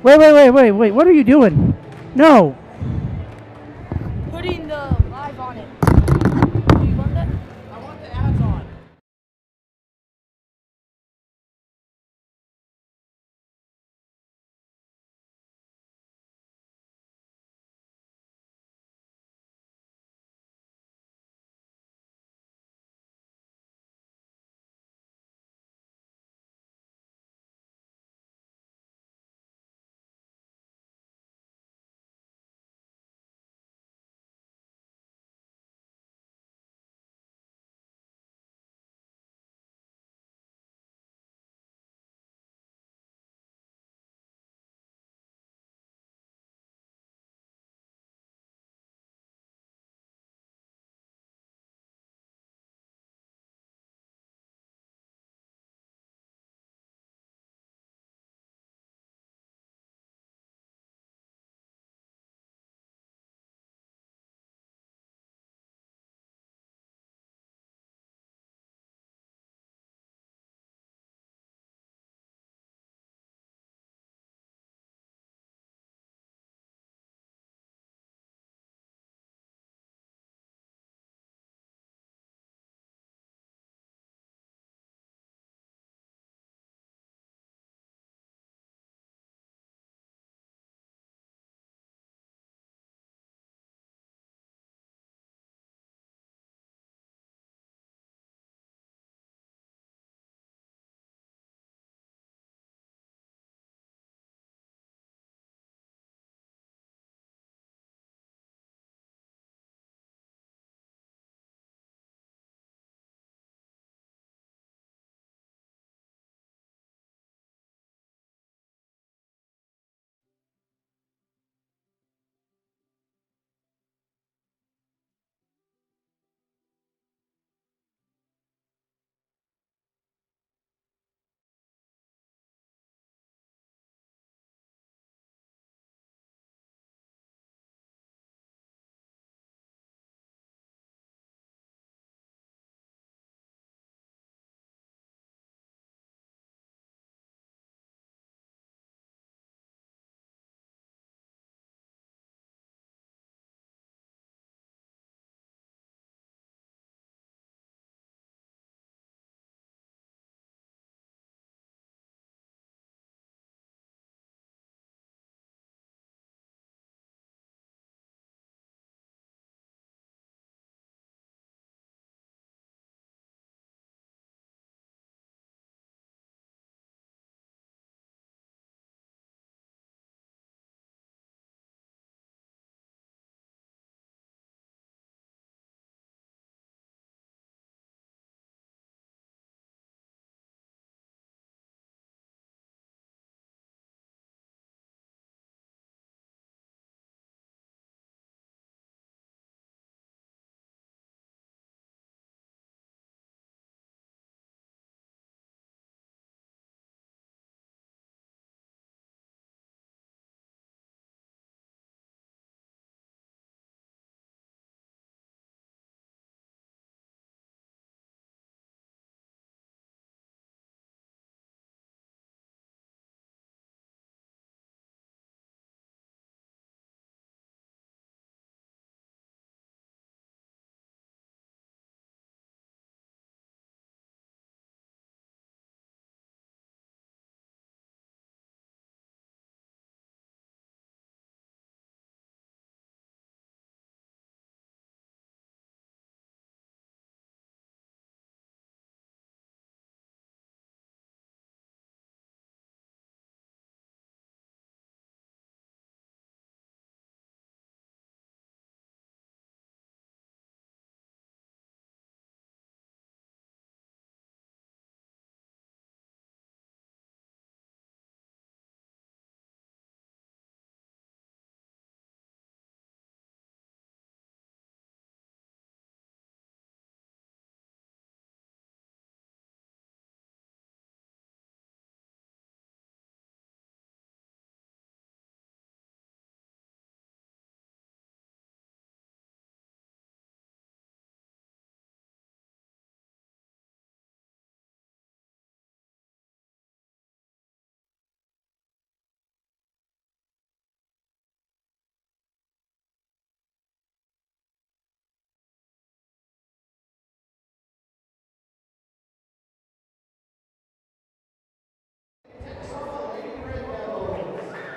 Wait. What are you doing? No. Putting the live on it. Do you want that? I want the ads on.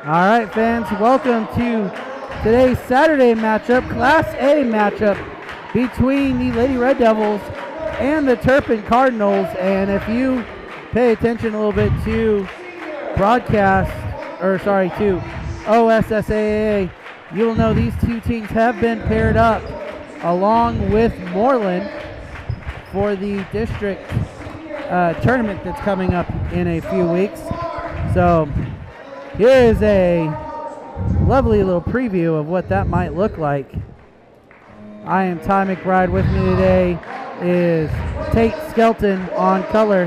All right, fans, welcome to today's Saturday matchup, Class A matchup between the Lady Red Devils and the Turpin Cardinals. And if you pay attention a little bit to to OSSAA, you'll know these two teams have been paired up along with Moreland for the district tournament that's coming up in a few weeks. So here is a lovely little preview of what that might look like. I am Ty McBride. With me today is Tate Skelton on color.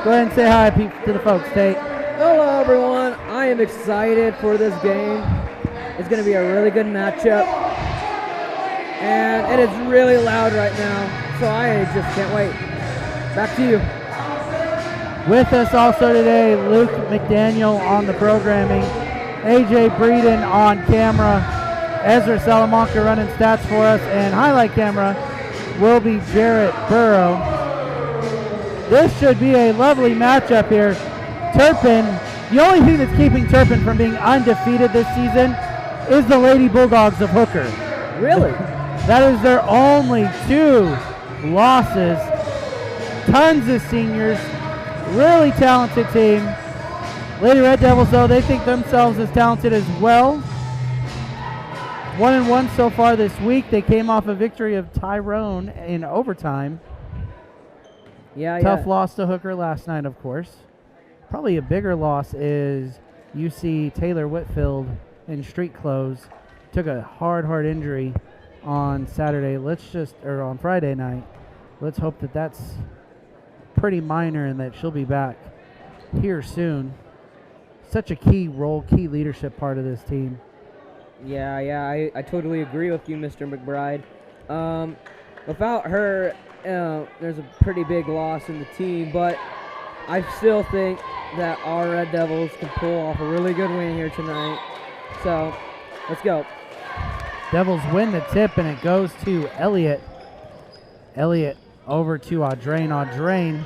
Go ahead and say hi to the folks, Tate. Hello, everyone. I am excited for this game. It's going to be a really good matchup. And it is really loud right now, so I just can't wait. Back to you. With us also today, Luke McDaniel on the programming, AJ Breeden on camera, Ezra Salamanca running stats for us, and highlight camera will be Jarrett Burrow. This should be a lovely matchup here. Turpin, the only thing that's keeping Turpin from being undefeated this season is the Lady Bulldogs of Hooker. Really? That is their only 2 losses. Tons of seniors. Really talented team. Lady Red Devils, though, they think themselves as talented as well. 1-1 so far this week. They came off a victory of Tyrone in overtime. Tough loss to Hooker last night, of course. Probably a bigger loss is UC Taylor Whitfield in street clothes. Took a hard injury on Saturday. Or on Friday night. Let's hope that that's pretty minor and that she'll be back here soon. Such a key role, key leadership part of this team. Yeah, I totally agree with you, Mr. McBride. Without her, there's a pretty big loss in the team, but I still think that our Red Devils can pull off a really good win here tonight. So, let's go. Devils win the tip, and it goes to Elliott. Elliott over to Audrain. Audrain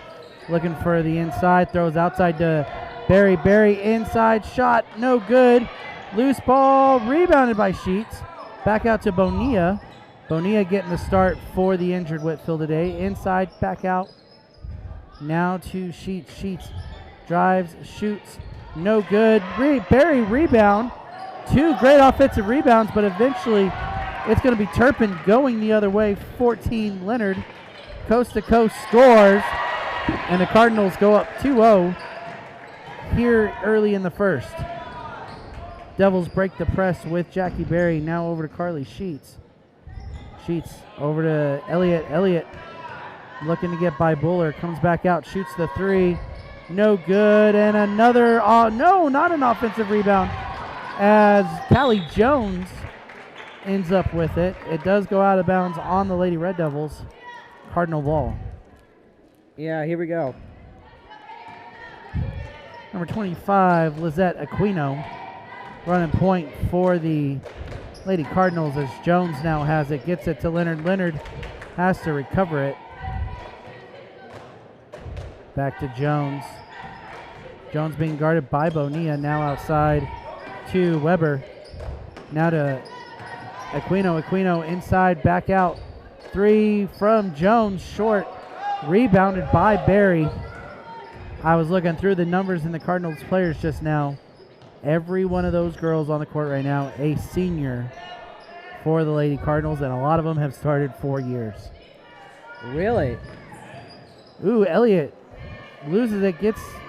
looking for the inside, throws outside to Barry. Barry inside shot, no good. Loose ball, rebounded by Sheets. Back out to Bonilla. Bonilla getting the start for the injured Whitfield today. Inside, back out. Now to Sheets. Sheets drives, shoots, no good. Barry rebound. 2 great offensive rebounds, but eventually it's going to be Turpin going the other way. 14 Leonard. Coast to coast scores, and the Cardinals go up 2-0 here early in the first. Devils break the press with Jackie Berry. Now over to Carly Sheets. Sheets over to Elliott. Elliott looking to get by Buller. Comes back out, shoots the 3. No good, and another, no, not an offensive rebound, as Callie Jones ends up with it. It does go out of bounds on the Lady Red Devils. Cardinal ball. Yeah, here we go. Number 25, Lizette Aquino, running point for the Lady Cardinals as Jones now has it. Gets it to Leonard. Leonard has to recover it. Back to Jones. Jones being guarded by Bonilla. Now outside to Weber. Now to Aquino. Aquino inside, back out. 3 from Jones, short. Rebounded by Barry. I was looking through the numbers in the Cardinals players just now. Every one of those girls on the court right now, a senior for the Lady Cardinals, and a lot of them have started 4 years. Really? Ooh, Elliott loses it,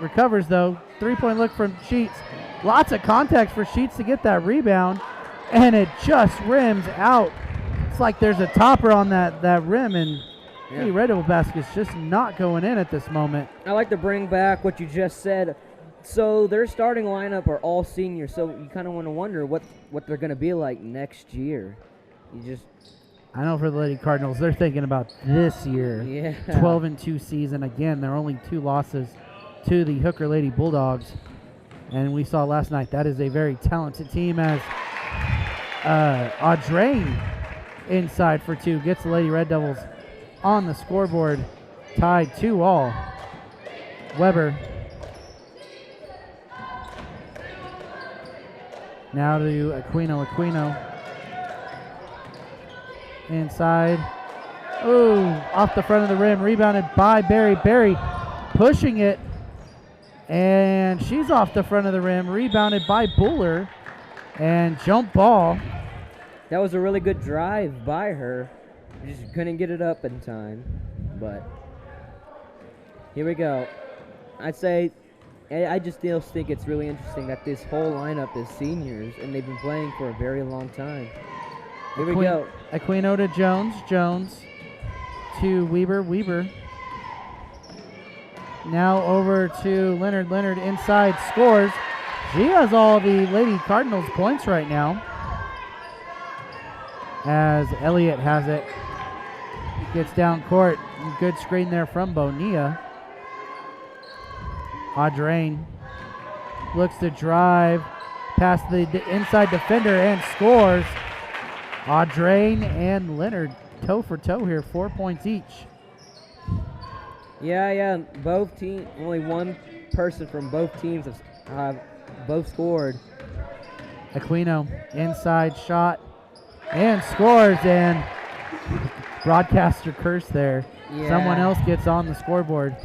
recovers though. 3-point look from Sheets. Lots of contact for Sheets to get that rebound, and it just rims out. It's like there's a topper on that rim, and the Red Devil basket's just not going in at this moment. I like to bring back what you just said. So their starting lineup are all seniors, so you kind of want to wonder what they're going to be like next year. I know for the Lady Cardinals, they're thinking about this year. Yeah. 12-2 season. Again, they're only 2 losses to the Hooker Lady Bulldogs. And we saw last night that is a very talented team, as Audrain inside for 2 gets the Lady Red Devils on the scoreboard, tied 2-all. Weber Now to Aquino. Aquino inside. Ooh, off the front of the rim. Rebounded by Berry. Berry pushing it. And she's off the front of the rim. Rebounded by Buller. And jump ball. That was a really good drive by her. Just couldn't get it up in time. But here we go. I'd say I just still think it's really interesting that this whole lineup is seniors and they've been playing for a very long time. Here we go. Aquino to Jones. Jones to Weber. Weber. Now over to Leonard. Leonard inside scores. She has all the Lady Cardinals points right now. As Elliott has it. Gets down court. Good screen there from Bonilla. Audrain looks to drive past the inside defender and scores. Audrain and Leonard toe for toe here, 4 points each. Yeah. Both teams, only one person from both teams have both scored. Aquino inside shot and scores, and broadcaster curse there. Yeah. Someone else gets on the scoreboard.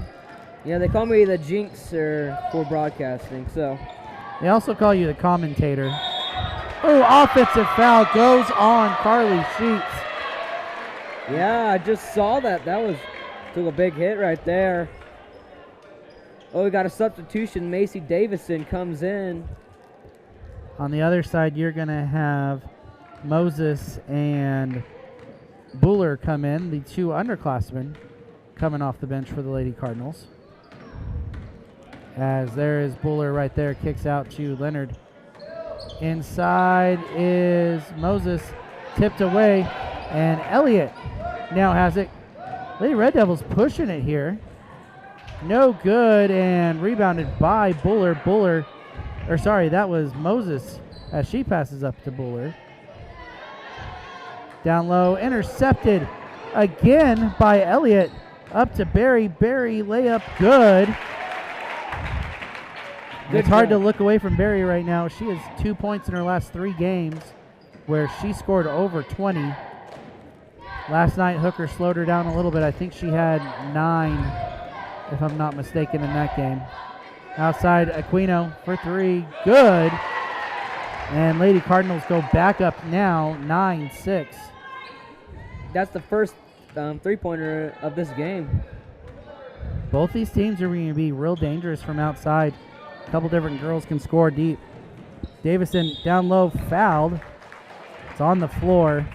Yeah, they call me the jinxer for broadcasting, so. They also call you the commentator. Oh, offensive foul goes on Carly Sheets. Yeah, I just saw that. That took a big hit right there. Oh, we got a substitution. Macy Davison comes in. On the other side, you're going to have Moses and Buller come in, the two underclassmen coming off the bench for the Lady Cardinals. As there is Buller right there, kicks out to Leonard. Inside is Moses, tipped away, and Elliott now has it. Lady Red Devils pushing it here. No good, and rebounded by Buller. That was Moses as she passes up to Buller. Down low, intercepted again by Elliott. Up to Berry. Berry layup good. It's hard to look away from Berry right now. She has 2 points in her last 3 games where she scored over 20. Last night, Hooker slowed her down a little bit. I think she had 9, if I'm not mistaken, in that game. Outside, Aquino for 3. Good. And Lady Cardinals go back up now, 9-6. That's the first three-pointer of this game. Both these teams are going to be real dangerous from outside. A couple different girls can score deep. Davison down low, fouled. It's on the floor.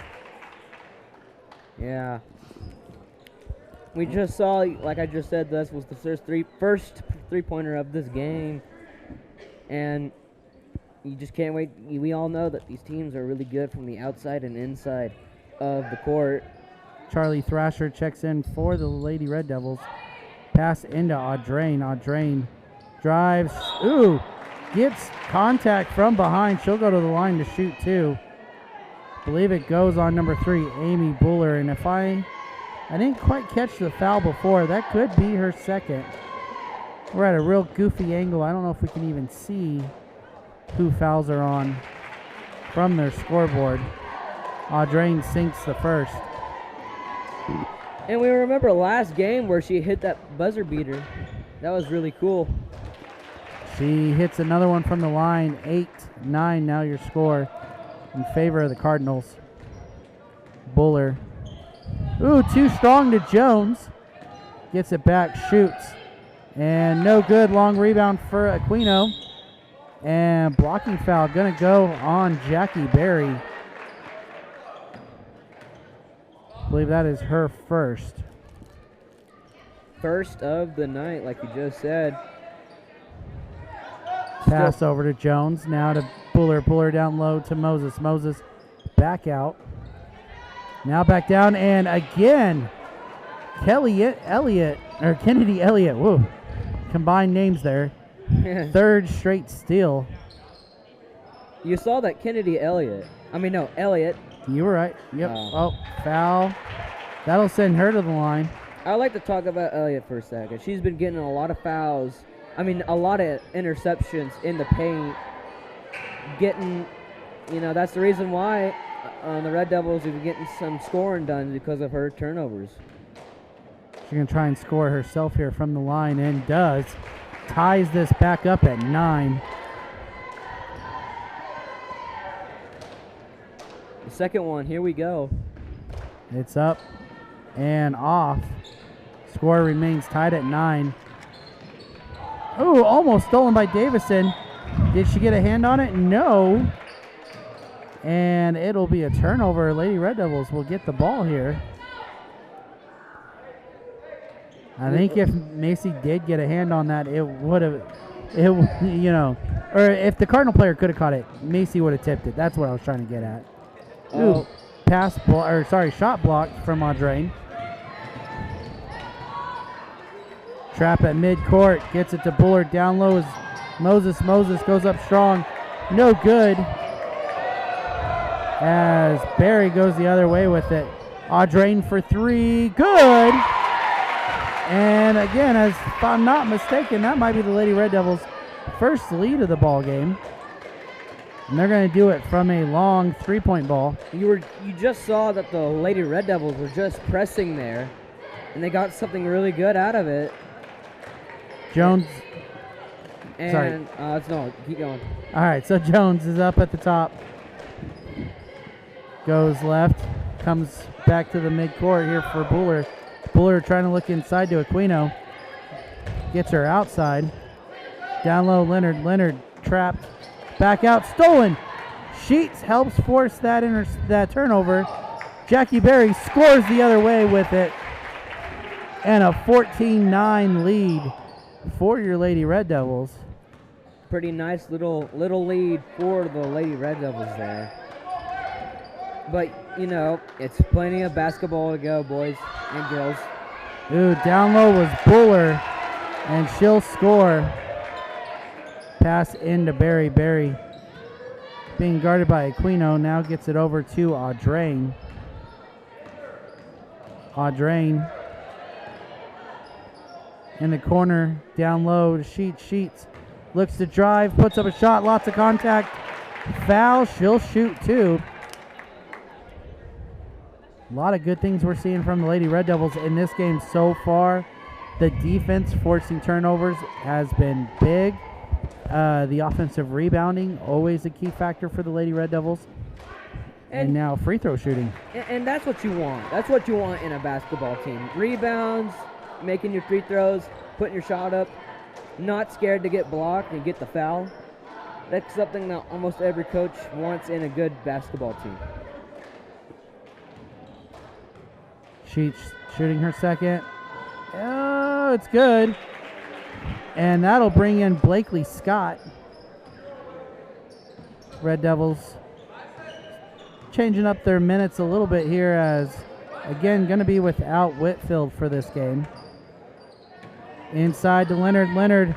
Yeah. We just saw, like I just said, this was the first three-pointer of this game. And you just can't wait. We all know that these teams are really good from the outside and inside of the court. Charlie Thrasher checks in for the Lady Red Devils. Pass into Audrain. Audrain drives. Ooh, gets contact from behind. She'll go to the line to shoot too. Believe it goes on number 3, Amy Buller. And if I didn't quite catch the foul before, that could be her second. We're at a real goofy angle. I don't know if we can even see who fouls are on from their scoreboard. Audrain sinks the first. And we remember last game where she hit that buzzer beater. That was really cool. She hits another one from the line. 8-9 now your score in favor of the Cardinals. Buller. Ooh, too strong to Jones. Gets it back, shoots. And no good. Long rebound for Aquino. And blocking foul going to go on Jackie Berry. I believe that is her first. First of the night, like you just said. Pass over to Jones. Now to Buller. Buller down low to Moses. Moses back out. Now back down. And again, Kennedy Elliott. Whoa. Combined names there. Third straight steal. You saw that Elliott. You were right. Yep. Oh, foul. That'll send her to the line. I'd like to talk about Elliott for a second. She's been getting a lot of fouls. A lot of interceptions in the paint. Getting you know, that's the reason why the Red Devils are getting some scoring done because of her turnovers. She's going to try and score herself here from the line, and does. Ties this back up at 9. The second one, here we go. It's up and off. Score remains tied at 9. Ooh, almost stolen by Davison. Did she get a hand on it? No. And it'll be a turnover. Lady Red Devils will get the ball here. I think if Macy did get a hand on that, it would have, you know, or if the Cardinal player could have caught it, Macy would have tipped it. That's what I was trying to get at. Ooh, shot blocked from Audrain. Trap at midcourt, gets it to Bullard, down low is Moses goes up strong, no good. As Barry goes the other way with it. Audrain for 3, good. And again, as if I'm not mistaken, that might be the Lady Red Devils' first lead of the ball game. And they're going to do it from a long 3-point ball. You just saw that the Lady Red Devils were just pressing there, and they got something really good out of it. Jones. And no, keep going. All right, so Jones is up at the top. Goes left, comes back to the midcourt here for Buller. Buller trying to look inside to Aquino. Gets her outside. Down low, Leonard. Leonard trapped. Back out, stolen. Sheets helps force that turnover. Jackie Berry scores the other way with it. And a 14-9 lead for your Lady Red Devils. Pretty nice little lead for the Lady Red Devils there. But, you know, it's plenty of basketball to go, boys and girls. Ooh, down low was Buller, and she'll score. Pass into Barry. Barry being guarded by Aquino, now gets it over to Audrain. Audrain in the corner, down low to Sheets. Looks to drive, puts up a shot, lots of contact. Foul, she'll shoot 2. A lot of good things we're seeing from the Lady Red Devils in this game so far. The defense forcing turnovers has been big. The offensive rebounding, always a key factor for the Lady Red Devils. And now free throw shooting. And that's what you want. That's what you want in a basketball team. Rebounds, making your free throws, putting your shot up, not scared to get blocked and get the foul. That's something that almost every coach wants in a good basketball team. Sheets shooting her second. Oh, it's good. And that'll bring in Blakely Scott. Red Devils changing up their minutes a little bit here, as, again, going to be without Whitfield for this game. Inside to Leonard. Leonard,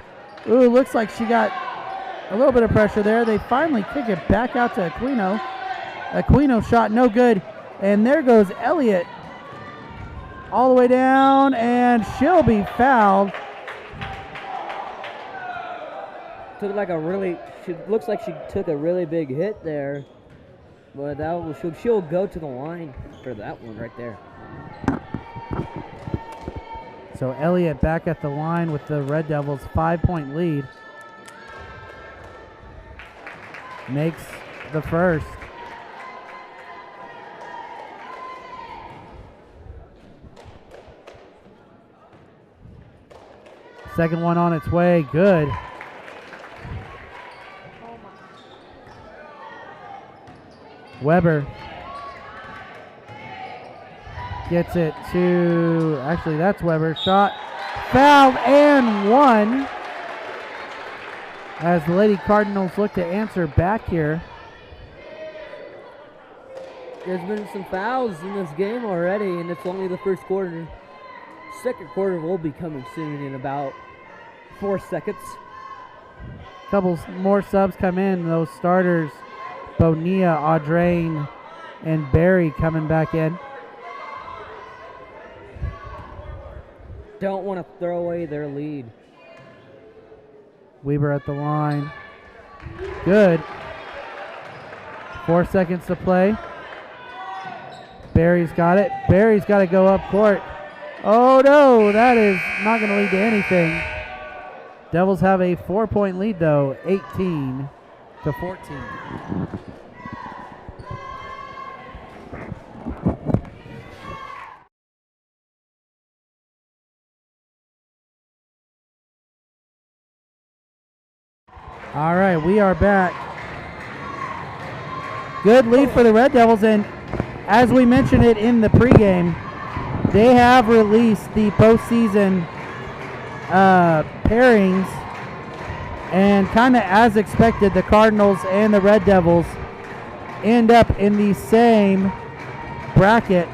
ooh, looks like she got a little bit of pressure there. They finally kick it back out to Aquino. Aquino shot no good. And there goes Elliott all the way down, and she'll be fouled. She looks like she took a really big hit there, but she'll go to the line for that one right there. So Elliott back at the line with the Red Devils' 5-point lead. Makes the first. Second one on its way, good. Weber gets it to, actually that's Weber, shot, fouled and one. As the Lady Cardinals look to answer back here. There's been some fouls in this game already, and it's only the first quarter. Second quarter will be coming soon in about 4 seconds. Couple more subs come in. Those starters, Bonilla, Audrain, and Barry coming back in. Don't want to throw away their lead. Weber at the line. Good. 4 seconds to play. Barry's got it. Barry's got to go up court. Oh no, that is not going to lead to anything. Devils have a 4-point lead though, 18-14. All right, we are back. Good lead for the Red Devils, and as we mentioned it in the pregame, they have released the postseason pairings, and kind of as expected, the Cardinals and the Red Devils end up in the same bracket.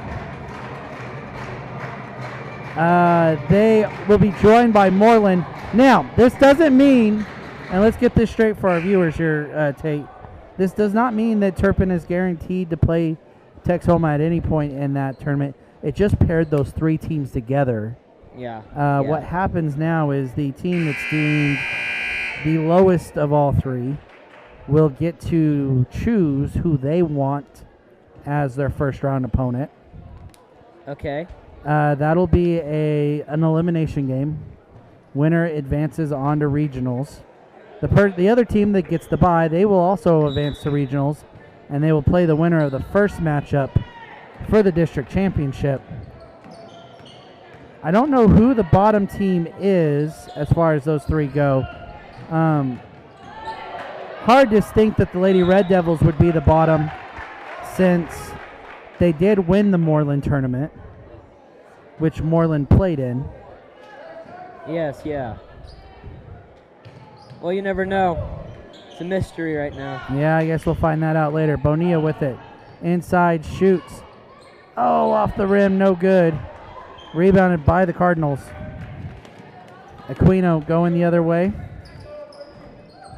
They will be joined by Moreland. Now, this doesn't mean, and let's get this straight for our viewers here, Tate. This does not mean that Turpin is guaranteed to play Texoma at any point in that tournament. It just paired those 3 teams together. Yeah. What happens now is the team that's deemed the lowest of all 3 will get to choose who they want as their first round opponent. Okay. That'll be an elimination game. Winner advances on to regionals. The other team that gets the bye, they will also advance to regionals, and they will play the winner of the first matchup for the district championship. I don't know who the bottom team is as far as those 3 go. Hard to think that the Lady Red Devils would be the bottom, since they did win the Moreland tournament, which Moreland played in. Yes, yeah. Well, you never know. It's a mystery right now. Yeah, I guess we'll find that out later. Bonilla with it. Inside shoots. Oh, off the rim, no good. Rebounded by the Cardinals. Aquino going the other way.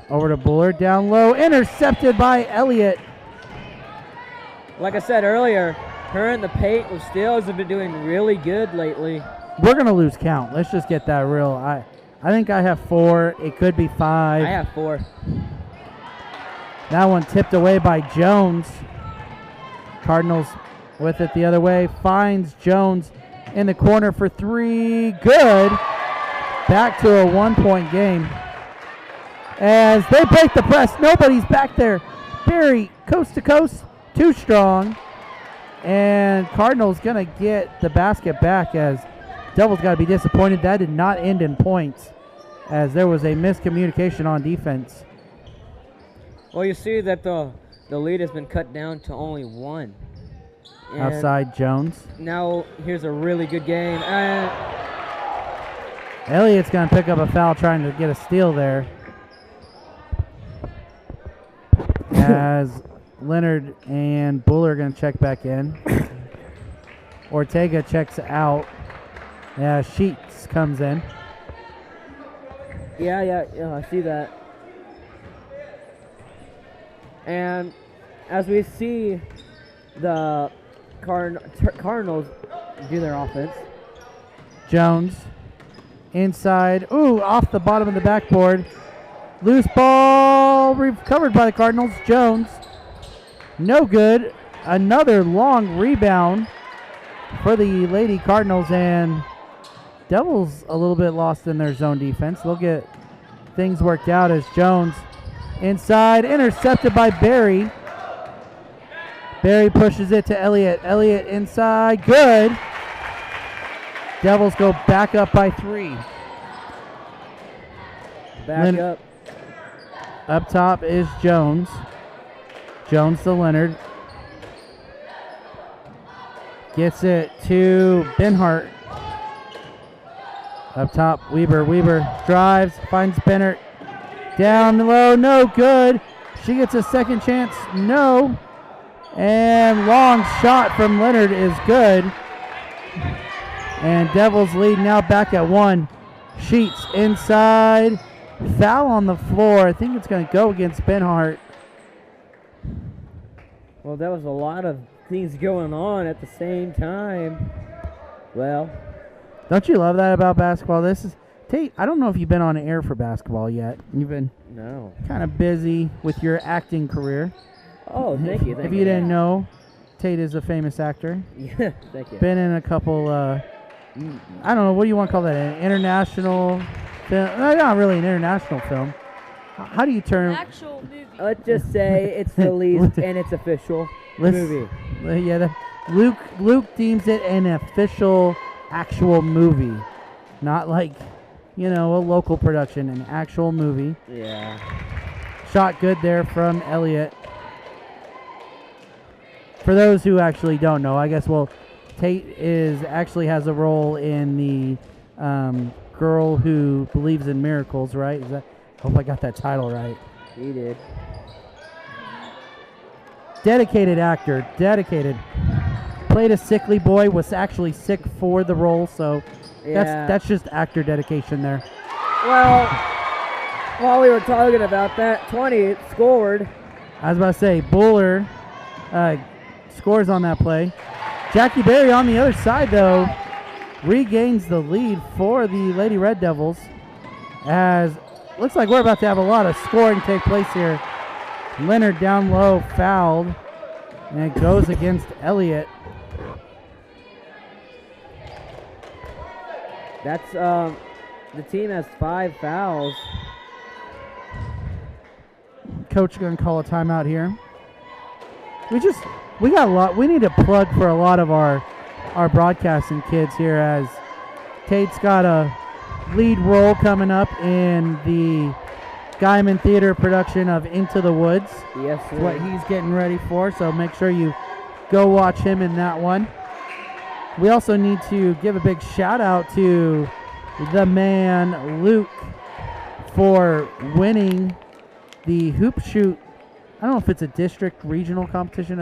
Over to Bullard, down low. Intercepted by Elliott. Like I said earlier, her and the paint with steals have been doing really good lately. We're going to lose count. Let's just get that real. I think I have 4. It could be 5. I have 4. That one tipped away by Jones. Cardinals with it the other way. Finds Jones in the corner for 3. Good. Back to a 1-point game. As they break the press. Nobody's back there. Barry, coast to coast. Too strong. And Cardinals going to get the basket back, as Devils got to be disappointed. That did not end in points, as there was a miscommunication on defense. Well, you see that the lead has been cut down to only 1. And outside Jones. now here's a really good game. Elliott's going to pick up a foul trying to get a steal there. As Leonard and Buller are going to check back in. Ortega checks out. Yeah, Sheets comes in. Yeah, I see that. And as we see the Cardinals do their offense. Jones inside. Ooh, off the bottom of the backboard. Loose ball recovered by the Cardinals. Jones. No good. Another long rebound for the Lady Cardinals, and Devils a little bit lost in their zone defense. They'll get things worked out as Jones inside, intercepted by Barry. Barry pushes it to Elliott. Elliott inside, good. Devils go back up by 3. Back up. Up top is Jones. Jones to Leonard. Gets it to Benhart. Up top, Weber. Weber drives, finds Bennett. Down low, no good. She gets a second chance, no. And long shot from Leonard is good. And Devils lead now back at 1. Sheets inside. Foul on the floor. I think it's going to go against Benhart. Well, there was a lot of things going on at the same time. Well, don't you love that about basketball? This is Tate. I don't know if you've been on air for basketball yet. You've been no. kind of busy with your acting career. Oh, thank you. Thank If you didn't know, Tate is a famous actor. Yeah, thank you. Been in a couple, I don't know, what do you want to call that? An international film? Not really an international film. How do you term? Actual movie. Let's just say it's released and it's official movie. Yeah, Luke deems it an official, actual movie, not like, a local production. An actual movie. Yeah. Shot good there from Elliott. For those who actually don't know, I guess, Tate actually has a role in the Girl Who Believes in Miracles, right? Hope I got that title right. He did. Dedicated actor, dedicated. Played a sickly boy, was actually sick for the role, so that's just actor dedication there. Well, while we were talking about that, 20 scored. I was about to say, Buller scores on that play. Jackie Berry on the other side, though, regains the lead for the Lady Red Devils, as looks like we're about to have a lot of scoring take place here. Leonard down low, fouled, and it goes against Elliott. That's the team has 5 fouls. Coach gonna call a timeout here. We got a lot. We need to plug for a lot of our broadcasting kids here, as Tate's got a lead role coming up in the Guyman Theater production of Into the Woods. Yes, sir. That's what he's getting ready for, so make sure you go watch him in that one. We also need to give a big shout out to the man Luke for winning the hoop shoot. I don't know if it's a district regional competition.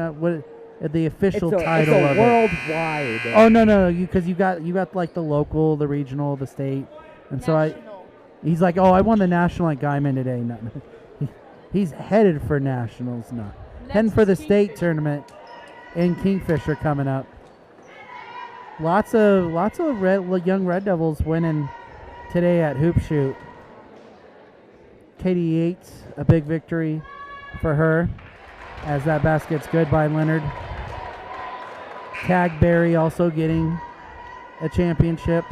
The official title it's of worldwide. it. Oh no, because you got like the local, the regional, the state, and National. so he's like, I won the national at Guyman today. No, he's headed for nationals now. Heading for the state tournament in Kingfisher coming up. Lots of young Red Devils winning today at hoop shoot. Katie Yates, a big victory for her, as that basket's good by Leonard. Tag Berry also getting a championship.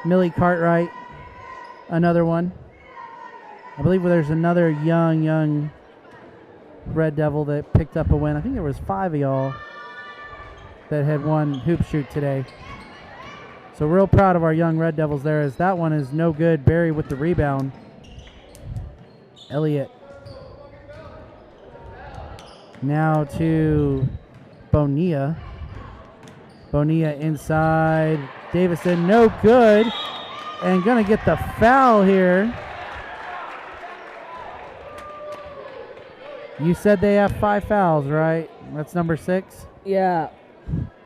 Millie Cartwright, another one. I believe there's another young Red Devil that picked up a win. I think there was 5 of y'all that had won hoop shoot today. So real proud of our young Red Devils there, as that one is no good. Berry with the rebound. Elliott. Now to Bonilla. Bonilla inside. Davison, no good. And gonna get the foul here. You said they have 5 fouls, right? That's number 6. Yeah.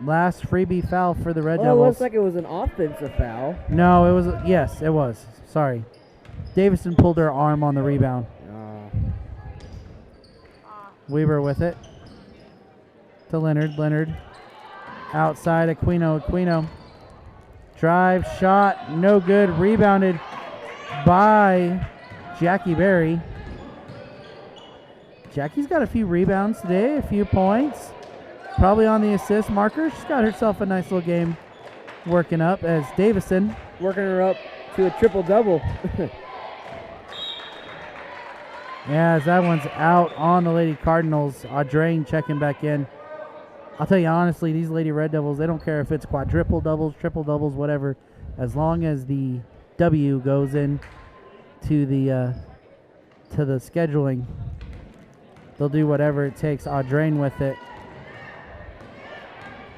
Last freebie foul for the Red Well, Devils. it looks like it was an offensive foul. No, it was. Yes, it was. Sorry. Davison pulled her arm on the rebound. Weaver with it to Leonard. Leonard outside. Aquino. Drive shot, no good. Rebounded by Jackie Berry. Jackie's got a few rebounds today, a few points. Probably on the assist marker. She's got herself a nice little game working up, as Davison working her up to a triple-double. Yeah, as that one's out on the Lady Cardinals. Audrain checking back in. I'll tell you honestly, these Lady Red Devils, they don't care if it's quadruple doubles, triple doubles, whatever. As long as the W goes in to the scheduling, they'll do whatever it takes. Audrain with it.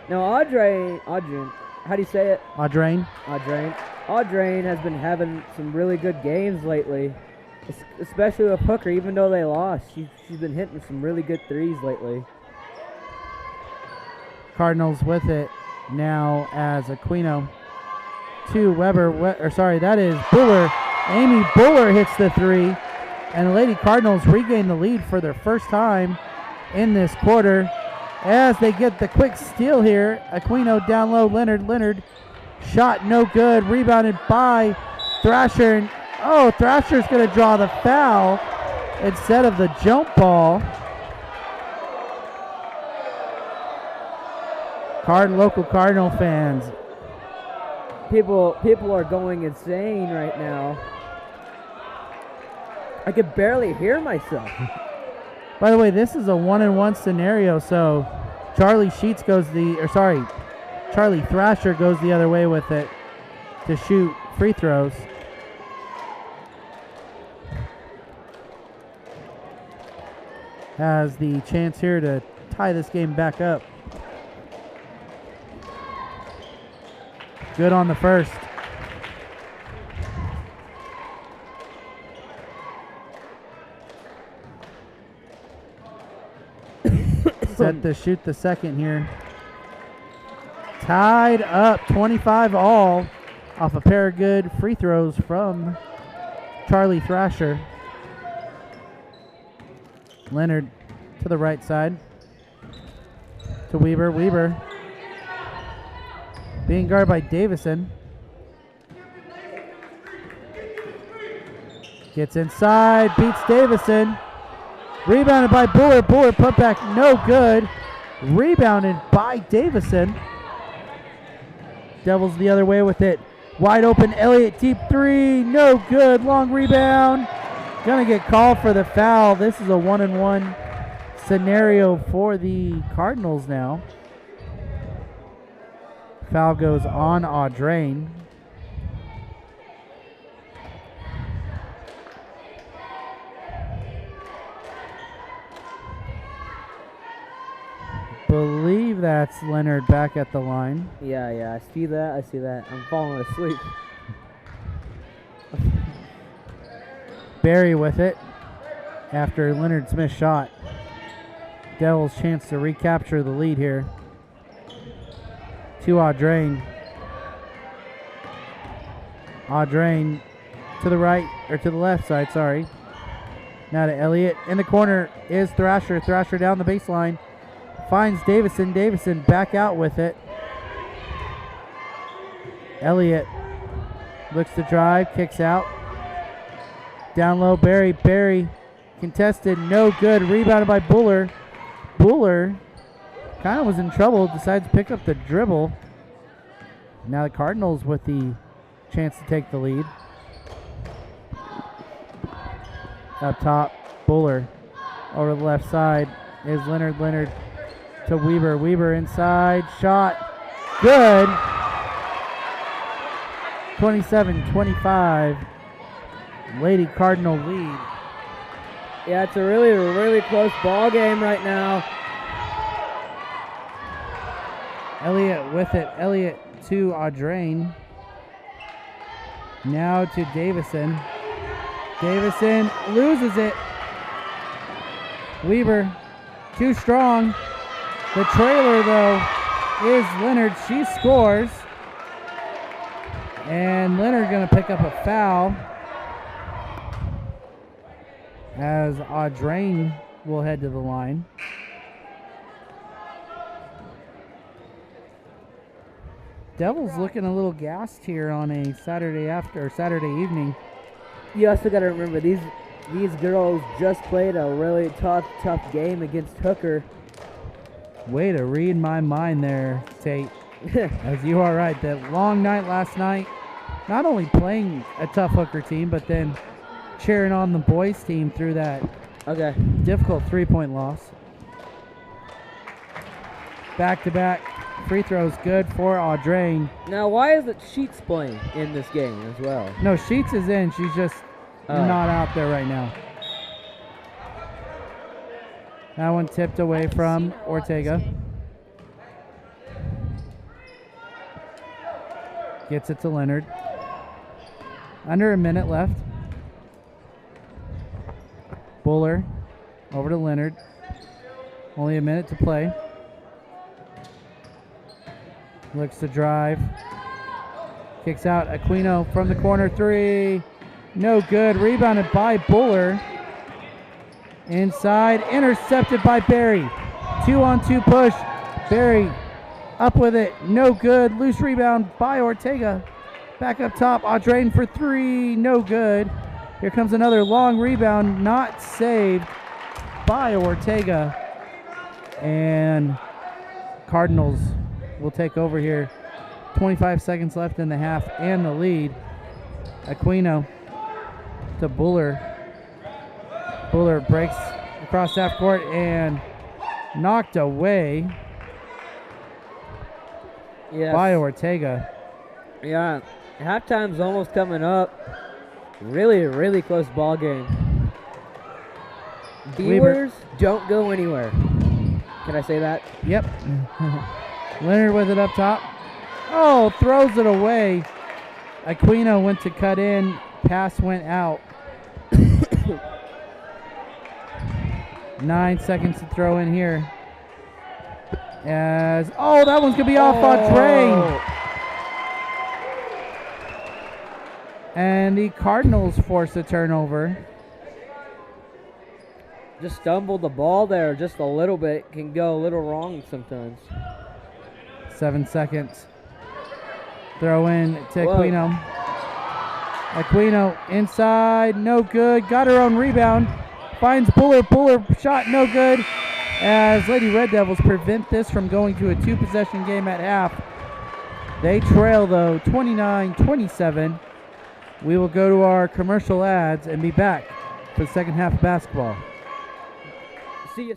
Now, Audrain, how do you say it? Audrain has been having some really good games lately, especially with Hooker. Even though they lost, she's been hitting some really good threes lately. Cardinals with it now as Aquino to Weber. That is Buller. Amy Buller hits the 3, and the Lady Cardinals regain the lead for their first time in this quarter, as they get the quick steal here. Aquino down low. Leonard shot no good. Rebounded by Thrasher. And Thrasher's going to draw the foul instead of the jump ball. Local Cardinal fans. People are going insane right now. I could barely hear myself. By the way, this is a 1-and-1 scenario, so Charlie Thrasher goes the other way with it to shoot free throws. Has the chance here to tie this game back up. Good on the first. Set to shoot the second here. Tied up 25 all off a pair of good free throws from Charlie Thrasher. Leonard to the right side to Weber. Weber being guarded by Davison. Gets inside, beats Davison. Rebounded by Buller. Buller put back, no good. Rebounded by Davison. Devils the other way with it. Wide open, Elliott, deep three, no good. Long rebound. Gonna get called for the foul. This is a 1-and-1 scenario for the Cardinals now. Foul goes on Audrain. Believe that's Leonard back at the line. Yeah, I see that. I'm falling asleep. Barry with it after Leonard Smith's shot. Devils chance to recapture the lead here. To Audrain. Audrain to the right, or to the left side, sorry. Now to Elliott. In the corner is Thrasher. Thrasher down the baseline. Finds Davison. Davison back out with it. Elliott looks to drive, kicks out. Down low, Barry. Barry contested, no good. Rebounded by Buller. Buller kind of was in trouble, decides to pick up the dribble. Now the Cardinals with the chance to take the lead. Up top, Buller. Over the left side is Leonard. Leonard to Weber. Weber inside, shot, good. 27-25. Lady Cardinal lead. Yeah, it's a really close ball game right now. Elliott with it. Elliott to Audrain. Now to Davison. Davison loses it. Weber too strong. The trailer, though, is Leonard. She scores. And Leonard going to pick up a foul as Audrain will head to the line. Devils looking a little gassed here on a Saturday evening. You also got to remember these girls just played a really tough game against Hooker. Way to read my mind there, Tate. As you are right, that long night last night, not only playing a tough Hooker team, but then cheering on the boys team through that difficult three-point loss. Back-to-back free throws good for Audrain. Now, why is it Sheets playing in this game as well? No, Sheets is in. She's just not out there right now. That one tipped away from Ortega. Gets it to Leonard. Under a minute left. Buller over to Leonard. Only a minute to play. Looks to drive. Kicks out Aquino from the corner three. No good. Rebounded by Buller. Inside. Intercepted by Barry. 2-on-2 push. Barry up with it. No good. Loose rebound by Ortega. Back up top. Audrain for three. No good. Here comes another long rebound. Not saved by Ortega. And Cardinals will take over here. 25 seconds left in the half and the lead. Aquino to Buller. Buller breaks across half court and knocked away by Ortega. Yeah, halftime's almost coming up. Really, really close ball game. Beavers don't go anywhere. Can I say that? Yep. Leonard with it up top. Oh, throws it away. Aquino went to cut in. Pass went out. 9 seconds to throw in here. That one's going to be off on drain. And the Cardinals force a turnover. Just stumbled the ball there just a little bit. Can go a little wrong sometimes. 7 seconds. Throw in to Aquino. Aquino inside, no good. Got her own rebound. Finds Buller. Buller shot, no good. As Lady Red Devils prevent this from going to a 2-possession game at half. They trail, though, 29-27. We will go to our commercial ads and be back for the second half of basketball. See you.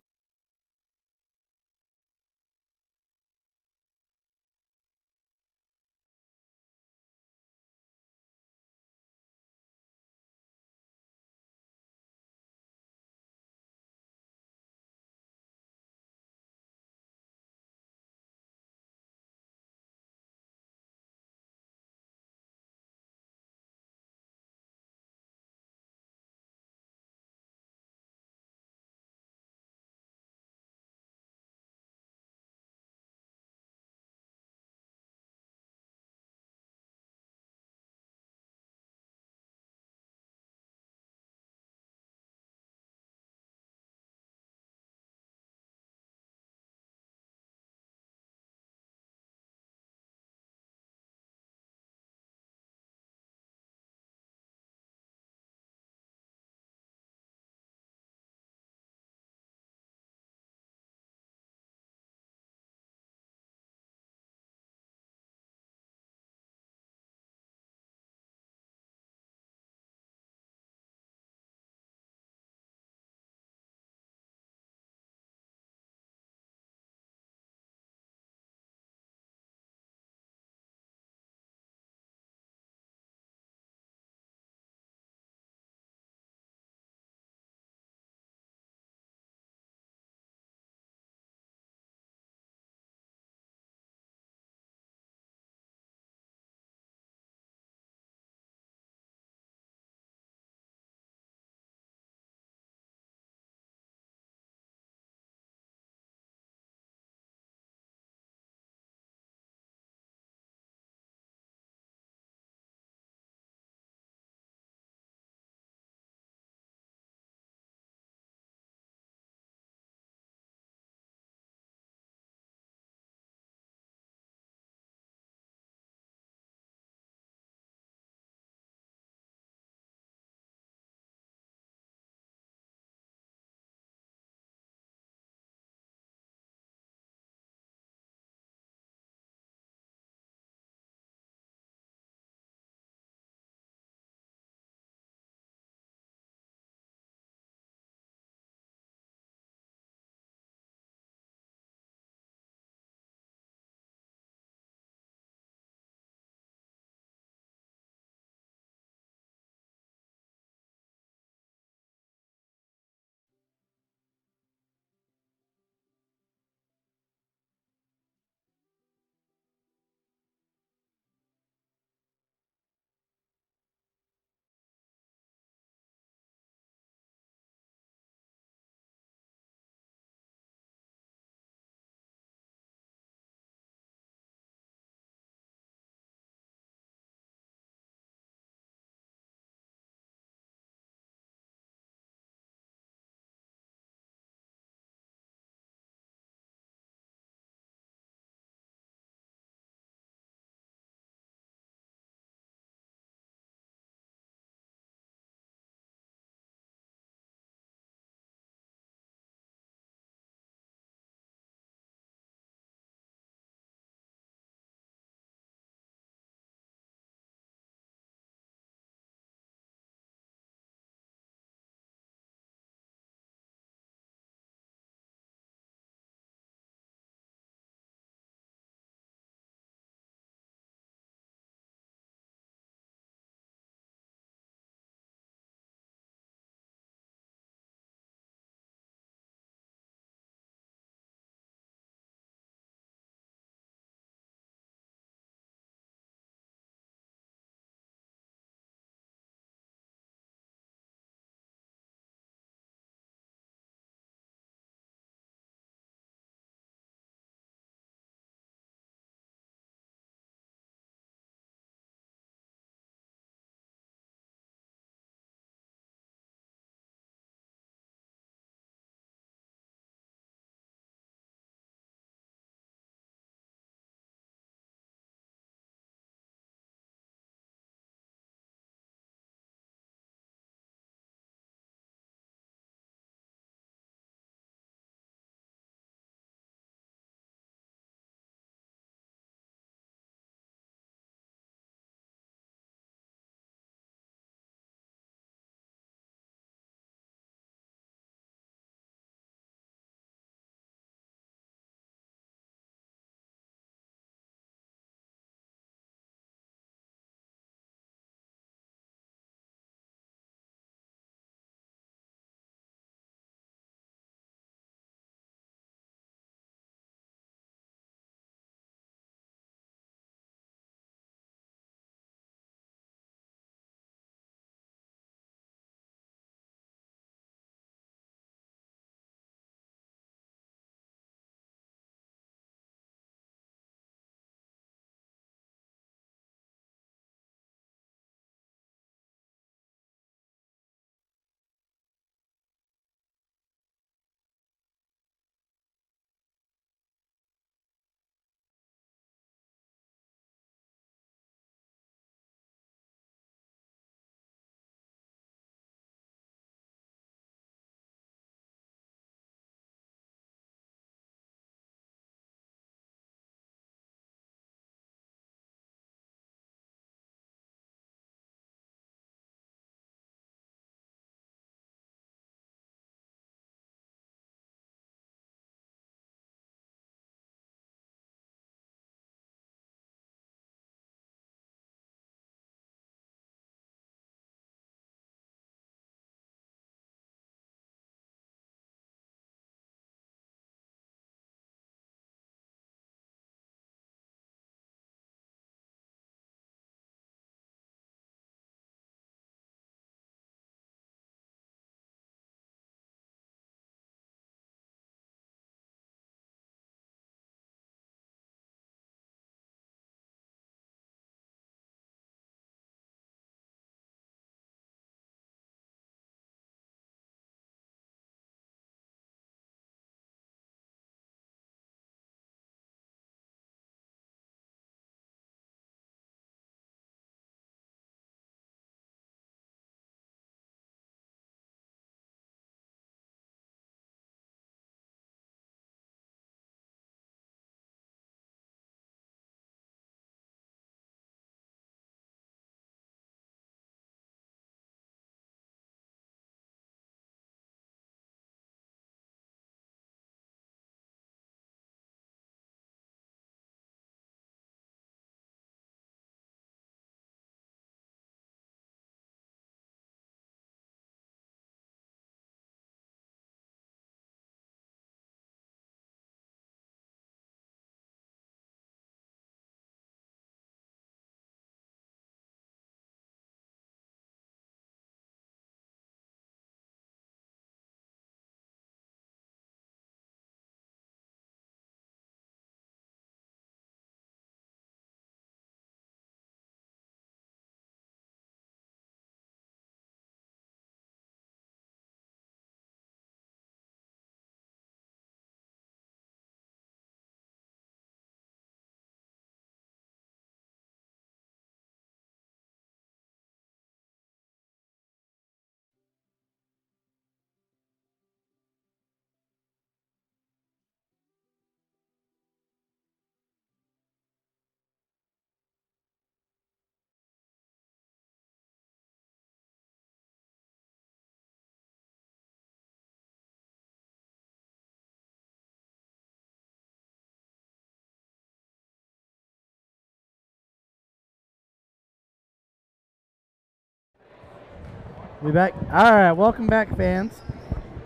We back. All right, welcome back, fans.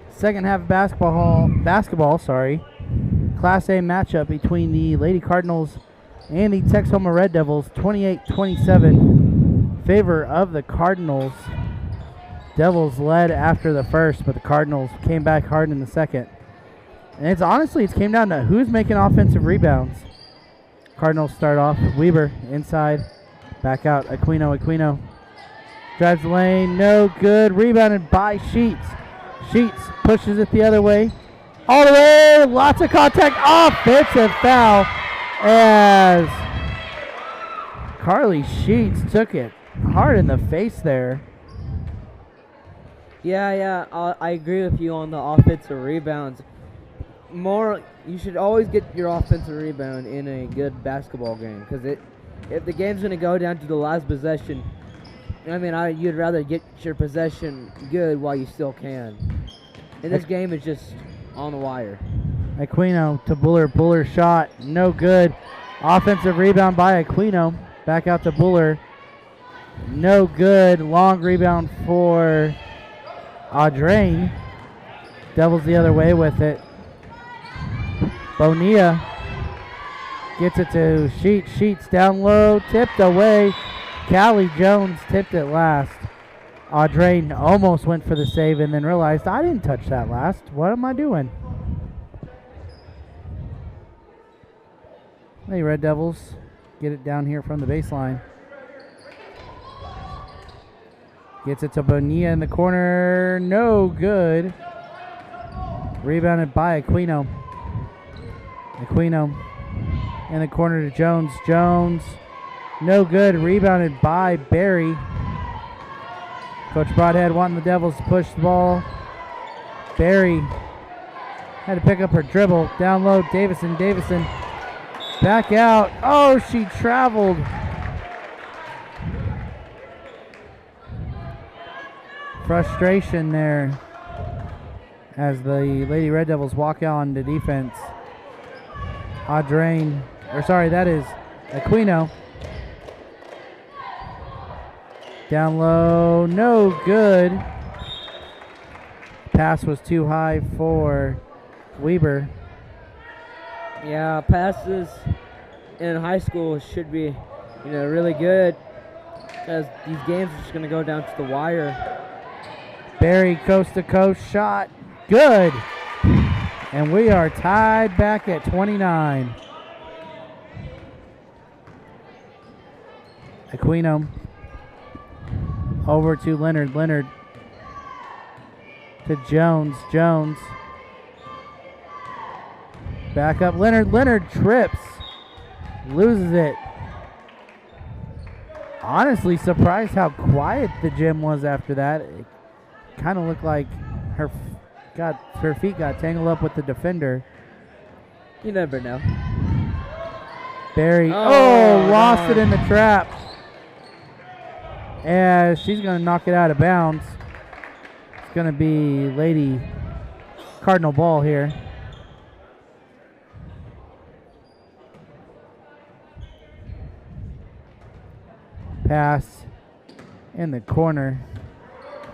Second half basketball. Sorry, Class A matchup between the Lady Cardinals and the Texoma Red Devils. 28-27, favor of the Cardinals. Devils led after the first, but the Cardinals came back hard in the second. And it's came down to who's making offensive rebounds. Cardinals start off. Weber inside, back out. Aquino drives the lane, no good. Rebounded by Sheets. Sheets pushes it the other way. All the way, lots of contact. Offensive foul as Carly Sheets took it hard in the face there. Yeah, I agree with you on the offensive rebounds. You should always get your offensive rebound in a good basketball game, because if the game's going to go down to the last possession, you'd rather get your possession good while you still can. And this game is just on the wire. Aquino to Buller. Buller shot, no good. Offensive rebound by Aquino. Back out to Buller. No good. Long rebound for Audrain. Devils the other way with it. Bonilla gets it to Sheets. Sheets down low, tipped away. Callie Jones tipped it last. Audrain almost went for the save and then realized, I didn't touch that last. What am I doing? Hey, Red Devils get it down here from the baseline. Gets it to Bonilla in the corner. No good. Rebounded by Aquino. Aquino in the corner to Jones. Jones, no good. Rebounded by Barry. Coach Broadhead wanting the Devils to push the ball. Barry had to pick up her dribble. Down low, Davison. Back out. Oh, she traveled. Frustration there as the Lady Red Devils walk out on the defense. That is Aquino. Down low, no good. Pass was too high for Weber. Yeah, passes in high school should be, really good, because these games are just going to go down to the wire. Barry coast to coast shot, good. And we are tied back at 29. Aquino over to Leonard. Leonard to Jones. Jones back up. Leonard trips. Loses it. Honestly surprised how quiet the gym was after that. It kind of looked like her feet got tangled up with the defender. You never know. Barry. Lost it in the trap. As she's going to knock it out of bounds. It's going to be Lady Cardinal ball here. Pass in the corner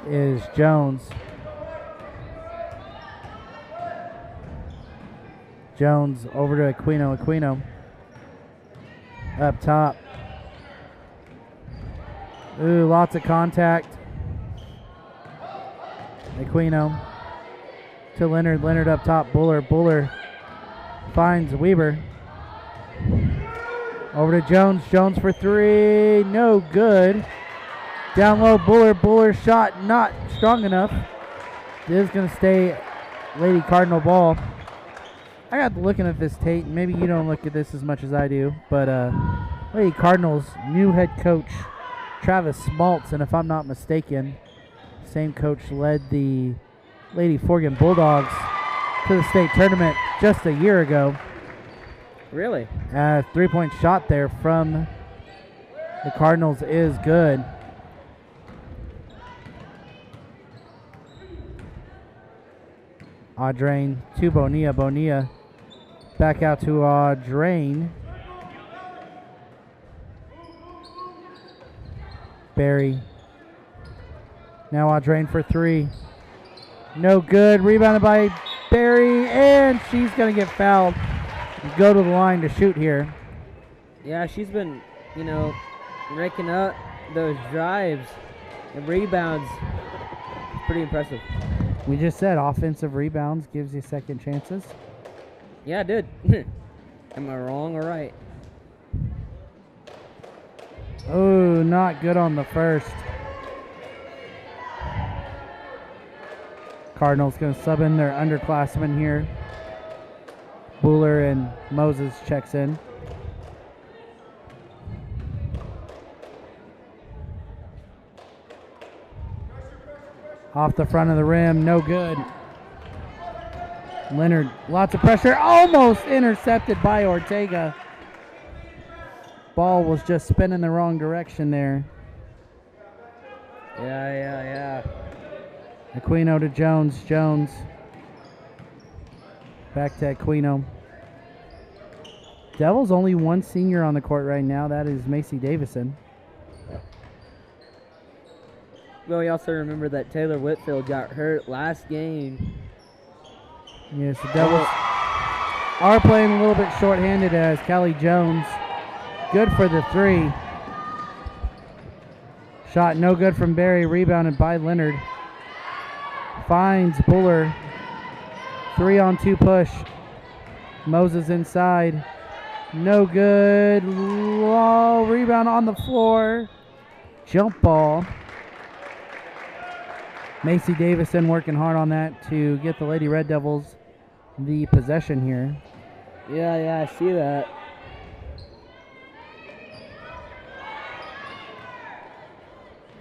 is Jones. Jones over to Aquino. Aquino up top. Ooh, lots of contact. Aquino to Leonard. Leonard up top. Buller. Buller finds Weber. Over to Jones. Jones for three. No good. Down low. Buller. Buller shot not strong enough. This is going to stay Lady Cardinal ball. I got looking at this tape. Maybe you don't look at this as much as I do, but Lady Cardinals' new head coach, Travis Smaltz, and if I'm not mistaken, same coach led the Lady Forgan Bulldogs to the state tournament just a year ago. Really? 3-point shot there from the Cardinals is good. Audrain to Bonilla. Bonilla back out to Audrain. Barry Now Audrain for three. No good. Rebounded by Barry, and she's going to get fouled. Go to the line to shoot here. Yeah, she's been, raking up those drives and rebounds. Pretty impressive. We just said offensive rebounds gives you second chances. Yeah, it did. Am I wrong or right? Oh, not good on the first. Cardinals going to sub in their underclassmen here. Buller and Moses checks in. Off the front of the rim, no good. Leonard, lots of pressure, almost intercepted by Ortega. Ball was just spinning the wrong direction there. Yeah. Aquino to Jones. Jones. Back to Aquino. Devils only one senior on the court right now. That is Macy Davison. Well, we also remember that Taylor Whitfield got hurt last game. Yes, the Devils are playing a little bit shorthanded as Callie Jones. Good for the three. Shot no good from Barry. Rebounded by Leonard. Finds Buller. 3-on-2 push. Moses inside. No good. Low rebound on the floor. Jump ball. Macy Davison working hard on that to get the Lady Red Devils the possession here. Yeah, I see that.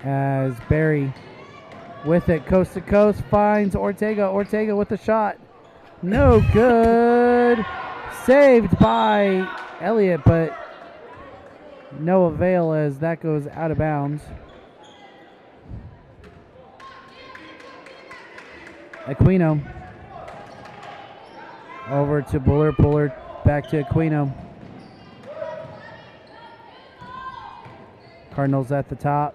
As Barry with it, coast to coast, finds Ortega. Ortega with the shot. No good. Saved by Elliott, but no avail as that goes out of bounds. Aquino. Over to Buller. Buller back to Aquino. Cardinals at the top.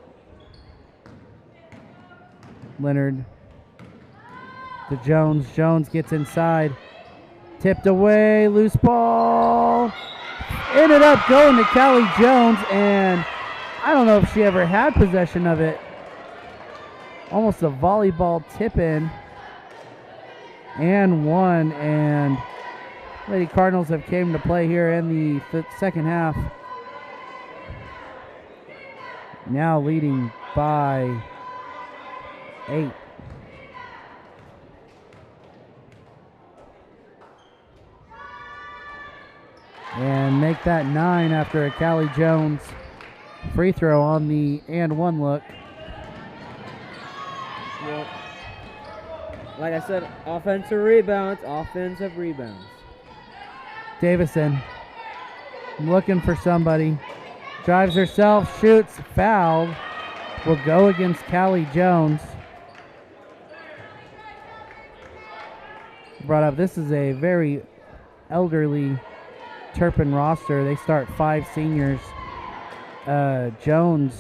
Leonard to Jones. Jones gets inside. Tipped away. Loose ball. Ended up going to Callie Jones, and I don't know if she ever had possession of it. Almost a volleyball tip in. And one, and Lady Cardinals have came to play here in the second half. Now leading by 8. And make that 9 after a Callie Jones free throw on the and one look. Yep. Like I said, offensive rebounds. Davison looking for somebody. Drives herself, shoots, fouled. Will go against Callie Jones. Brought up, this is a very elderly Turpin roster. They start 5 seniors. Jones,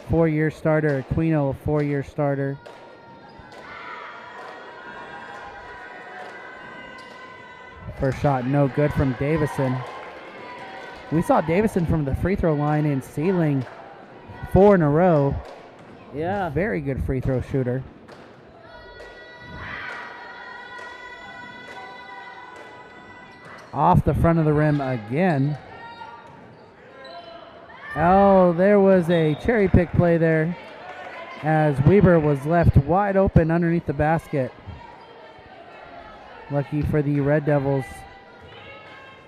4-year starter. Aquino, a 4-year starter. First shot, no good from Davison. We saw Davison from the free throw line in Sealing 4 in a row. Yeah. Very good free throw shooter. Off the front of the rim again. Oh, there was a cherry pick play there as Weber was left wide open underneath the basket. Lucky for the Red Devils,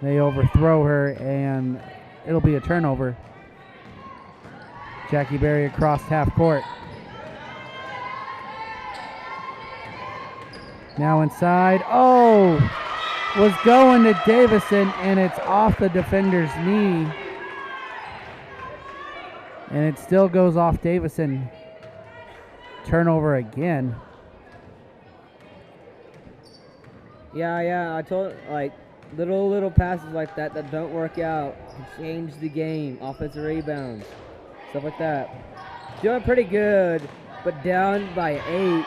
they overthrow her and it'll be a turnover. Jackie Berry across half court. Now inside. Oh, was going to Davison and it's off the defender's knee. And it still goes off Davison. Turnover again. Yeah, I told, little passes like that don't work out can change the game. Offensive rebounds, stuff like that. Doing pretty good but down by 8.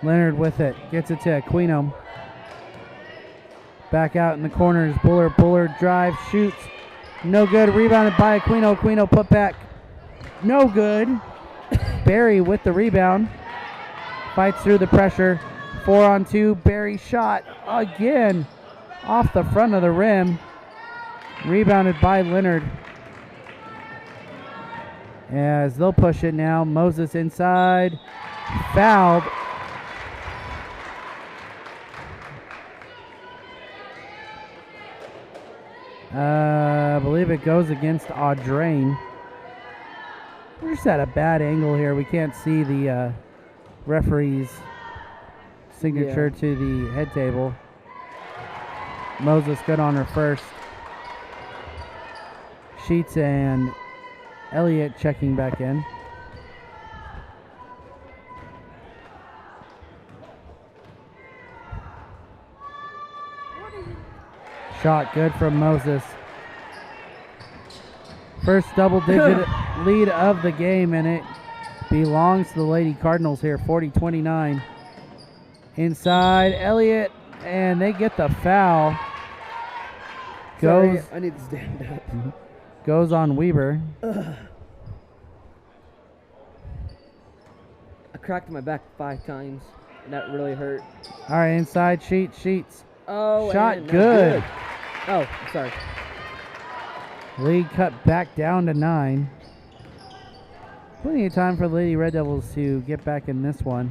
Leonard with it. Gets it to Aquino. Back out in the corners. Buller. Buller drives, shoots. No good. Rebounded by Aquino. Aquino put back. No good. Barry with the rebound. Fights through the pressure. 4-on-2. Barry shot again off the front of the rim. Rebounded by Leonard. As they'll push it now. Moses inside. Fouled. I believe it goes against Audrain. We're just at a bad angle here. We can't see the referee's signature to the head table. Moses good on her first. Sheets and Elliott checking back in. Shot good from Moses. First double-digit lead of the game, and it belongs to the Lady Cardinals here, 40-29. Inside, Elliott, and they get the foul. Sorry, I need to stand up. Goes on Weber. I cracked my back 5 times, and that really hurt. All right, inside, Sheets. Oh, shot good. Oh, sorry. Lead cut back down to 9. Plenty of time for the Lady Red Devils to get back in this one.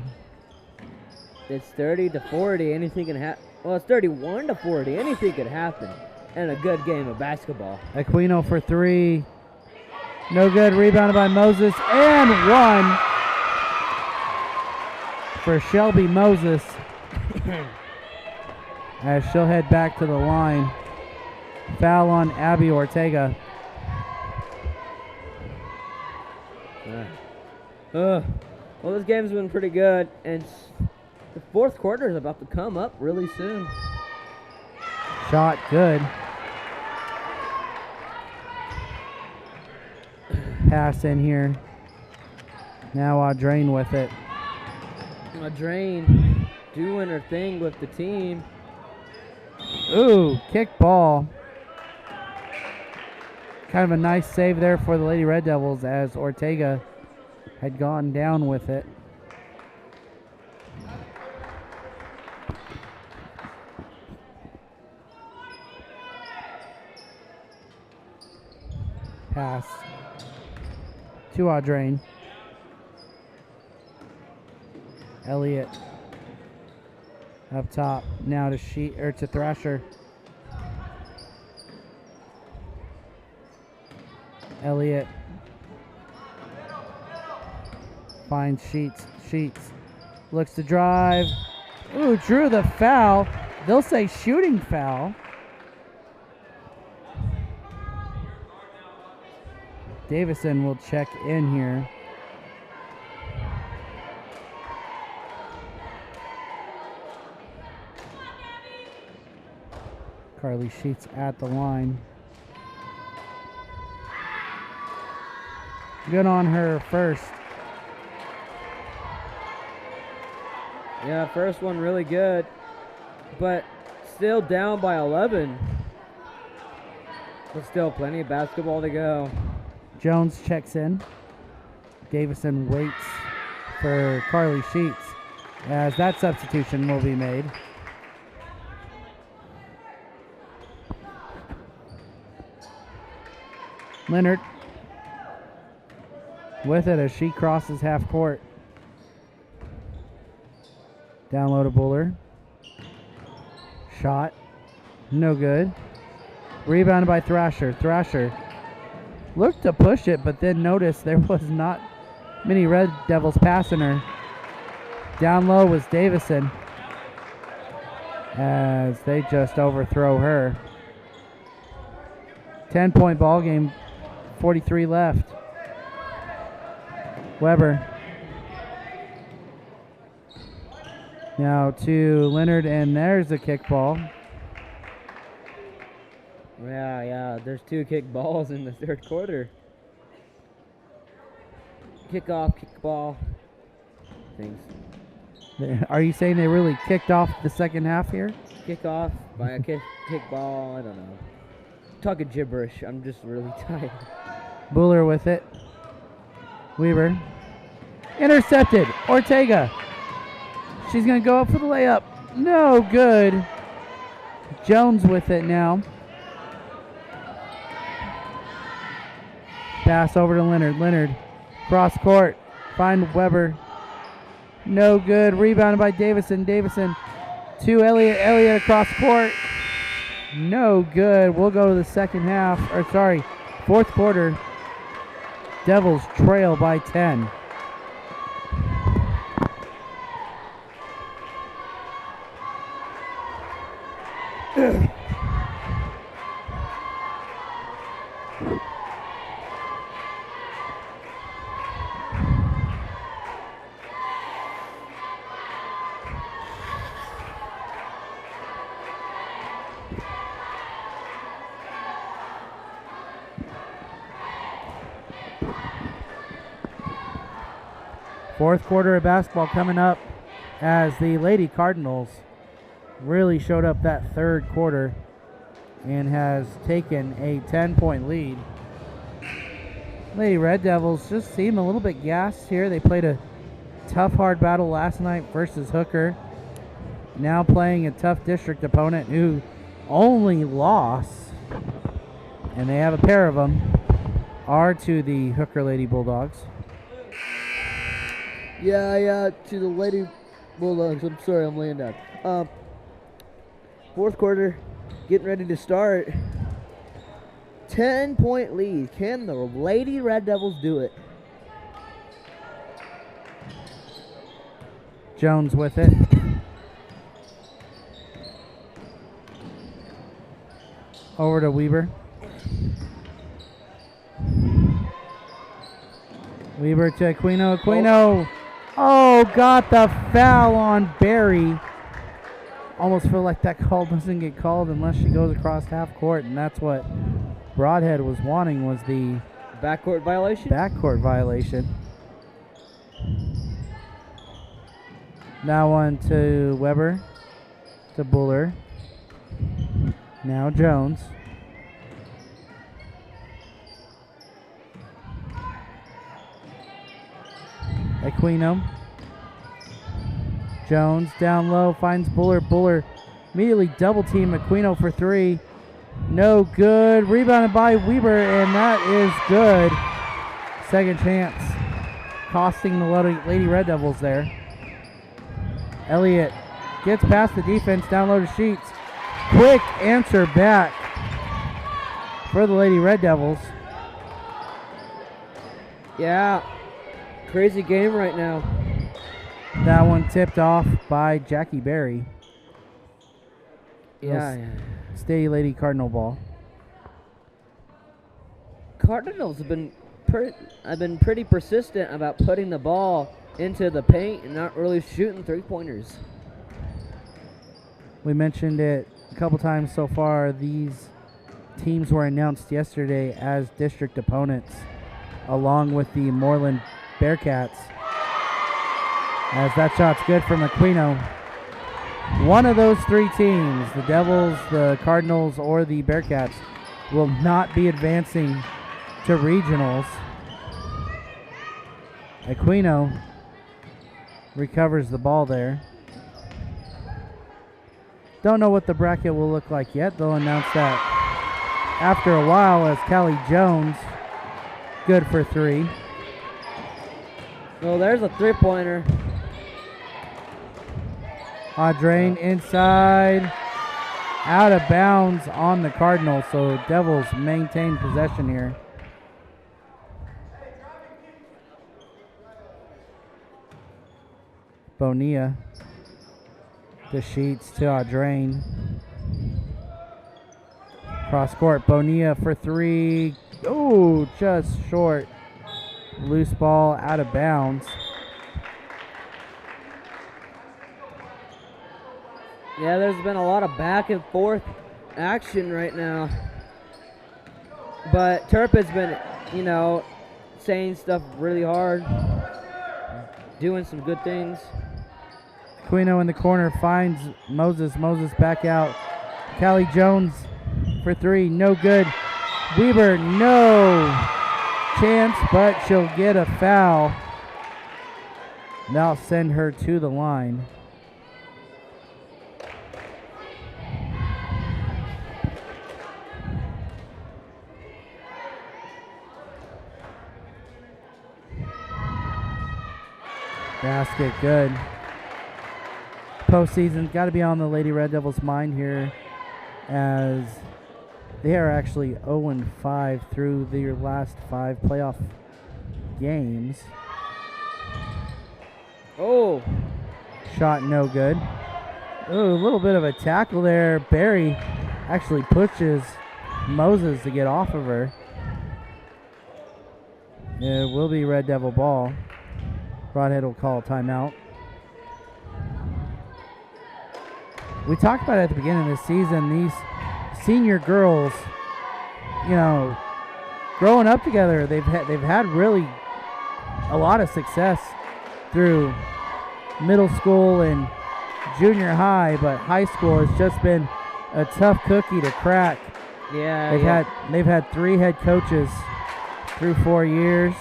It's 30-40. Anything can happen. Well, it's 31-40. Anything could happen in a good game of basketball. Aquino for 3. No good. Rebounded by Moses. And 1 for Shelby Moses. As she'll head back to the line. Foul on Abby Ortega. Well, this game's been pretty good, and the fourth quarter is about to come up really soon. Shot good. Pass in here. Now Audrain with it. Audrain doing her thing with the team. Ooh, kick ball. Kind of a nice save there for the Lady Red Devils as Ortega had gone down with it. Pass to Audrain. Elliott up top now to Thrasher. Elliott finds Sheets. Looks to drive. Ooh, drew the foul. They'll say shooting foul. Davison will check in here. Carly Sheets at the line. Good on her first. Yeah, first one really good, but still down by 11. But still plenty of basketball to go. Jones checks in. Davison waits for Carly Sheets as that substitution will be made. Leonard with it as she crosses half court. Down low to Buller. Shot. No good. Rebounded by Thrasher. Thrasher looked to push it, but then noticed there was not many Red Devils passing her. Down low was Davison as they just overthrow her. 10-point ball game, 43 left. Weber. Now to Leonard, and there's a kick ball. Yeah, there's 2 kick balls in the third quarter. kickoff, kickball things. Are you saying they really kicked off the second half here? Kickoff by a kickball. I don't know. Talking gibberish. I'm just really tired. Buller with it. Weaver. Intercepted. Ortega. She's going to go up for the layup. No good. Jones with it now. Pass over to Leonard. Leonard. Cross court. Find Weber. No good. Rebounded by Davison. Davison to Elliott. Elliott across court. No good. We'll go to the second half. Or sorry, fourth quarter. Devils trail by 10. Fourth quarter of basketball coming up as the Lady Cardinals really showed up that third quarter and has taken a 10-point lead. Lady Red Devils just seem a little bit gassed here. They played a tough, hard battle last night versus Hooker. Now playing a tough district opponent who only lost, and they have a pair of them, are to the Hooker Lady Bulldogs. Yeah, to the Lady Bulldogs. I'm sorry, I'm laying down. Fourth quarter, getting ready to start. 10-point lead. Can the Lady Red Devils do it? Jones with it. Over to Weber. Weber to Aquino. Aquino. Oh, got the foul on Barry. Almost feel like that call doesn't get called unless she goes across half court, and that's what Broadhead was wanting, was the backcourt violation. Now one to Weber, to Buller. Now Jones. Aquino. Jones down low, finds Buller. Buller immediately double team Aquino for three. No good. Rebounded by Weber, and that is good. Second chance. Costing the Lady Red Devils there. Elliott gets past the defense, down low to Sheets. Quick answer back for the Lady Red Devils. Yeah. Crazy game right now. That one tipped off by Jackie Berry. Yeah. Stay Lady Cardinal ball. Cardinals have been pretty persistent about putting the ball into the paint and not really shooting three-pointers. We mentioned it a couple times so far. These teams were announced yesterday as district opponents, along with the Moreland Bearcats. As that shot's good from Aquino. One of those three teams, the Devils, the Cardinals, or the Bearcats, will not be advancing to regionals. Aquino recovers the ball there. Don't know what the bracket will look like yet. They'll announce that after a while, as Callie Jones, good for three. Oh, there's a three-pointer. Audrain inside, out of bounds on the Cardinals, so Devils maintain possession here. Bonilla, the Sheets to Audrain. Cross court, Bonilla for three. Oh, just short. Loose ball, out of bounds. Yeah, there's been a lot of back and forth action right now. But Turpin's been, saying stuff really hard, doing some good things. Aquino in the corner finds Moses. Moses back out. Callie Jones for three, no good. Weber, no chance, but she'll get a foul. That'll send her to the line. Basket, good. Postseason's got to be on the Lady Red Devils' mind here, as they are actually 0-5 through their last 5 playoff games. Oh, shot no good. Oh, a little bit of a tackle there. Barry actually pushes Moses to get off of her. It will be Red Devil ball. Broadhead will call a timeout. We talked about it at the beginning of the season, these senior girls, you know, growing up together, they've had really a lot of success through middle school and junior high, but high school has just been a tough cookie to crack. Yeah, They've had 3 head coaches through 4 years,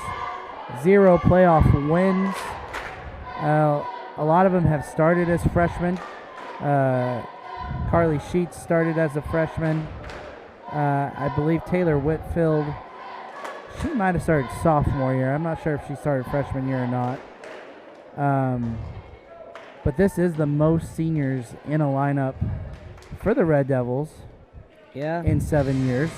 0 playoff wins. A lot of them have started as freshmen. Carly Sheets started as a freshman. I believe Taylor Whitfield, she might have started sophomore year. I'm not sure if she started freshman year or not. But this is the most seniors in a lineup for the Red Devils in 7 years.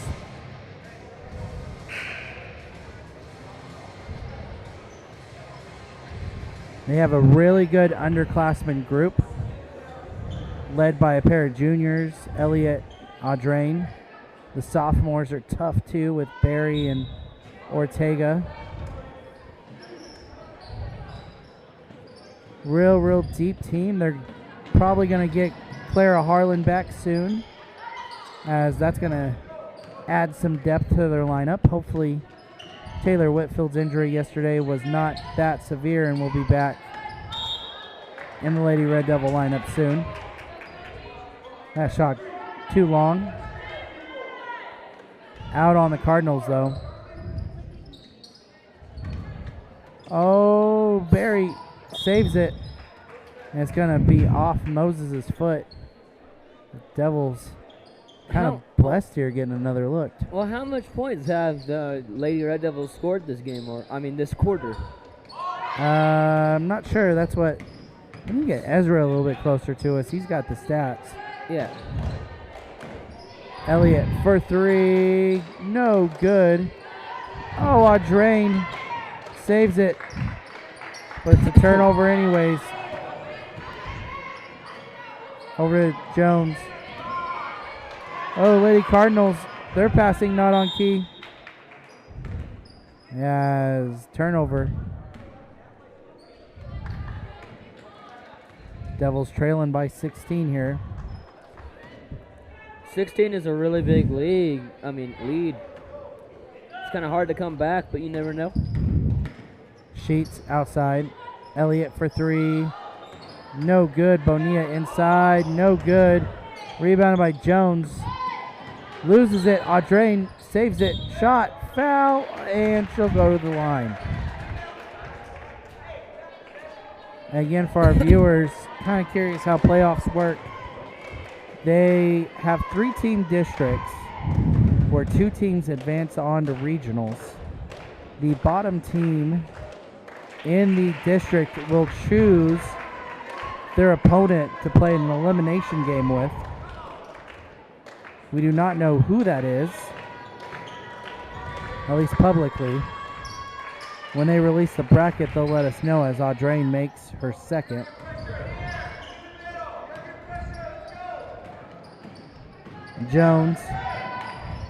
They have a really good underclassmen group led by a pair of juniors, Elliot, Audrain. The sophomores are tough too with Barry and Ortega. Real deep team. They're probably going to get Clara Harlan back soon, as that's going to add some depth to their lineup. Hopefully Taylor Whitfield's injury yesterday was not that severe and will be back in the Lady Red Devil lineup soon. That shot too long. Out on the Cardinals though. Oh, Barry saves it. And it's going to be off Moses' foot. The Devils kind of blessed here getting another look. Well, how much points have the Lady Red Devils scored this game, this quarter? I'm not sure. That's what. Let me get Ezra a little bit closer to us. He's got the stats. Yeah. Elliott for three. No good. Oh, Audrain saves it. But it's a turnover anyways. Over to Jones. Oh, Lady Cardinals, they're passing not on key. Yes, turnover. Devils trailing by 16 here. 16 is a really big lead. It's kind of hard to come back, but you never know. Sheets outside. Elliott for three. No good. Bonilla inside. No good. Rebounded by Jones. Loses it. Audrain saves it. Shot. Foul. And she'll go to the line. Again, for our viewers, kind of curious how playoffs work. They have 3-team districts where 2 teams advance on to regionals. The bottom team in the district will choose their opponent to play an elimination game with. We do not know who that is, at least publicly. When they release the bracket, they'll let us know, as Audrain makes her second. Jones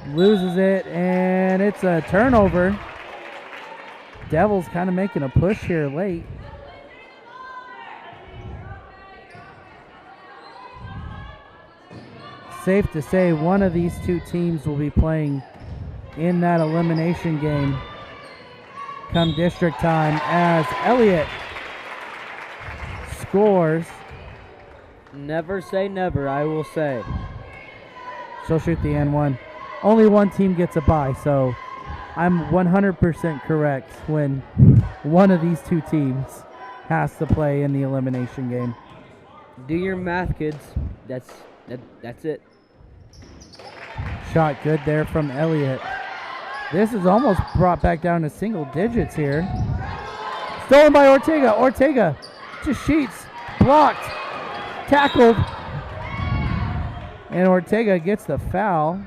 loses it, and it's a turnover. Devils kind of making a push here late. Safe to say one of these 2 teams will be playing in that elimination game come district time as Elliott scores. Never say never, I will say. She'll shoot the N1. Only one team gets a bye, so I'm 100% correct when one of these two teams has to play in the elimination game. Do your math, kids. That's it. Shot good there from Elliott. This is almost brought back down to single digits here. Stolen by Ortega. Ortega to Sheets. Blocked. Tackled. And Ortega gets the foul.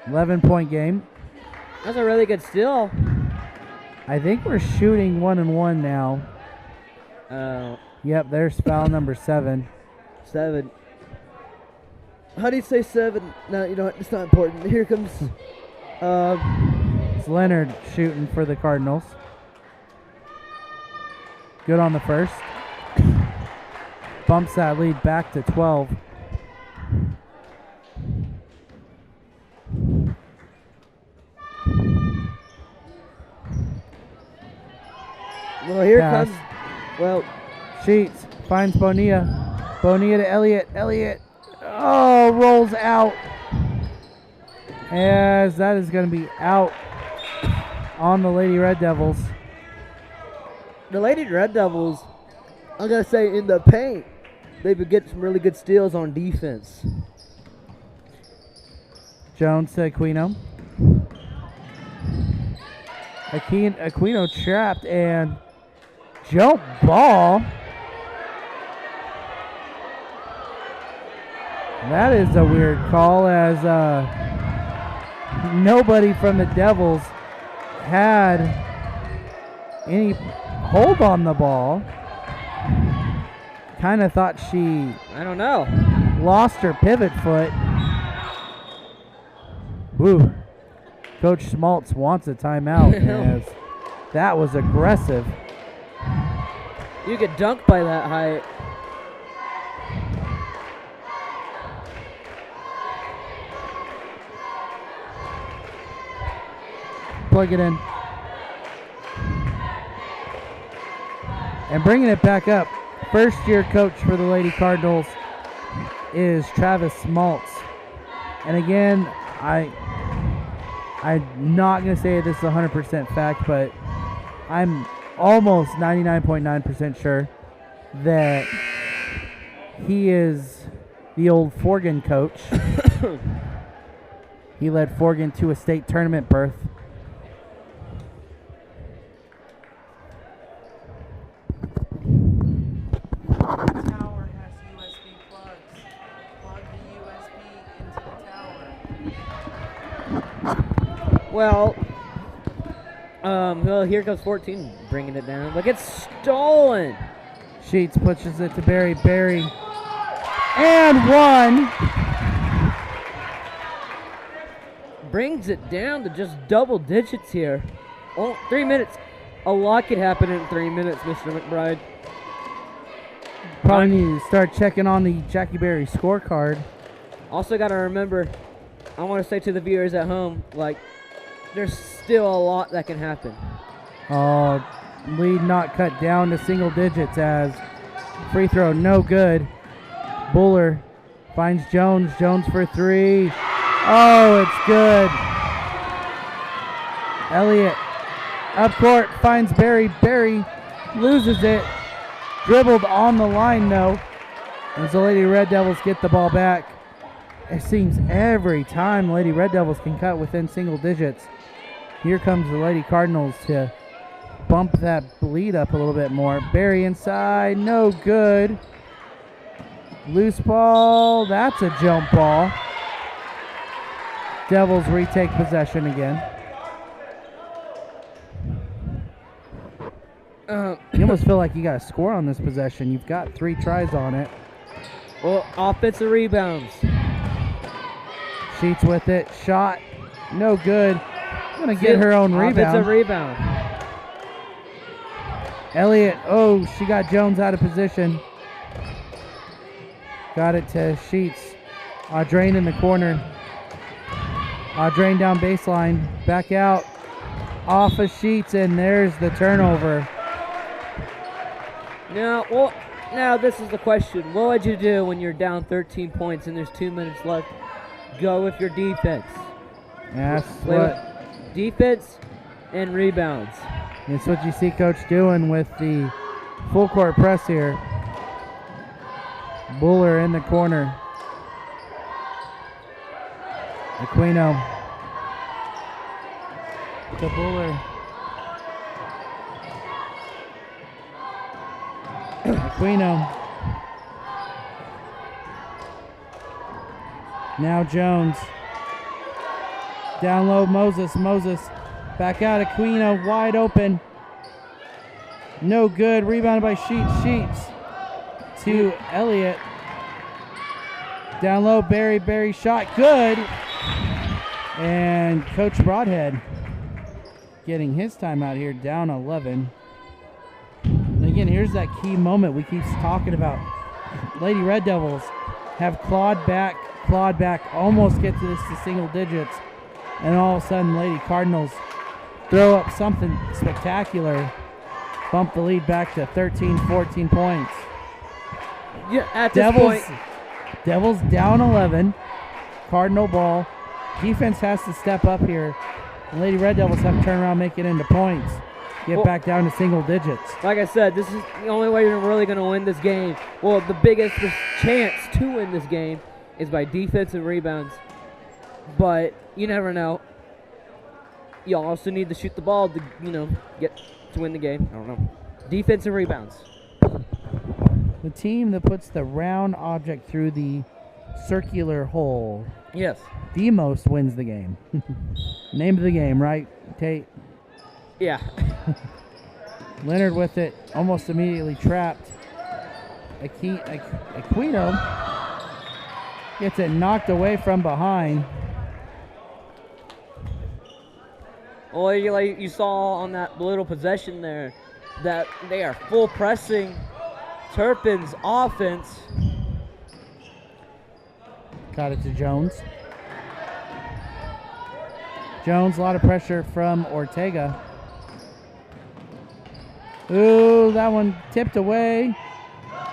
.11 game. That's a really good steal. I think we're shooting 1-1 now. Yep, there's foul number 7. 7. How do you say 7? No, you know what? It's not important. Here comes. It's Leonard shooting for the Cardinals. Good on the first. Bumps that lead back to 12. Well, here Pass. comes. Well, Sheets finds Bonilla. Bonilla to Elliott. Elliott, oh, rolls out. As that is going to be out on the Lady Red Devils. the Lady Red Devils, I'm going to say in the paint, they would get some really good steals on defense. Jones to Aquino. Aquino trapped and jump ball. That is a weird call as nobody from the Devils had any hold on the ball. Kind of thought she, I don't know, lost her pivot foot. Woo. Coach Schmaltz wants a timeout as that was aggressive. You get dunked by that height. Plug it in. And bringing it back up, first-year coach for the Lady Cardinals is Travis Schmaltz. And again, I'm not going to say this is 100% fact, but I'm almost 99.9% sure that he is the old Forgan coach. He led Forgan to a state tournament berth. Tower has USB plugs. Plug the USB into the tower. Well, here comes 14 bringing it down. Look, it's stolen. Sheets pushes it to Barry. Barry. And one. Brings it down to just double digits here. Oh, 3 minutes. A lot could happen in 3 minutes, Mr. McBride. Probably need to start checking on the Jackie Berry scorecard. Also got to remember, I want to say to the viewers at home, like, there's still a lot that can happen. Oh, lead not cut down to single digits as free throw no good. Buller finds Jones. Jones for three. Oh, it's good. Elliott up court finds Barry. Barry loses it. Dribbled on the line though. As the Lady Red Devils get the ball back. It seems every time Lady Red Devils can cut within single digits. Here comes the Lady Cardinals to bump that lead up a little bit more. Barry inside, no good. Loose ball, that's a jump ball. Devils retake possession again. You almost feel like you got to score on this possession. You've got 3 tries on it. Well, offensive rebounds. Sheets with it, shot, no good. Gonna get her own rebound. Offensive rebound. Elliott, oh, she got Jones out of position. Got it to Sheets. Audrain in the corner. Audrain down baseline. Back out. Off of Sheets, and there's the turnover. Now this is the question. What would you do when you're down 13 points and there's 2 minutes left? Go with your defense. That's Play what, with defense and rebounds. that's what you see Coach doing with the full court press here. Buller in the corner. Aquino to Buller. Aquino. Now Jones. Down low, Moses. Moses back out. Aquino wide open. No good. Rebounded by Sheets. Sheets to Elliott. Down low, Barry. Barry shot. Good. And Coach Broadhead getting his timeout here, down 11. And again, here's that key moment we keep talking about. Lady Red Devils have clawed back, almost get to this to single digits. And all of a sudden, Lady Cardinals throw up something spectacular, bump the lead back to 13, 14 points. Yeah, at this point. Devils down 11, Cardinal ball. Defense has to step up here. The Lady Red Devils have to turn around, make it into points, get back down to single digits. Like I said, this is the only way you're really going to win this game. Well, the biggest chance to win this game is by defense and rebounds. But you never know. You also need to shoot the ball to, get to win the game. I don't know. Defense and rebounds. The team that puts the round object through the circular hole, Yes. the most wins the game. Name of the game, right, Tate? Yeah. Leonard with it, almost immediately trapped. Aquino gets it knocked away from behind. Well, like you saw on that little possession there, that they are full pressing Turpin's offense. Got it to Jones. Jones, a lot of pressure from Ortega. Ooh, that one tipped away.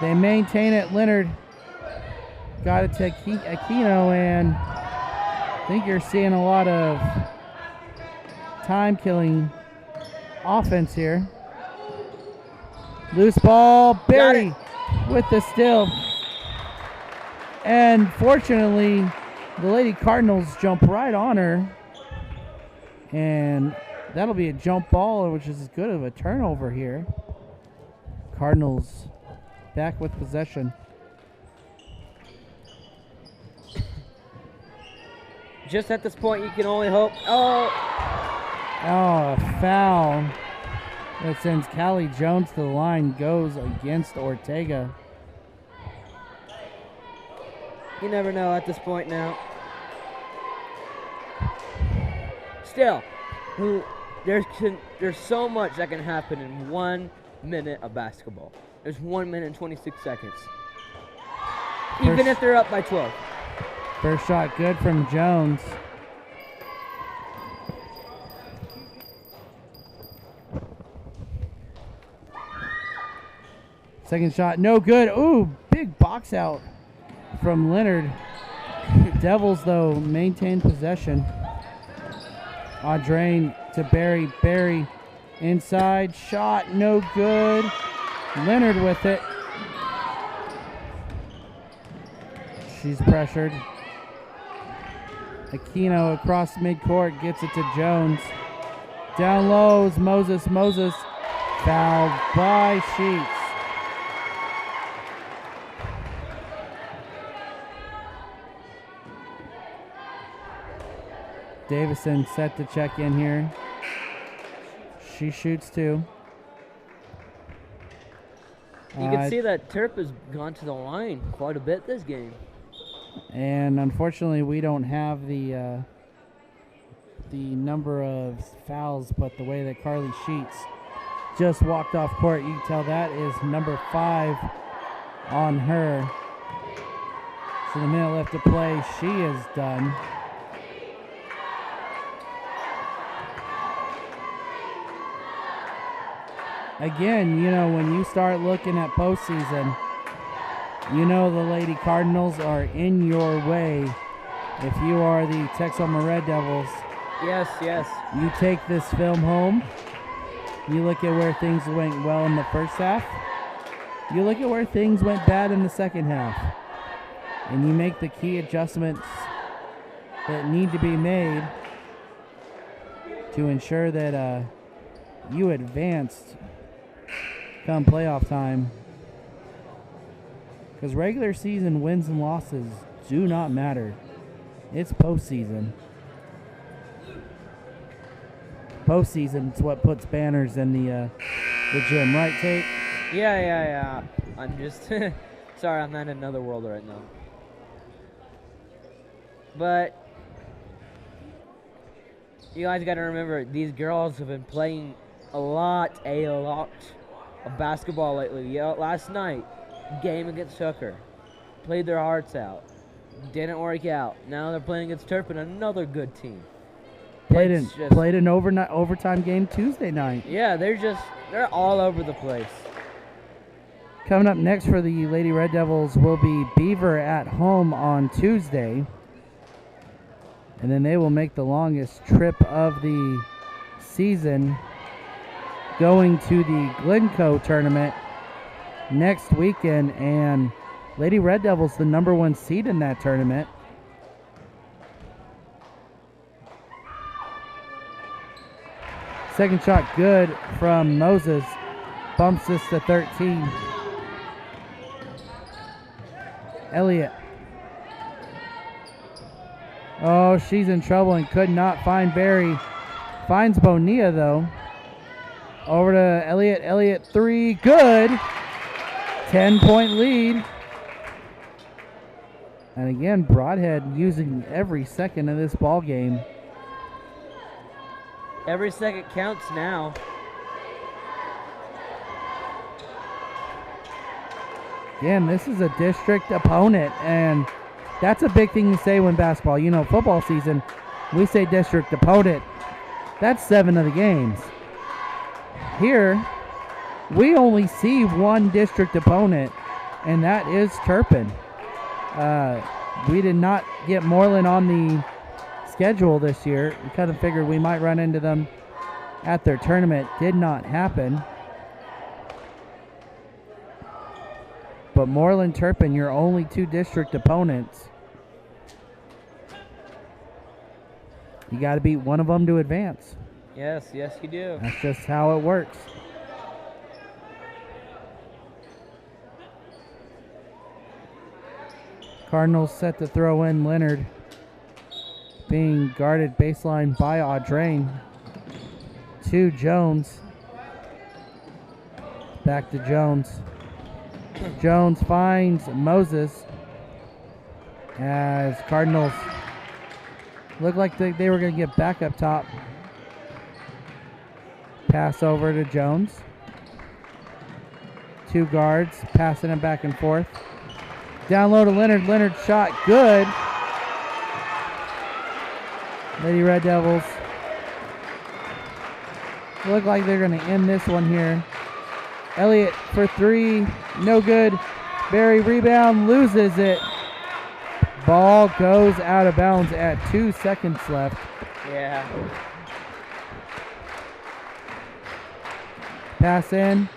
They maintain it. Leonard got it to Aquino, and I think you're seeing a lot of time-killing offense here. Loose ball, Barry with the steal. And fortunately, the Lady Cardinals jump right on her. And that'll be a jump ball, which is as good of a turnover here. Cardinals back with possession. Just at this point, you can only hope. Oh, a foul that sends Callie Jones to the line, goes against Ortega. you never know at this point now. Still, there's so much that can happen in 1 minute of basketball. There's 1 minute and 26 seconds. Even if they're up by 12. First shot good from Jones. Second shot, no good. Ooh, big box out from Leonard. Devils, though, maintain possession. Audrain to Barry. Barry inside. Shot, no good. Leonard with it. She's pressured. Aquino across midcourt gets it to Jones. Down low is Moses. Moses fouled by Sheets. Davison set to check in here. She shoots too. You can see that Turp has gone to the line quite a bit this game. And unfortunately, we don't have the number of fouls, but the way that Carly Sheets just walked off court, you can tell that is number 5 on her. with a minute left to play. She is done. Again, you know, when you start looking at postseason, you know the Lady Cardinals are in your way. If you are the Texoma Red Devils, Yes, yes. you take this film home. You look at where things went well in the first half. You look at where things went bad in the second half. And you make the key adjustments that need to be made to ensure that you advanced come playoff time. Because regular season wins and losses do not matter. It's postseason. Postseason's what puts banners in the gym, right, Tate? Yeah. I'm just sorry, I'm in another world right now. But you guys got to remember, these girls have been playing a lot of basketball lately. Yeah, last night, game against Hooker, played their hearts out, didn't work out. Now they're playing against Turpin, another good team. Played It's an overtime game Tuesday night. Yeah, they're all over the place. Coming up next for the Lady Red Devils will be Beaver at home on Tuesday. And then they will make the longest trip of the season, going to the Glencoe tournament next weekend. And Lady Red Devils, the #1 seed in that tournament. Second shot good from Moses. Bumps this to 13. Elliott. Oh, she's in trouble and could not find Barry. Finds Bonilla, though. Over to Elliott. Elliott, 3. Good. 10-point lead. And again, Broadhead using every second of this ball game. Every second counts now. Again, this is a district opponent, and that's a big thing to say when basketball. You know, football season, we say district opponent. That's 7 of the games. Here, we only see one district opponent, and that is Turpin. We did not get Moreland on the schedule this year. We kind of figured we might run into them at their tournament. Did not happen. But Moreland, Turpin, your only 2 district opponents. You got to beat one of them to advance. Yes, you do. That's just how it works. Cardinals set to throw in. Leonard being guarded baseline by Audrain. To Jones. Back to Jones. Jones finds Moses as Cardinals look like they were going to get back up top. Pass over to Jones. 2 guards passing it back and forth. Down low to Leonard. Leonard shot good. Lady Red Devils look like they're going to end this one here. Elliott for 3, no good. Barry rebound, loses it. Ball goes out of bounds at 2 seconds left. Yeah. Pass in.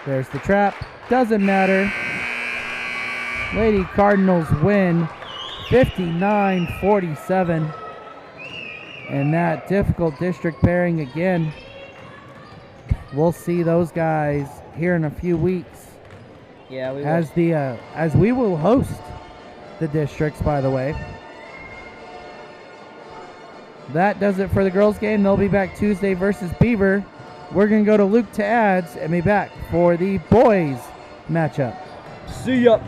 There's the trap. Doesn't matter. Lady Cardinals win 59-47. And that difficult district pairing again. We'll see those guys here in a few weeks. Yeah, we will. As we will host the districts, by the way. That does it for the girls' game. They'll be back Tuesday versus Beaver. We're going to go to Luke to ads and be back for the boys matchup. See ya.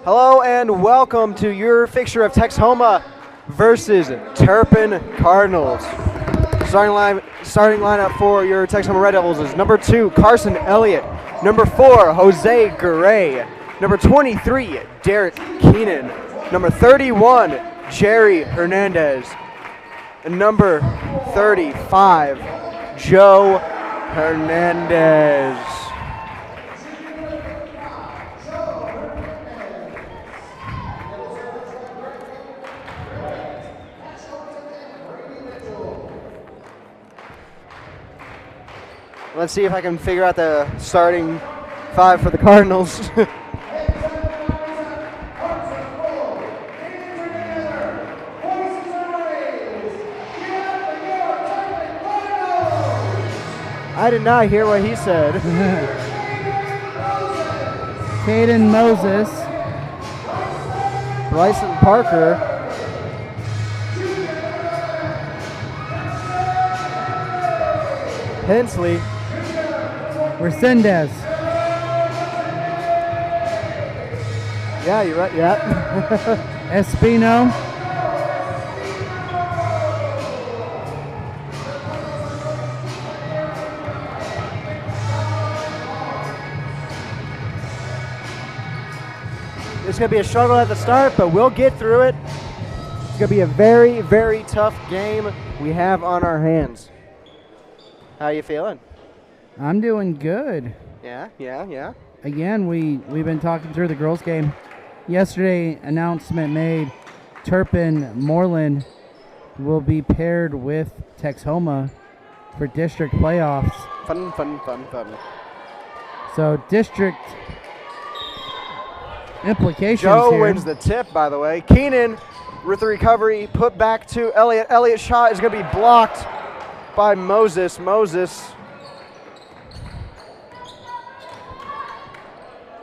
Hello and welcome to your fixture of Texhoma versus Turpin Cardinals. Starting lineup for your Texhoma Red Devils is number 2, Carson Elliott. Number 4, Jose Garay. Number 23, Derek Keenan. Number 31, Jerry Hernandez. And number 35, Joe Hernandez. Let's see if I can figure out the starting 5 for the Cardinals. I did not hear what he said. Caden Moses. Bryson Parker. Hensley. Resendez. Yeah, you're right. Yeah. Espino. It's going to be a struggle at the start, but we'll get through it. It's going to be a very, very tough game we have on our hands. How you feeling? I'm doing good. Yeah. Again, we've been talking through the girls' game. Yesterday, announcement made, Turpin Moreland will be paired with Texhoma for district playoffs. Fun. So district implications Joe here. wins the tip, by the way. Keenan with the recovery, put back to Elliott. Elliott's shot is going to be blocked by Moses. Moses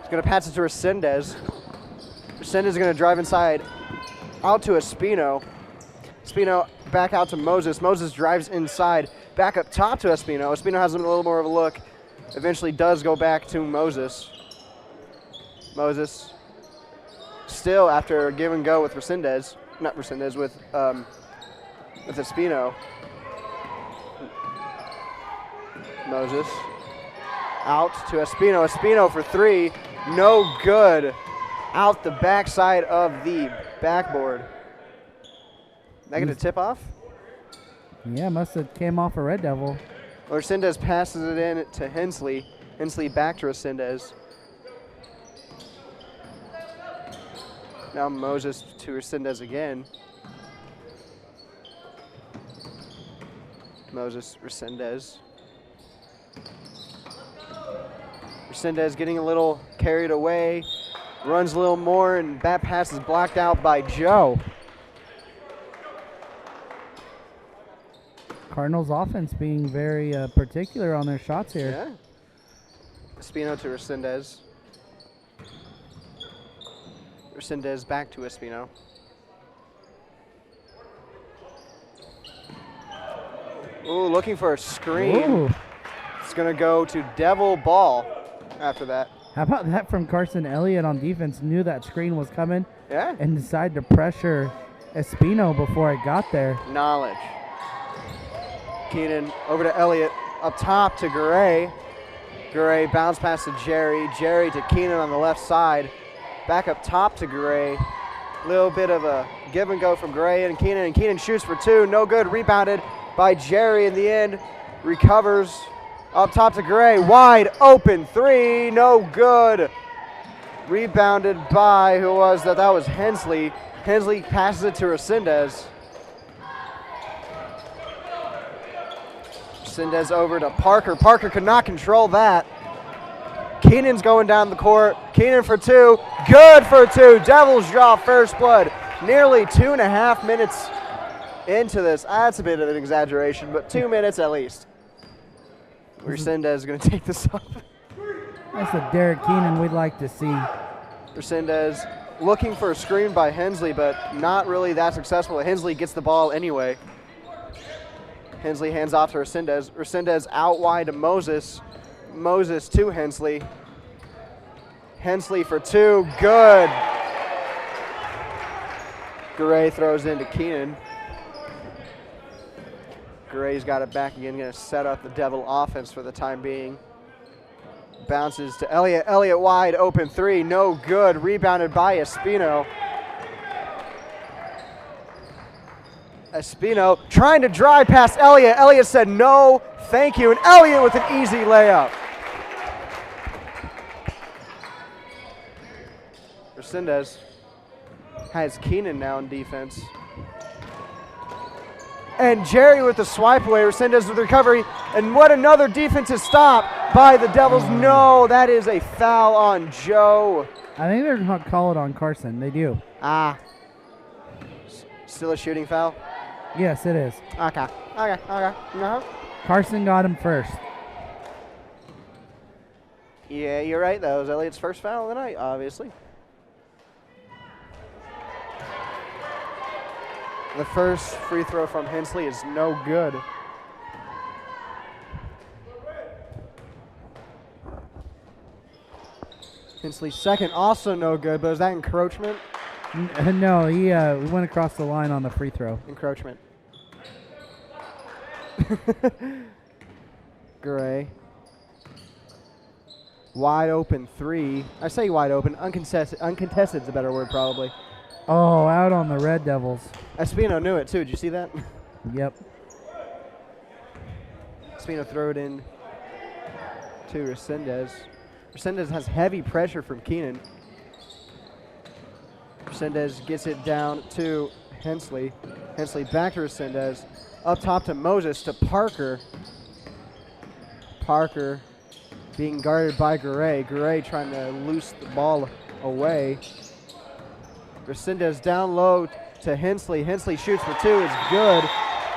is going to pass it to Resendez. Resendez is going to drive inside, out to Espino. Espino back out to Moses. Moses drives inside, back up top to Espino. Espino has a little more of a look. Eventually does go back to Moses. Moses still after a give and go with Resendez. Not Resendez, with Espino. Moses out to Espino. Espino for 3. No good. Out the backside of the backboard. Negative tip off? Yeah, must have came off a Red Devil. Resendez passes it in to Hensley. Hensley back to Resendez. Now Moses to Resendez again. Moses, Resendez. Resendez getting a little carried away. Runs a little more, and that pass is blocked out by Joe. Cardinals offense being very particular on their shots here. Yeah. Espino to Resendez. Resendez back to Espino. Ooh, looking for a screen. Ooh. It's going to go to Devil Ball after that. How about that from Carson Elliott on defense? Knew that screen was coming. Yeah. And decided to pressure Espino before it got there. Knowledge. Keenan over to Elliott. Up top to Garay. Garay bounce pass to Jerry. Jerry to Keenan on the left side. Back up top to Garay. Little bit of a give and go from Garay and Keenan shoots for 2. No good. Rebounded by Jerry in the end. Recovers. Up top to Garay. Wide open 3. No good. Rebounded by, who was that? That was Hensley. Hensley passes it to Resendez. Resendez over to Parker. Parker could not control that. Keenan's going down the court. Keenan for 2. Good for 2. Devils draw first blood. Nearly 2.5 minutes into this. That's a bit of an exaggeration, but 2 minutes at least. Resendez is going to take this up. That's the Derek Keenan we'd like to see. Resendez looking for a screen by Hensley, but not really that successful. Hensley gets the ball anyway. Hensley hands off to Resendez. Resendez out wide to Moses. Moses to Hensley. Hensley for 2. Good. Garay throws into Keenan. Garay's got it back again, going to set up the Devil offense for the time being. Bounces to Elliott. Elliott wide open three, no good. Rebounded by Espino. Espino trying to drive past Elliott. Elliott said no, thank you. And Elliott with an easy layup. Resendez has Keenan now in defense. And Jerry with the swipe away. Resendez with the recovery. And what another defensive stop by the Devils. No, that is a foul on Joe. I think they're going to call it on Carson. They do. Still a shooting foul? Yes, it is. Okay. Uh-huh. Carson got him first. Yeah, you're right. That was Elliott's first foul of the night, obviously. The first free throw from Hensley is no good. Hensley's second also no good, but is that encroachment? No, he went across the line on the free throw. Encroachment. Gray. Wide open three. I say wide open. Uncontested is a better word probably. Oh, out on the Red Devils. Espino knew it too. Did you see that? Yep. Espino throw it in to Resendez. Resendez has heavy pressure from Keenan. Resendez gets it down to Hensley. Hensley back to Resendez. Up top to Moses to Parker. Parker being guarded by Garay. Garay trying to loose the ball away. Resendez down low to Hensley. Hensley shoots for two. It's good.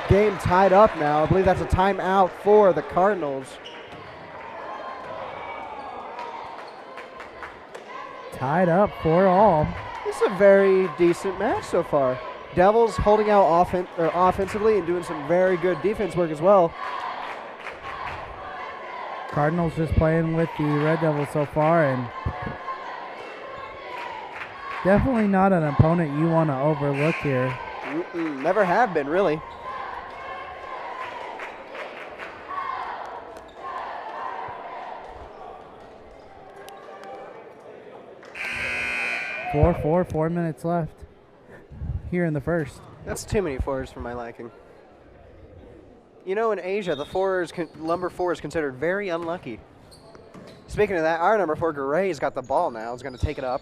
Game tied up now. I believe that's a timeout for the Cardinals. Tied up 4-all. This is a very decent match so far. Devils holding out offensively and doing some very good defense work as well. Cardinals just playing with the Red Devils so far, and definitely not an opponent you want to overlook here. Never have been, really. Four minutes left here in the first. That's too many fours for my liking. You know, in Asia, the number four is considered very unlucky. Speaking of that, our number four, Garay's got the ball now. He's going to take it up.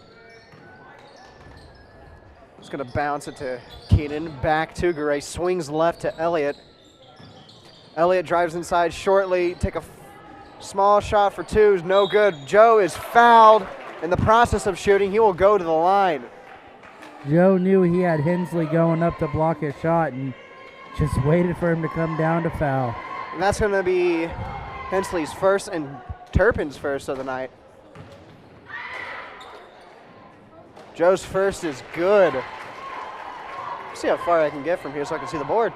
He's going to bounce it to Keenan. Back to Garay. Swings left to Elliott. Elliott drives inside shortly. Take a small shot for two. No good. Joe is fouled. In the process of shooting, he will go to the line. Joe knew he had Hensley going up to block his shot and just waited for him to come down to foul. And that's going to be Hensley's first and Turpin's first of the night. Joe's first is good. See how far I can get from here so I can see the board.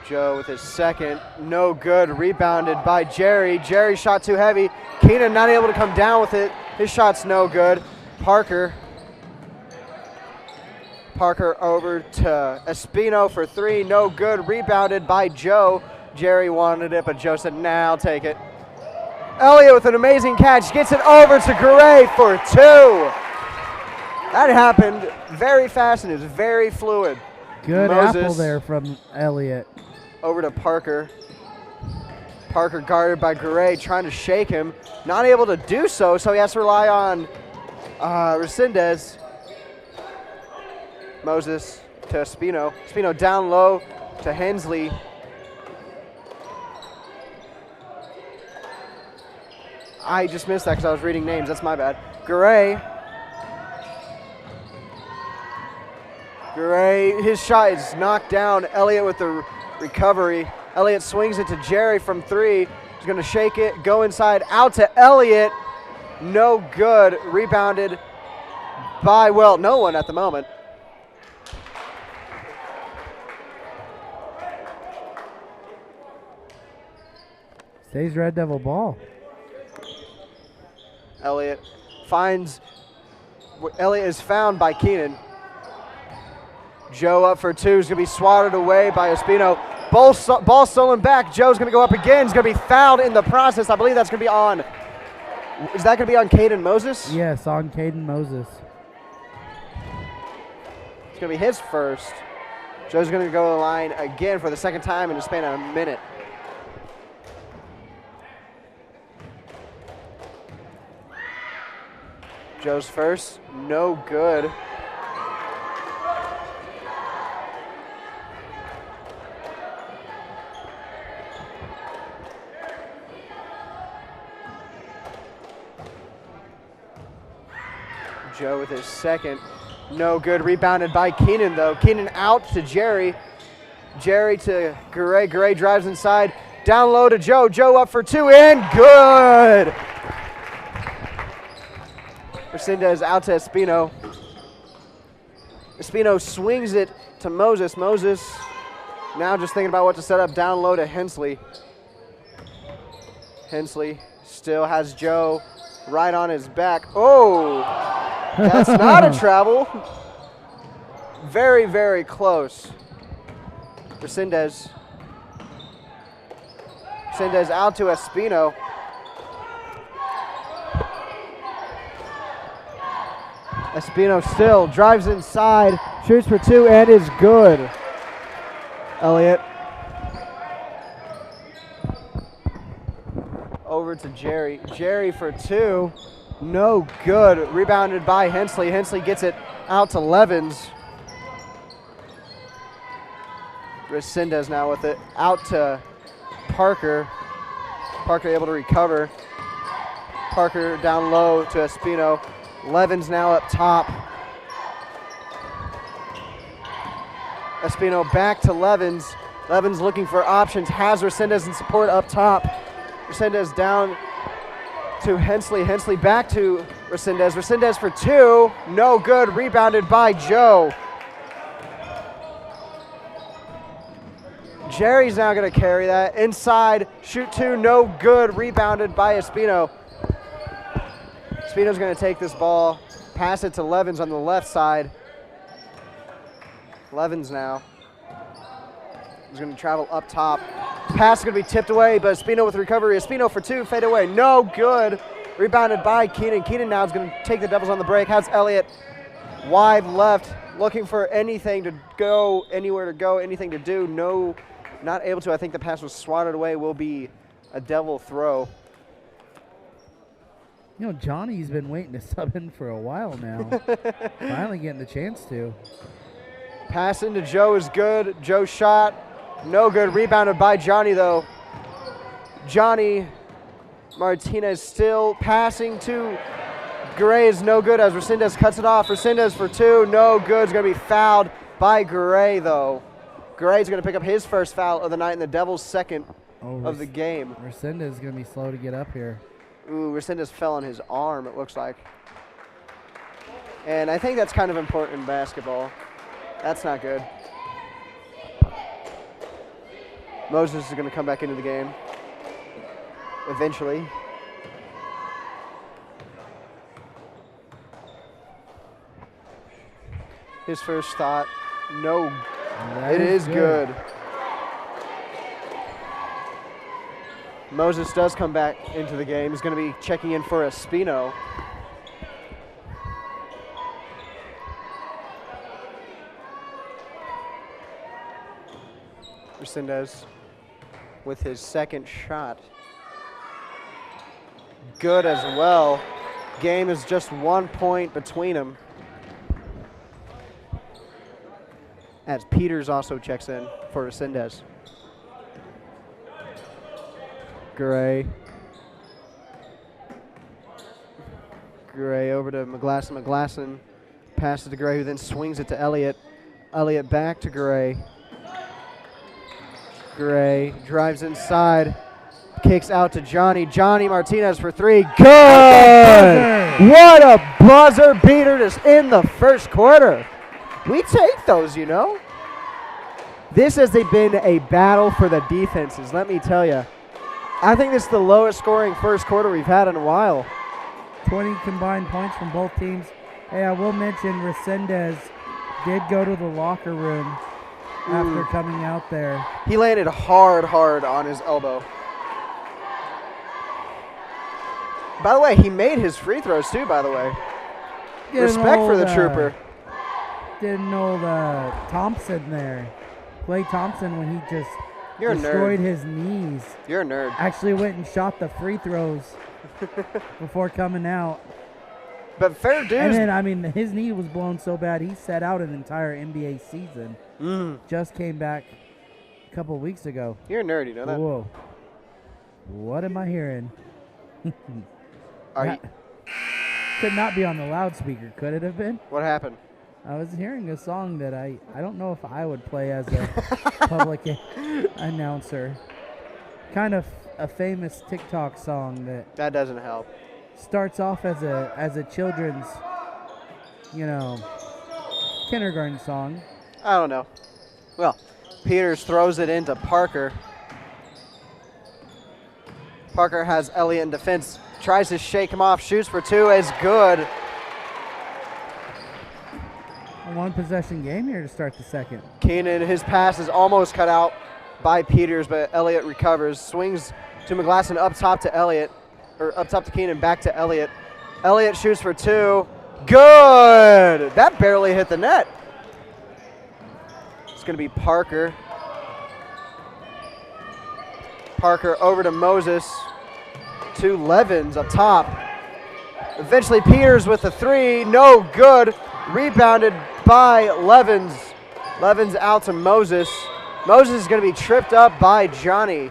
Joe with his second, no good, rebounded by Jerry. Jerry shot too heavy. Keenan not able to come down with it. His shot's no good. Parker over to Espino for three, no good, rebounded by Joe. Jerry wanted it, but Joe said, nah, I'll take it. Elliott with an amazing catch, gets it over to Garay for two. That happened very fast and it was very fluid. Good Moses apple there from Elliott. over to Parker. Parker guarded by Garay, trying to shake him. Not able to do so, so he has to rely on Resendez. Moses to Espino. Espino down low to Hensley. I just missed that because I was reading names. That's my bad. Garay, his shot is knocked down. Elliott with the recovery. Elliott swings it to Jerry from three. He's going to shake it, go inside, out to Elliott. No good. Rebounded by, well, no one at the moment. Stays Red Devil ball. Elliott finds, Elliott is found by Keenan. Joe up for two, is going to be swatted away by Espino. Ball stolen back. Joe's going to go up again. He's going to be fouled in the process. I believe that's going to be on. Is that going to be on Caden Moses? Yes, on Caden Moses. It's going to be his first. Joe's going to go to the line again for the second time in the span of a minute. Joe's first, no good. Joe with his second, no good. Rebounded by Keenan though. Keenan out to Jerry. Jerry to Garay. Garay drives inside. Down low to Joe. Joe up for two and good. Resendez out to Espino. Espino swings it to Moses. Moses now just thinking about what to set up down low to Hensley. Hensley still has Joe right on his back. Oh, that's not a travel. Very, very close. Resendez. Resendez out to Espino. Espino still drives inside, shoots for two, and is good. Elliott. Over to Jerry. Jerry for two. No good. Rebounded by Hensley. Hensley gets it out to Levens. Resendez now with it. Out to Parker. Parker able to recover. Parker down low to Espino. Levens now up top. Espino back to Levens. Levens looking for options. Has Resendez in support up top. Resendez down to Hensley. Hensley back to Resendez. Resendez for two. No good. Rebounded by Joe. Jerry's now going to carry that. Inside. Shoot two. No good. Rebounded by Espino. Espino's going to take this ball, pass it to Levens on the left side. Levens now. He's going to travel up top. Pass is going to be tipped away, but Espino with recovery. Espino for two, fade away. No good. Rebounded by Keenan. Keenan now is going to take the Devils on the break. Has Elliott wide left, looking for anything to go, anywhere to go, anything to do. No, not able to. I think the pass was swatted away. Will be a Devil throw. You know, Johnny's been waiting to sub in for a while now. Finally getting the chance to. Pass into Joe is good. Joe shot. No good. Rebounded by Johnny, though. Johnny Martinez still passing to Garay is no good as Resendez cuts it off. Resendez for two. No good. It's going to be fouled by Garay, though. Garay's going to pick up his first foul of the night and the Devils' second of the game. Resendez is going to be slow to get up here. Ooh, Resendez fell on his arm, it looks like. And I think that's kind of important in basketball. That's not good. Moses is going to come back into the game eventually. His first thought, no, it is good. Moses does come back into the game. He's going to be checking in for Espino. Resendez with his second shot. Good as well. Game is just 1 point between them. As Peters also checks in for Resendez. Garay. Garay over to McGlasson. McGlasson passes to Garay, who then swings it to Elliott. Elliott back to Garay. Garay drives inside, kicks out to Johnny. Johnny Martinez for three. Good! What a buzzer beater just in the first quarter. We take those, you know. This has been a battle for the defenses, let me tell you. I think this is the lowest scoring first quarter we've had in a while. 20 combined points from both teams. Hey, I will mention Resendez did go to the locker room after coming out there. He landed hard on his elbow. By the way, he made his free throws too, by the way. Respect for the trooper. Didn't know the Thompson there. Clay Thompson, when he just You're destroyed a nerd. his knees. You're a nerd. Actually went and shot the free throws before coming out. But fair dues. And then, I mean, his knee was blown so bad, he sat out an entire NBA season. Just came back a couple of weeks ago. You're a nerd, you know that? Whoa. What am I hearing? Are you, Could not be on the loudspeaker, could it have been? what happened? I was hearing a song that I don't know if I would play as a public announcer. Kind of a famous TikTok song That doesn't help. starts off as a children's, kindergarten song. I don't know. Well, Peters throws it into Parker. Parker has Elliott in defense. Tries to shake him off. Shoots for two. Is good. A one-possession game here to start the second. Keenan, his pass is almost cut out by Peters, but Elliott recovers. Swings to McGlasson up top to Elliott. Or up top to Keenan, back to Elliott. Elliott shoots for two. Good! That barely hit the net. It's going to be Parker. Parker over to Moses. To Levens up top. Eventually Peters with the three. No good. Rebounded by Levens. Levens out to Moses. Moses is going to be tripped up by Johnny.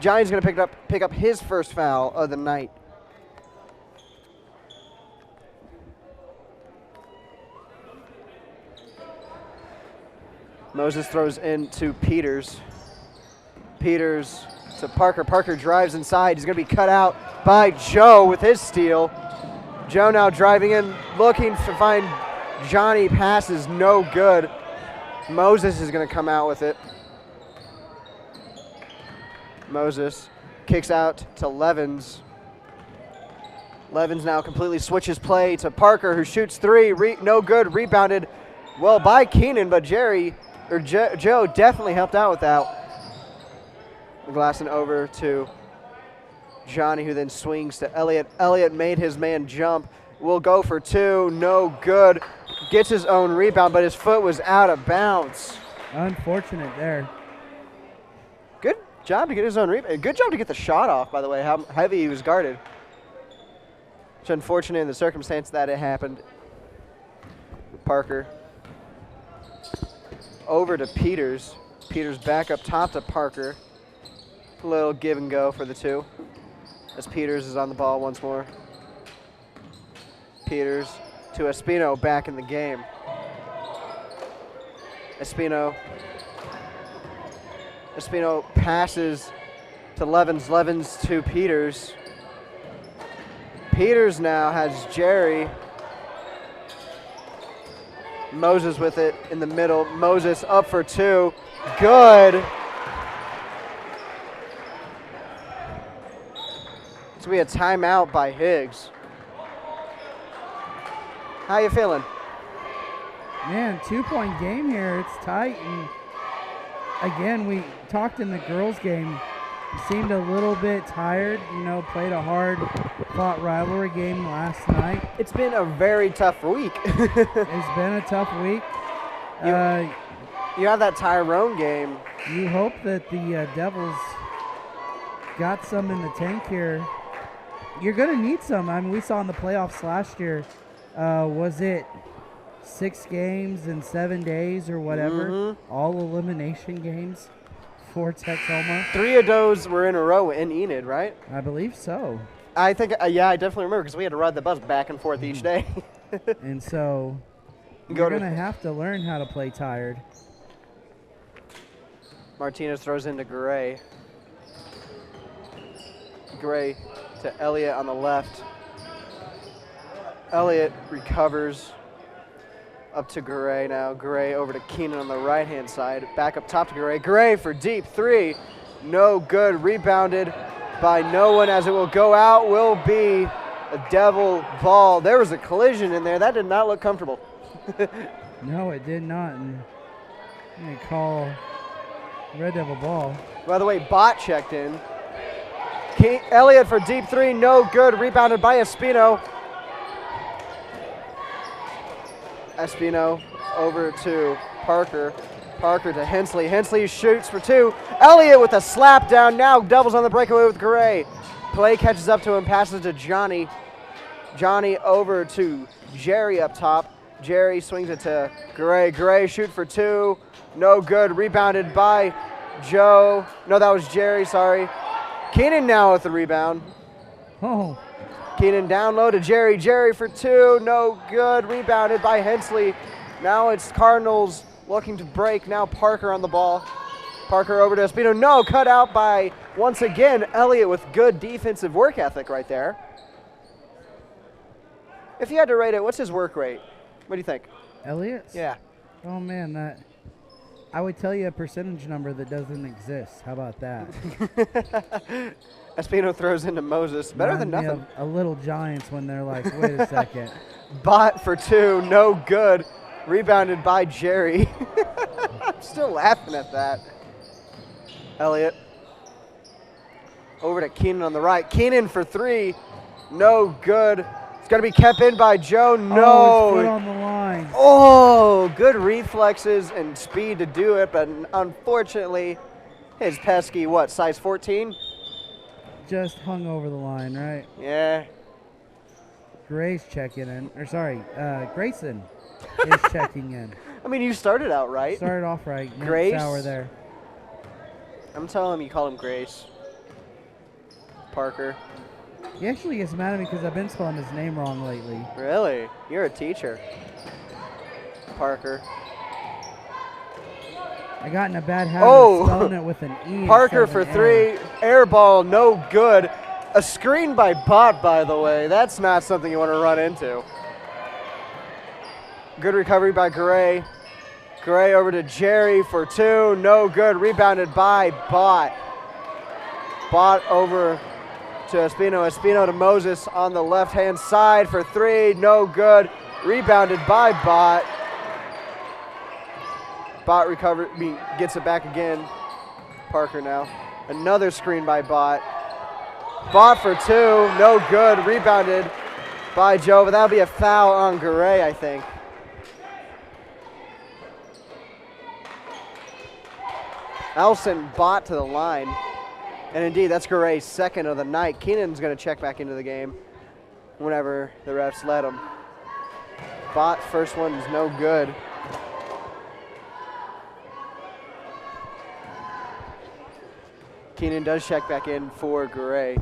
Johnny's going to pick up his first foul of the night. Moses throws into Peters. Peters to Parker. Parker drives inside. He's going to be cut out by Joe with his steal. Joe now driving in, looking to find Johnny. Passes no good. Moses is going to come out with it. Moses kicks out to Levens. Levens now completely switches play to Parker, who shoots three. No good. Rebounded well by Keenan, but Joe definitely helped out with that. McGlasson over to Johnny, who then swings to Elliott. Elliott made his man jump. Will go for two. No good. Gets his own rebound, but his foot was out of bounds. Unfortunate there. Good job to get his own rebound. Good job to get the shot off, by the way, how heavy he was guarded. It's unfortunate in the circumstance that it happened. Parker over to Peters. Peters back up top to Parker. A little give and go for the two as Peters is on the ball once more. Peters to Espino back in the game. Espino passes to Levens. Levens to Peters. Peters now has Jerry. Moses with it in the middle. Moses up for two. Good. It's going to be a timeout by Higgs. How you feeling? Man, 2-point game here. It's tight. And again, we talked in the girls' game. You seemed a little bit tired. Played a hard-fought rivalry game last night. It's been a very tough week. It's been a tough week. You have that Tyrone game. You hope that the Devils got some in the tank here. You're going to need some. I mean, we saw in the playoffs last year, was it 6 games in 7 days or whatever? Mm-hmm. All elimination games for Tacoma. 3 of those were in a row in Enid, right? I believe so. I think, yeah, I definitely remember because we had to ride the bus back and forth each day. And so Go you're to- going to have to learn how to play tired. Martinez throws into Gray. Gray to Elliott on the left. Elliott recovers up to Gray now. Gray over to Keenan on the right-hand side. Back up top to Gray. Gray for deep three. No good. Rebounded by no one as it will go out will be A devil ball. There was a collision in there. That did not look comfortable. No, it did not. And they call Red Devil ball. By the way, Bot checked in. Elliott for deep three, no good. Rebounded by Espino. Espino over to Parker. Parker to Hensley. Hensley shoots for two. Elliott with a slap down. Now doubles on the breakaway with Gray. Play catches up to him, passes to Johnny. Johnny over to Jerry up top. Jerry swings it to Gray. Gray shoot for two. No good. Rebounded by Joe. No, that was Jerry, sorry. Keenan now with the rebound. Oh. Keenan down low to Jerry. Jerry for two. No good. Rebounded by Hensley. Now it's Cardinals looking to break. Now Parker on the ball. Parker over to Espino. No, cut out by, once again, Elliott with good defensive work ethic right there. If you had to rate it, what's his work rate? What do you think? Elliott's? Yeah. Oh, man, I would tell you a percentage number that doesn't exist. How about that? Espino throws into Moses. Better than Remind me nothing. of a little Giants when they're like, wait a second. Bot for two. No good. Rebounded by Jerry. I'm still laughing at that. Elliott. Over to Keenan on the right. Keenan for three. No good. It's going to be kept in by Joe. Oh, his No. foot on the line. Oh, good reflexes and speed to do it, but unfortunately, his pesky, what, size 14? Just hung over the line, right? Yeah. Gray's checking in. Or sorry, Grayson is checking in. I mean, you started out right. Started off right. Nate Grace? Sauer there. I'm telling him you call him Grace. Parker. He actually gets mad at me because I've been spelling his name wrong lately. Really? You're a teacher. Parker. I got in a bad habit Oh. of spelling it with an E. Parker instead for of an three. L. Air ball, no good. A screen by Bot, by the way. That's not something you want to run into. Good recovery by Gray. Gray over to Jerry for two. No good. Rebounded by Bot. Bot over to Espino. Espino to Moses on the left-hand side for three. No good. Rebounded by Bot. Bot gets it back again. Parker now. Another screen by Bot. Bot for two. No good. Rebounded by Joe, but that'll be a foul on Gray, I think. That'll send Bot to the line. And indeed, that's Garay's second of the night. Keenan's going to check back into the game whenever the refs let him. Bot, first one is no good. Keenan does check back in for Garay.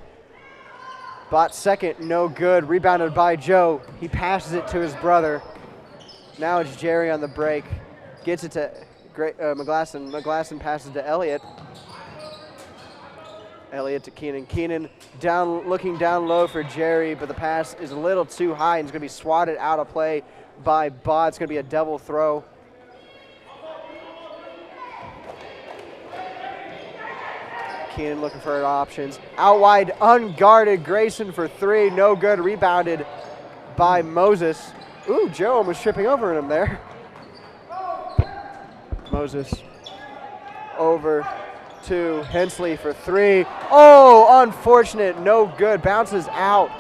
Bot second, no good. Rebounded by Joe. He passes it to his brother. Now it's Jerry on the break. Gets it to McGlasson. McGlasson passes to Elliott. Elliott to Keenan. Keenan looking down low for Jerry, but the pass is a little too high and it's going to be swatted out of play by Bot. It's going to be a double throw. Keenan looking for options. Out wide, unguarded. Grayson for three. No good. Rebounded by Moses. Ooh, Joe almost tripping over him there. Moses over to Hensley for three. Oh, unfortunate. No good. Bounces out.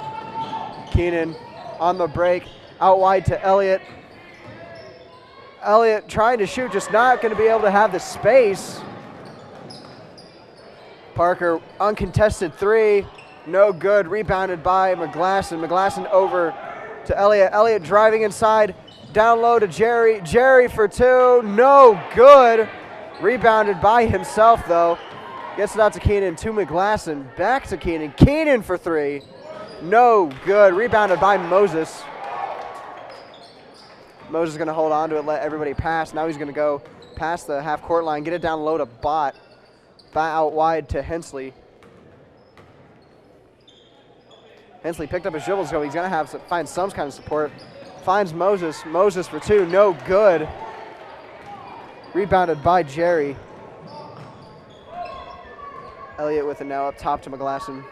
Keenan on the break. Out wide to Elliott. Elliott trying to shoot, just not going to be able to have the space. Parker, uncontested three. No good. Rebounded by McGlasson. McGlasson over to Elliott. Elliott driving inside. Down low to Jerry. Jerry for two. No good. Rebounded by himself, though. Gets it out to Keenan, to McGlasson. Back to Keenan. Keenan for three. No good. Rebounded by Moses. Moses is going to hold on to it, let everybody pass. Now he's going to go past the half-court line, get it down low to Bot. Out wide to Hensley. Hensley picked up his dribbles, so he's going to have to find some kind of support. Finds Moses. Moses for two. No good. Rebounded by Jerry. Elliott with it now up top to McGlasson.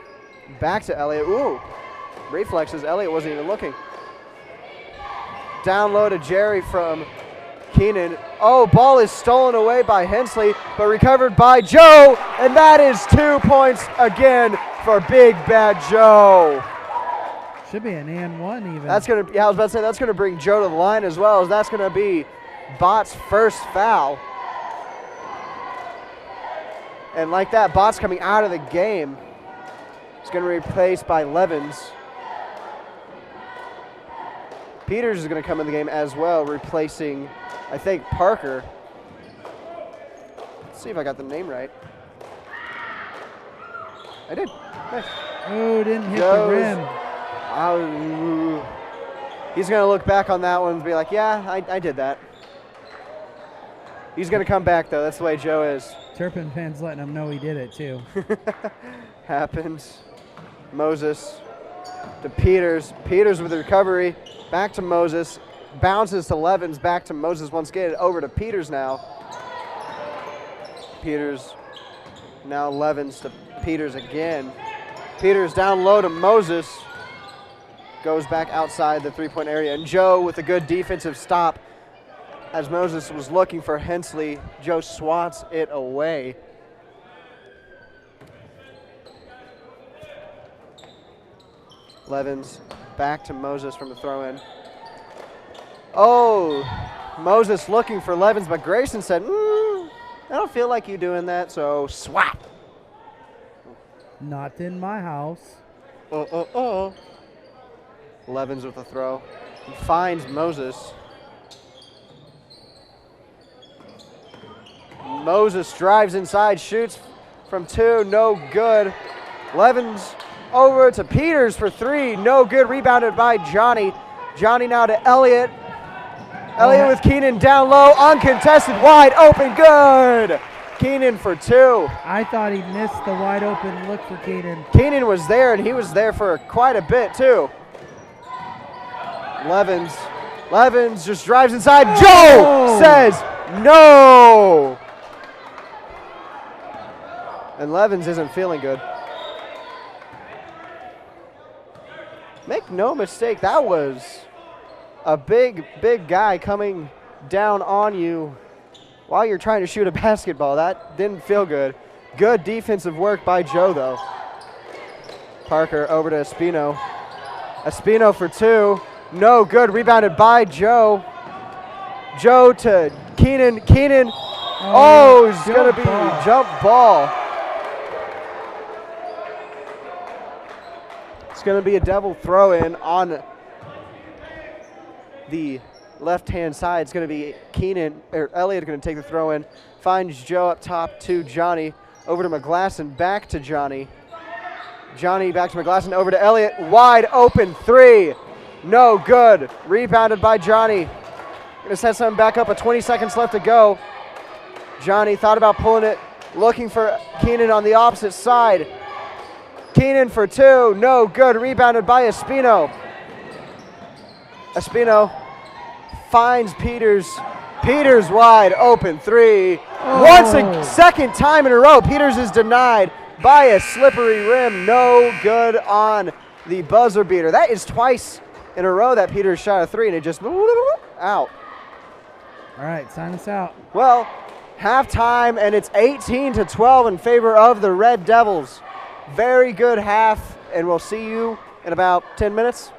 Back to Elliott. Ooh. reflexes. Elliott wasn't even looking. Down low to Jerry from Keenan. Oh, ball is stolen away by Hensley, but recovered by Joe, and that is 2 points again for Big Bad Joe. Should be an and one even. That's gonna. Yeah, I was about to say that's gonna bring Joe to the line as well. As that's gonna be Bott's first foul. And like that, Bott's coming out of the game. It's going to be replaced by Levens. Peters is going to come in the game as well, replacing, I think, Parker. Let's see if I got the name right. I did. Nice. Oh, didn't hit the rim. He's going to look back on that one and be like, yeah, I did that. He's going to come back, though. That's the way Joe is. Turpin fans letting him know he did it, too. Happens. Moses to Peters. Peters with the recovery. Back to Moses. Bounces to Levens. Back to Moses once again. Over to Peters now. Peters. Now Levens to Peters again. Peters down low to Moses. Goes back outside the three-point area. And Joe with a good defensive stop. As Moses was looking for Hensley, Joe swats it away. Levens back to Moses from the throw-in. Oh, Moses looking for Levens, but Grayson said, I don't feel like you doing that, so swat. Not in my house. Levens with a throw. He finds Moses. Moses drives inside, shoots from two, no good. Levens over to Peters for three, no good. Rebounded by Johnny. Johnny now to Elliott. Elliott with Keenan down low, uncontested, wide open, good. Keenan for two. I thought he missed the wide open look for Keenan. Keenan was there, and he was there for quite a bit too. Levens just drives inside. Joe says no. And Levens isn't feeling good. Make no mistake, that was a big guy coming down on you while you're trying to shoot a basketball. That didn't feel good. Good defensive work by Joe, though. Parker over to Espino. Espino for two. No good. Rebounded by Joe. Joe to Keenan. Keenan. Oh, it's going to be a jump ball. It's going to be a double throw-in on the left-hand side. It's going to be Elliott going to take the throw-in. Finds Joe up top to Johnny. Over to McGlasson, back to Johnny. Johnny back to McGlasson, over to Elliott. Wide open three. No good. Rebounded by Johnny. Going to set something back up with 20 seconds left to go. Johnny thought about pulling it, looking for Keenan on the opposite side. Keenan for two, no good. Rebounded by Espino. Espino finds Peters. Peters wide open three. Once a second time in a row, Peters is denied by a slippery rim. No good on the buzzer beater. That is twice in a row that Peters shot a three and it just out. All right, sign us out. Well, halftime, and it's 18-12 in favor of the Red Devils. Very good half, and we'll see you in about 10 minutes.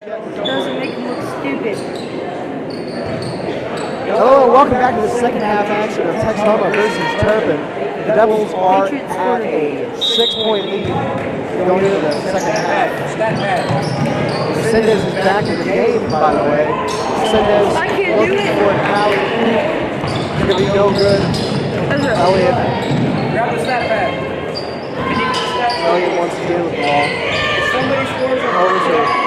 Doesn't make him look stupid. Hello and welcome back to the second half action of Texoma versus Turpin. The Devils are at a 6-point lead going into the second half. Sendez is back in the game, by the way. Sendez I can't do looking it. for an alley. It's going to be no good. Elliott. Grab the stat pad. Elliott wants to deal with the ball. If somebody scores Over to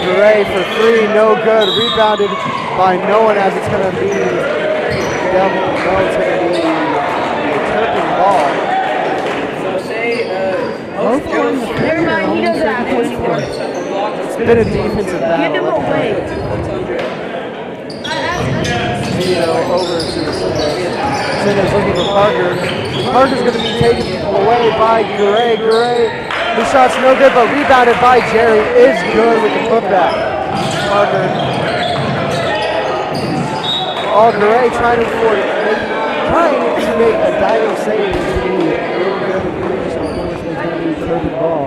Gray for 3, no good. Rebounded by no one as it's going to be Devil. No, it's going to be a Turpin ball. So say, Never mind, he doesn't have to anymore. It's been a defensive Get him battle. away. Over to Sendez looking for Parker. Parker's going to be taken away by Gray. Gray, the shot's no good, but rebounded by Jerry is good with the putback. Parker. All Gray trying to make a diving save to be really good and good. So unfortunately, it's going to be Turpin ball.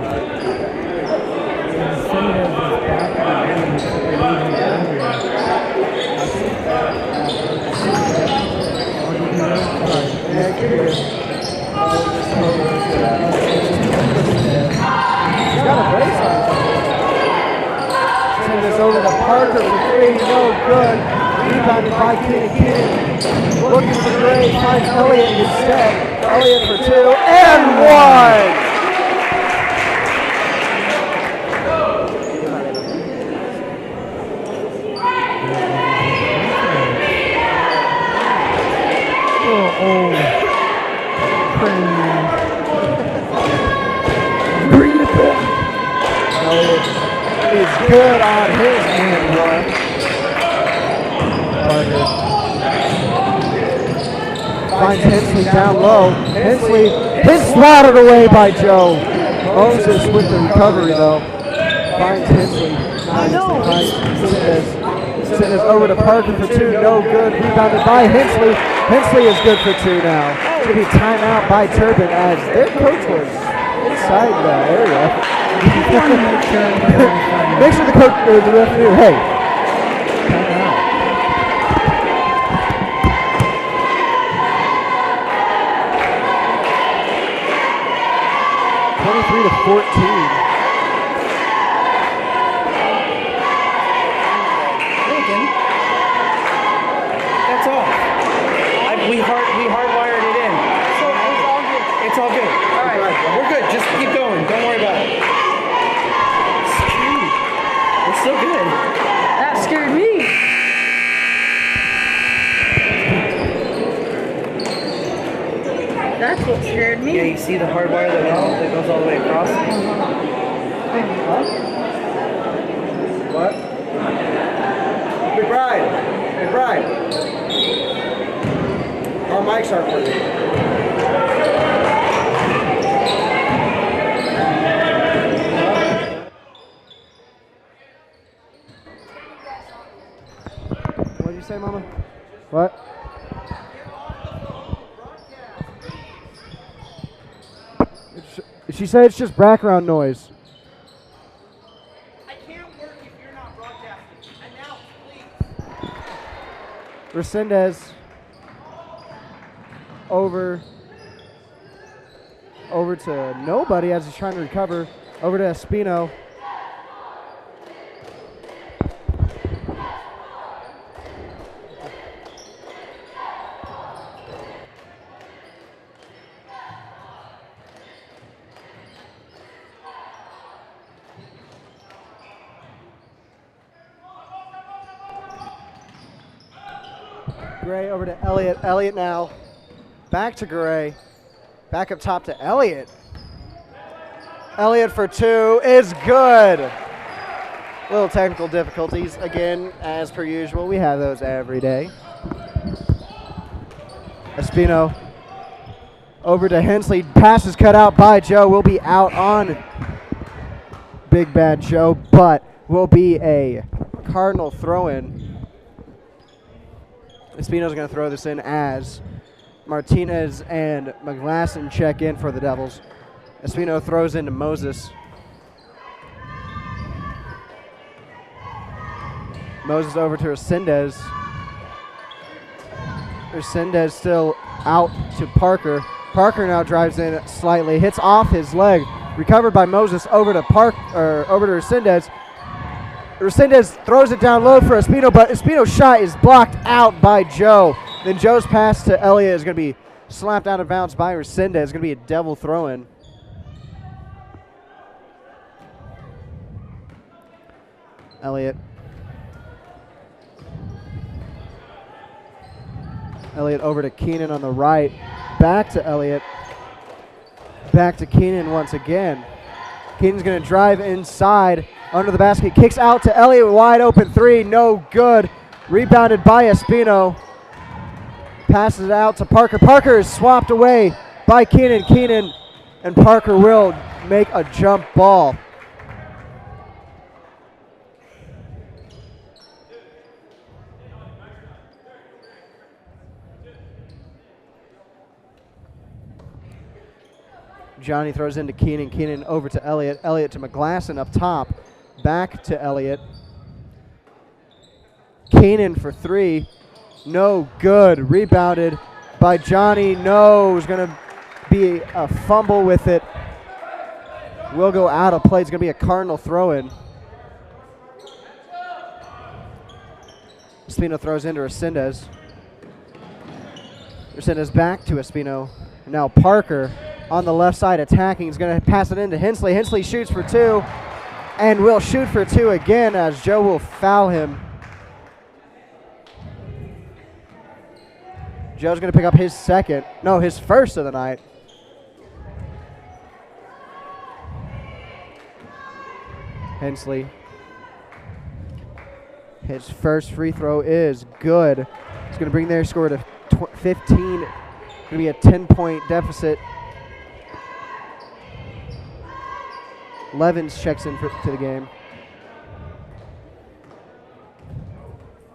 He's got a brace on. Send this over to Parker for 3, no good. Rebounded by Keenan. Looking for Gray, finds Elliott instead. Elliott for 2 and 1. Bring it back. Elliott is good on his hand run. Parker finds Hensley down low. Hensley is swatted away by Joe. Moses with the recovery though. Finds Hensley. Sendez over to Parker for 2, no good. Rebounded by Hensley. Hensley is good for 2 now. It's going to be timeout by Turpin as their coach was inside the area. Make sure the coach or the ref knew, hey, timeout. To 14. That's all. We hardwired it in. So it's all good. It's all good. All right. We're good. Just keep going. Don't worry about it. It's so good. That scared me. That's what scared me. Yeah, you see the hard wire that goes all the way across? What? McBride. Our mics aren't working. What did you say, Mama? What? She said it's just background noise. I can't work if you're not broadcasting. Announce, please. Resendez over to nobody as he's trying to recover. Over to Espino. Gray over to Elliott. Elliott now back to Gray. Back up top to Elliott. Elliott for 2 is good. Little technical difficulties again, as per usual. We have those every day. Espino over to Hensley. Pass is cut out by Joe. Will be out on Big Bad Joe, but will be a Cardinal throw-in. Espino's going to throw this in as Martinez and McGlasson check in for the Devils. Espino throws into Moses. Moses over to Resendez. Resendez still out to Parker. Parker now drives in slightly, hits off his leg. Recovered by Moses over to Resendez. Resendez throws it down low for Espino, but Espino's shot is blocked out by Joe. Then Joe's pass to Elliott is going to be slapped out of bounds by Resendez. It's going to be a devil throw-in. Elliott. Elliott over to Keenan on the right. Back to Elliott. Back to Keenan once again. Keenan's going to drive inside under the basket. Kicks out to Elliott. Wide open three. No good. Rebounded by Espino. Passes it out to Parker. Parker is swapped away by Keenan. Keenan and Parker will make a jump ball. Johnny throws into Keenan. Keenan over to Elliott. Elliott to McGlasson up top. Back to Elliott. Keenan for three. No good. Rebounded by Johnny. No. It's going to be a fumble with it. Will go out of play. It's going to be a Cardinal throw-in. Espino throws into Resendez. Resendez back to Espino. Now Parker on the left side attacking. He's going to pass it into Hensley. Hensley shoots for two and will shoot for two again as Joe will foul him. Joe's going to pick up his his first of the night. Hensley. His first free throw is good. It's going to bring their score to 15. Going to be a 10-point deficit. Levins checks in to the game.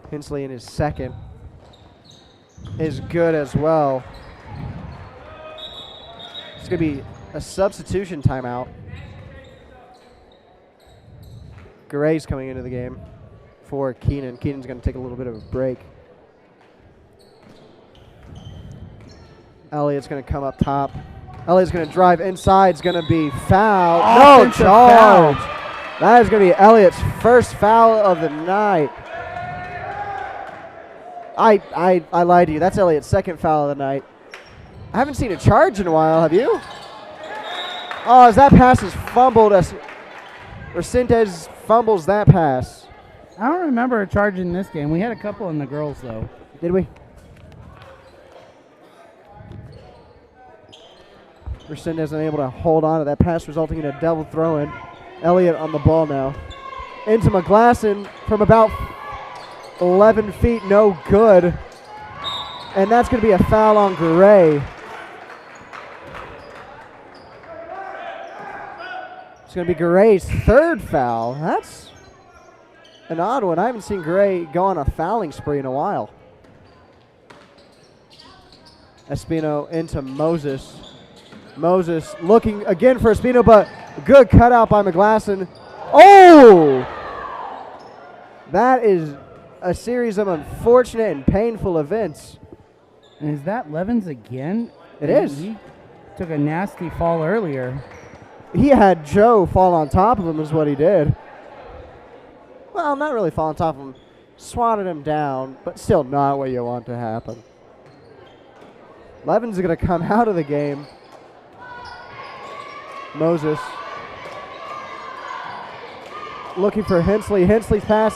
Hensley in his second is good as well. It's going to be a substitution timeout. Garay's coming into the game for Keenan. Keenan's going to take a little bit of a break. Elliott's going to come up top. Elliott's going to drive inside. It's going to be foul. No charge. That is going to be Elliott's first foul of the night. I lied to you. That's Elliott's second foul of the night. I haven't seen a charge in a while. Have you? Oh, as that pass is fumbled. Resendez fumbles that pass. I don't remember a charge in this game. We had a couple in the girls, though. Did we? Resendez unable to hold on to that pass, resulting in a double throw-in. Elliott on the ball now. Into McGlasson from about 11 feet, no good. And that's going to be a foul on Garay. It's going to be Garay's third foul. That's an odd one. I haven't seen Garay go on a fouling spree in a while. Espino into Moses. Moses looking again for Espino, but good cutout by McGlasson. Oh! That is a series of unfortunate and painful events. And is that Levins again? It is. He took a nasty fall earlier. He had Joe fall on top of him is what he did. Well, not really fall on top of him. Swatted him down, but still not what you want to happen. Levins is going to come out of the game. Moses looking for Hensley. Hensley's pass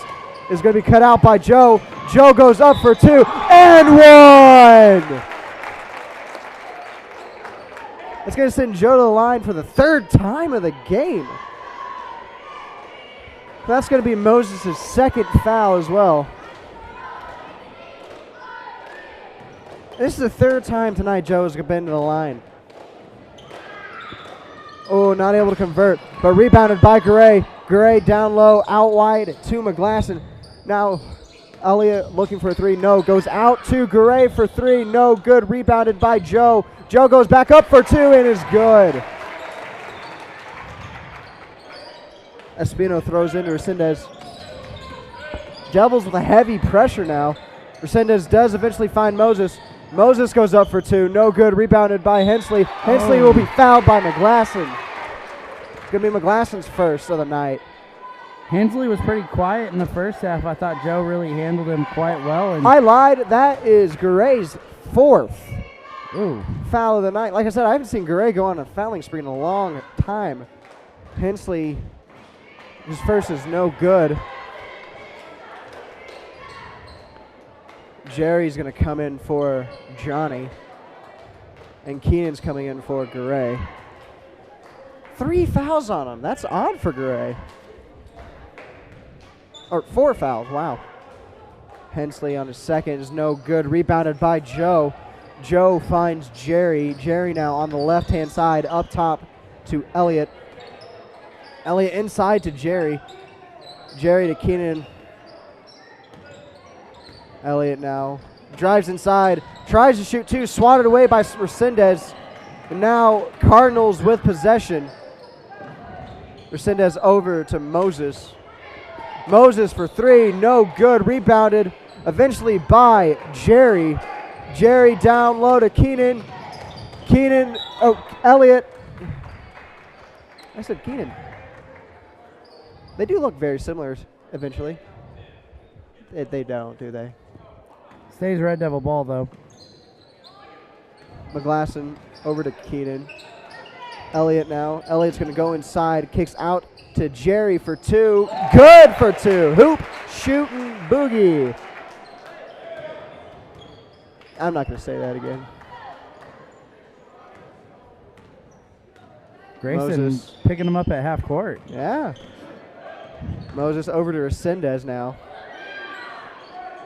is going to be cut out by Joe. Joe goes up for two and one. It's going to send Joe to the line for the third time of the game. That's going to be Moses' second foul as well. This is the third time tonight Joe has been to the line. Oh, not able to convert, but rebounded by Garay. Garay down low, out wide to McGlasson. Now Elliott looking for a three, no. Goes out to Garay for three, no good. Rebounded by Joe. Joe goes back up for two and is good. Espino throws into Resendez. Devils with a heavy pressure now. Resendez does eventually find Moses. Moses goes up for 2. No good. Rebounded by Hensley. Hensley will be fouled by McGlasson. It's going to be McGlasson's first of the night. Hensley was pretty quiet in the first half. I thought Joe really handled him quite well. And I lied. That is Garay's 4th ooh. foul of the night. Like I said, I haven't seen Garay go on a fouling spree in a long time. Hensley, his first is no good. Jerry's going to come in for Johnny. And Keenan's coming in for Garay. 3 fouls on him. That's odd for Garay. Or 4 fouls, wow. Hensley on his second is no good. Rebounded by Joe. Joe finds Jerry. Jerry now on the left-hand side, up top to Elliott. Elliott inside to Jerry. Jerry to Keenan. Elliott now drives inside, tries to shoot 2, swatted away by Resendez. And now Cardinals with possession. Resendez over to Moses. Moses for 3, no good. Rebounded eventually by Jerry. Jerry down low to Keenan. Keenan, Elliott. I said Keenan. They do look very similar eventually. They don't, do they? Stays Red Devil ball, though. McGlasson over to Keenan. Elliott now. Elliott's going to go inside. Kicks out to Jerry for 2. Good for 2. Hoop, shooting, boogie. I'm not going to say that again. Grayson Moses picking him up at half court. Yeah. Moses over to Resendez now.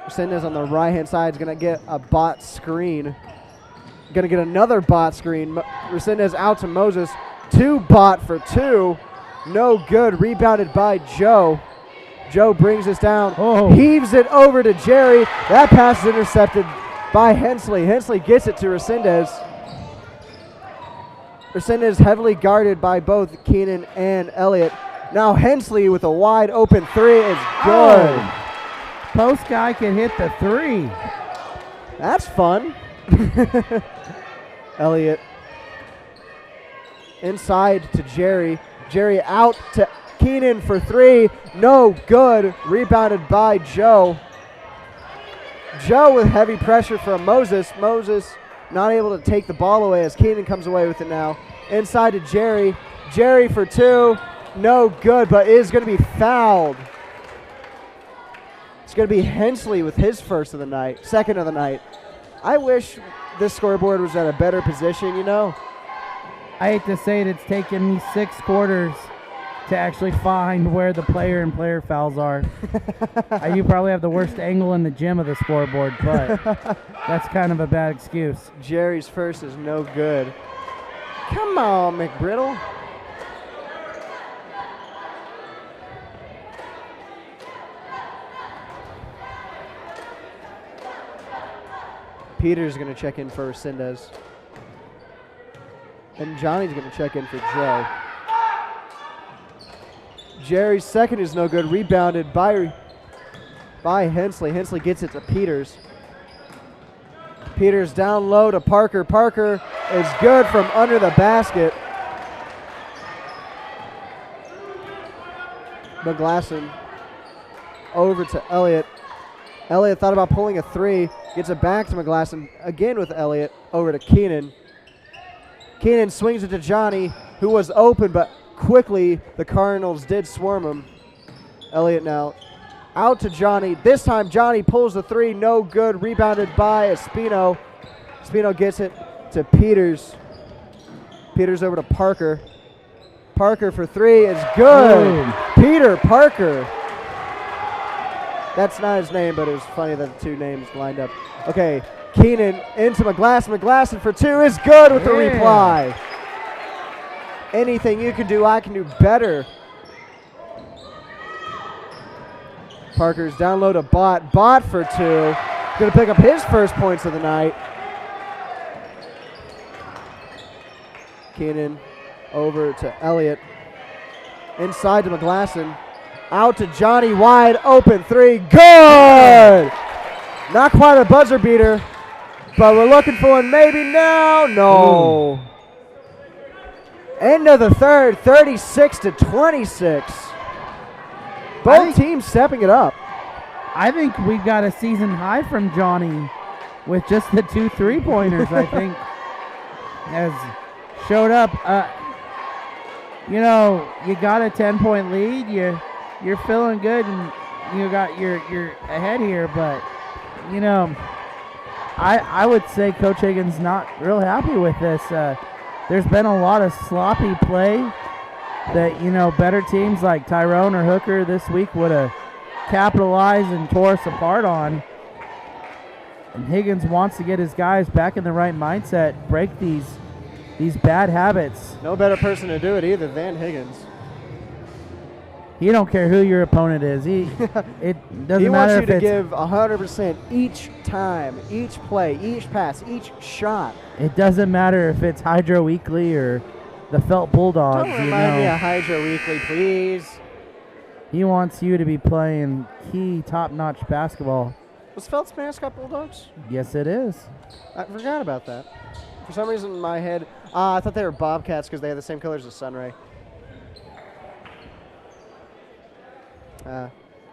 Resendez on the right-hand side is going to get a bot screen. Going to get another bot screen. Resendez out to Moses. 2 bot for 2. No good. Rebounded by Joe. Joe brings this down. Oh. Heaves it over to Jerry. That pass is intercepted by Hensley. Hensley gets it to Resendez. Resendez heavily guarded by both Keenan and Elliott. Now Hensley with a wide open 3 is good. Oh. Post guy can hit the 3. That's fun. Elliott inside to Jerry. Jerry out to Keenan for 3. No good. Rebounded by Joe. Joe with heavy pressure from Moses. Moses not able to take the ball away as Keenan comes away with it now. Inside to Jerry. Jerry for 2. No good, but is going to be fouled. It's going to be Hensley with his first of the night, second of the night. I wish this scoreboard was at a better position, you know. I hate to say it, it's taken me 6 quarters to actually find where the player and player fouls are. You probably have the worst angle in the gym of the scoreboard, but that's kind of a bad excuse. Jerry's first is no good. Come on, McBriddle. Peter's going to check in for Resendez. And Johnny's going to check in for Joe. Jerry's second is no good. Rebounded by Hensley. Hensley gets it to Peters. Peters down low to Parker. Parker is good from under the basket. McGlasson over to Elliott. Elliott thought about pulling a 3. Gets it back to McGlasson. Again with Elliott. Over to Keenan. Keenan swings it to Johnny, who was open, but quickly the Cardinals did swarm him. Elliott now out to Johnny. This time Johnny pulls the 3. No good. Rebounded by Espino. Espino gets it to Peters. Peters over to Parker. Parker for 3 is good. Peter Parker. That's not his name, but it was funny that the 2 names lined up. Okay, Keenan into McGlasson. McGlasson for 2 is good with the reply. Anything you can do, I can do better. Parker's down low to Bot. Bot for 2. Going to pick up his first points of the night. Keenan over to Elliott. Inside to McGlasson. Out to Johnny, wide open three. Good! Not quite a buzzer beater, but we're looking for one maybe now. No. End of the third, 36-26. Both teams stepping it up. I think we got a season high from Johnny with just the 2 3-pointers, I think, has showed up. You know, you got a 10-point lead. You're feeling good, and you're ahead here. But you know, I would say Coach Higgins not real happy with this. There's been a lot of sloppy play that, you know, better teams like Tyrone or Hooker this week would have capitalized and tore us apart on. And Higgins wants to get his guys back in the right mindset, break these bad habits. No better person to do it either than Higgins. He don't care who your opponent is. It doesn't He matter wants you if to it's, give 100% each time, each play, each pass, each shot. it doesn't matter if it's Hydro Weekly or the Felt Bulldogs. Don't You remind me know, of Hydro Weekly, please. he wants you to be playing key, top-notch basketball. Was Felt's mascot Bulldogs? Yes, it is. I forgot about that. For some reason in my head, I thought they were Bobcats because they had the same colors as Sunray.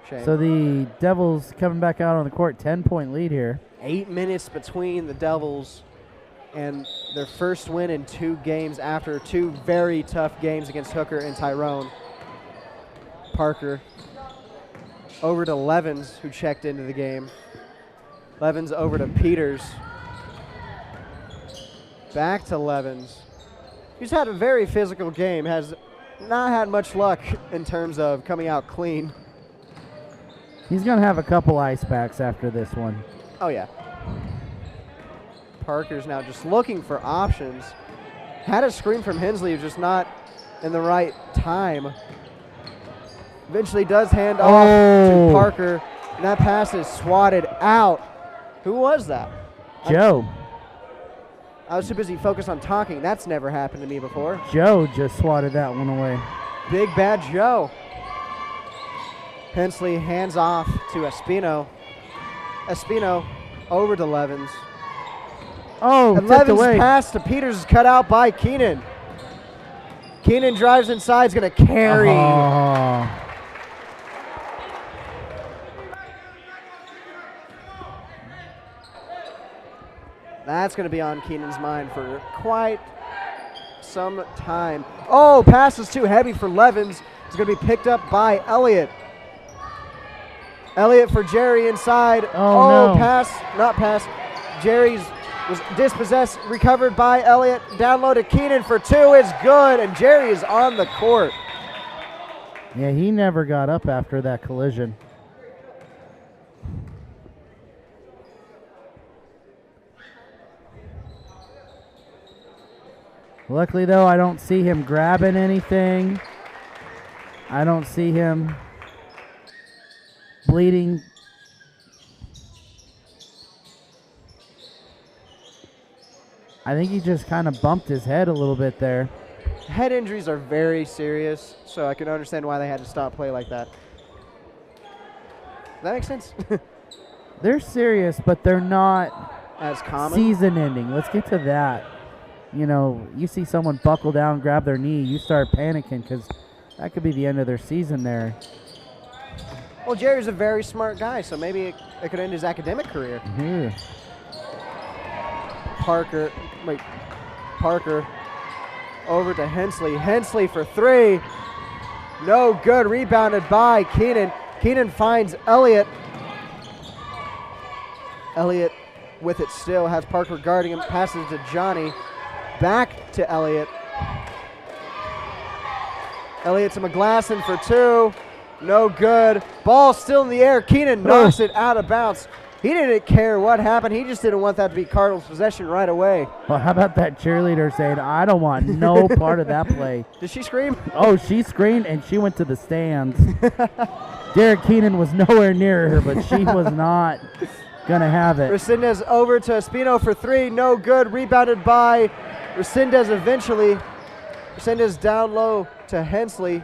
Shame. So the Devils coming back out on the court, 10-point lead here. 8 minutes between the Devils and their first win in 2 games after 2 very tough games against Hooker and Tyrone. Parker over to Levens, who checked into the game. Levens over to Peters. Back to Levens. He's had a very physical game, has not had much luck in terms of coming out clean. He's going to have a couple ice packs after this one. Oh, yeah. Parker's now just looking for options. Had a screen from Hensley, just not in the right time. Eventually does hand off to Parker, and that pass is swatted out. Who was that? Joe. I was too busy focused on talking. That's never happened to me before. Joe just swatted that one away. Big bad Joe. Hensley hands off to Espino. Espino over to Levens. Oh, And tipped Levens' away. pass to Peters is cut out by Keenan. Keenan drives inside, is going to carry. Oh. That's going to be on Keenan's mind for quite some time. Oh, pass is too heavy for Levens. It's going to be picked up by Elliott. Elliott for Jerry inside. Oh, no. Pass, not pass. Jerry's was dispossessed, recovered by Elliott. Down low to Keenan for 2 is good, and Jerry is on the court. Yeah, he never got up after that collision. Luckily, though, I don't see him grabbing anything. I don't see him bleeding. I think he just kind of bumped his head a little bit there. Head injuries are very serious, so I can understand why they had to stop play like that. Does that make sense? They're serious, but they're not As common. season ending. Let's get to that. You know, you see someone buckle down, grab their knee, you start panicking because that could be the end of their season there. Well, Jerry's a very smart guy, so maybe it could end his academic career. Here. Parker over to Hensley. Hensley for 3. No good. Rebounded by Keenan. Keenan finds Elliott. Elliott with it still, has Parker guarding him. Passes to Johnny. Back to Elliott. Elliott to McGlasson for 2. No good. Ball still in the air. Keenan knocks it out of bounds. He didn't care what happened. He just didn't want that to be Cardinals' possession right away. Well, how about that cheerleader saying, I don't want no part of that play. Did she scream? Oh, she screamed and she went to the stands. Derek Keenan was nowhere near her, but she was not going to have it. Resendez over to Espino for 3. No good. Rebounded by Resendez eventually. Resendez down low to Hensley.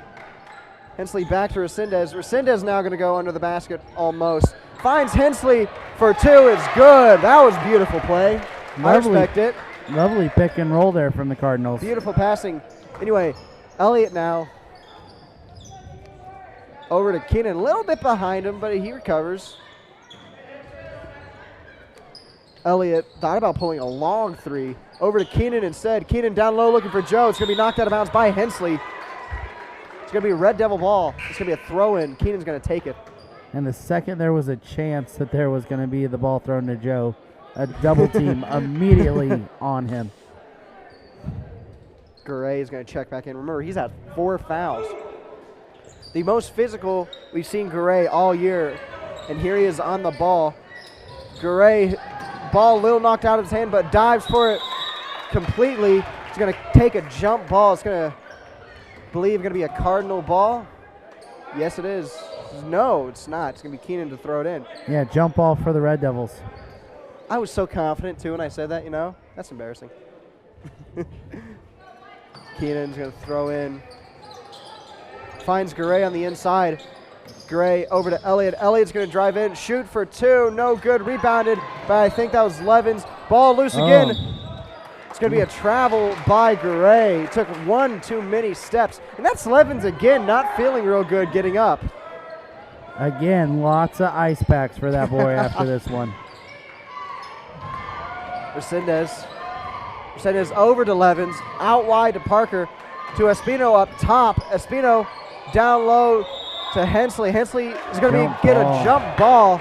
Hensley back to Resendez. Resendez now going to go under the basket almost. Finds Hensley for 2. It's good. That was beautiful play. I respect it. Lovely pick and roll there from the Cardinals. Beautiful passing. Anyway, Elliott now over to Keenan. A little bit behind him, but he recovers. Elliott thought about pulling a long 3. Over to Keenan instead. Keenan down low looking for Joe. It's going to be knocked out of bounds by Hensley. It's going to be a Red Devil ball. It's going to be a throw-in. Keenan's going to take it. And the second there was a chance that there was going to be the ball thrown to Joe, a double team immediately on him. Garay is going to check back in. Remember, he's had 4 fouls. The most physical we've seen Garay all year. And here he is on the ball. Garay, ball a little knocked out of his hand, but dives for it completely. He's going to take a jump ball. It's going to be a Cardinal ball. Yes, it is. No, it's not. It's going to be Keenan to throw it in. Yeah, jump ball for the Red Devils. I was so confident, too, when I said that, you know. That's embarrassing. Keenan's going to throw in. Finds Garay on the inside. Garay over to Elliott. Elliott's going to drive in, shoot for 2. No good. Rebounded, but I think that was Levens. Ball loose again. It's going to be a travel by Garay. Took 1 too many steps. And that's Levens again, not feeling real good getting up. Again, lots of ice packs for that boy after this one. Resendez over to Levens. Out wide to Parker. To Espino up top. Espino down low to Hensley. Hensley is going to get a jump ball.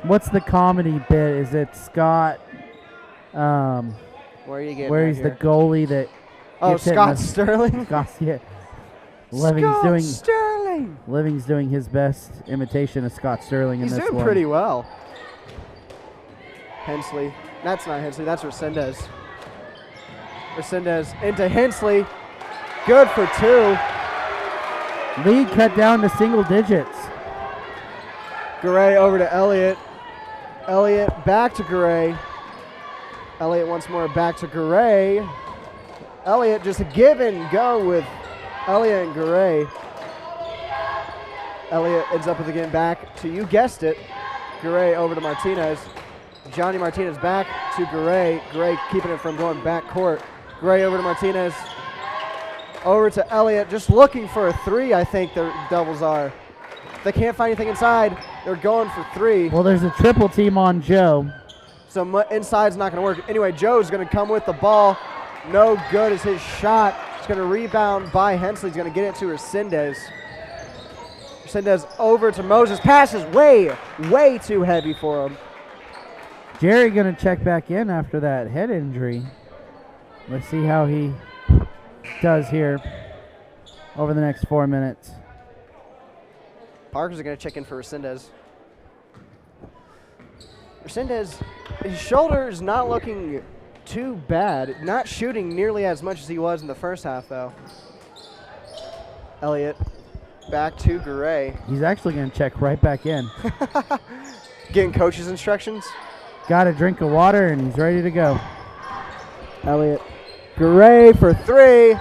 What's the comedy bit? Is it Scott? Where are you getting? Where he's the goalie that? Oh, Scott Sterling. Scott, yeah. Living's doing his best imitation of Scott Sterling in this one. He's doing pretty well. Hensley. That's not Hensley. That's Resendez. Resendez into Hensley. Good for 2. Lead cut down to single digits. Garay over to Elliott. Elliott back to Garay. Elliott once more back to Garay. Elliott just a give and go with Elliott and Garay. Elliott ends up with again back to, you guessed it, Garay over to Martinez. Johnny Martinez back to Garay. Garay keeping it from going back court. Garay over to Martinez. Over to Elliott, just looking for a 3, I think the Devils are. If they can't find anything inside, they're going for 3. Well, there's a triple team on Joe. So inside's not going to work. Anyway, Joe's going to come with the ball. No good is his shot. It's going to rebound by Hensley. He's going to get it to Resendez. Resendez over to Moses. Pass is way too heavy for him. Jerry going to check back in after that head injury. Let's see how he does here over the next 4 minutes. Parker's going to check in for Resendez. Resendez, his shoulder is not looking too bad. Not shooting nearly as much as he was in the first half, though. Elliott back to Garay. He's actually going to check right back in. Getting coach's instructions. Got a drink of water, and he's ready to go. Elliott. Garay for 3.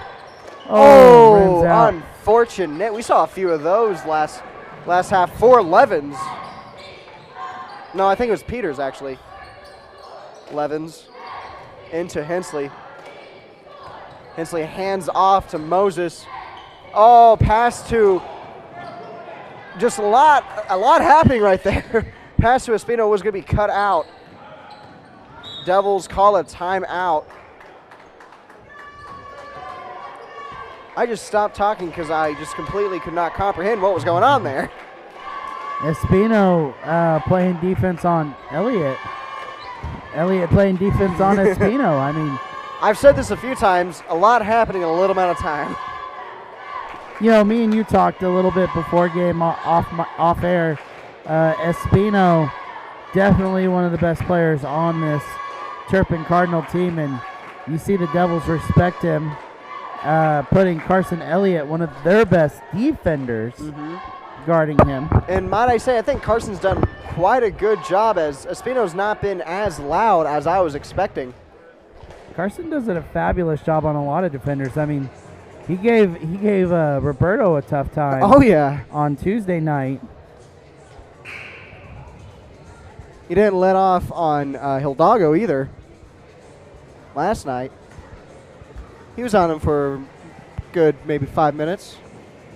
Oh, unfortunate. We saw a few of those last half for Levens. No, I think it was Peters, actually. Levens into Hensley. Hensley hands off to Moses. Oh, pass to just a lot happening right there. Pass to Espino was going to be cut out. Devils call a timeout. I just stopped talking because I just completely could not comprehend what was going on there. Espino playing defense on Elliott. Elliott playing defense on Espino. I mean, I've said this a few times, a lot happening in a little amount of time. You know, me and you talked a little bit before game off air. Espino, definitely one of the best players on this Turpin Cardinal team, and you see the Devils respect him, putting Carson Elliott, one of their best defenders, guarding him. And might I say, I think Carson's done quite a good job, as Espino's not been as loud as I was expecting. Carson does a fabulous job on a lot of defenders. I mean, He gave Roberto a tough time. Oh, yeah. On Tuesday night. He didn't let off on Hidalgo either. Last night. He was on him for good maybe 5 minutes.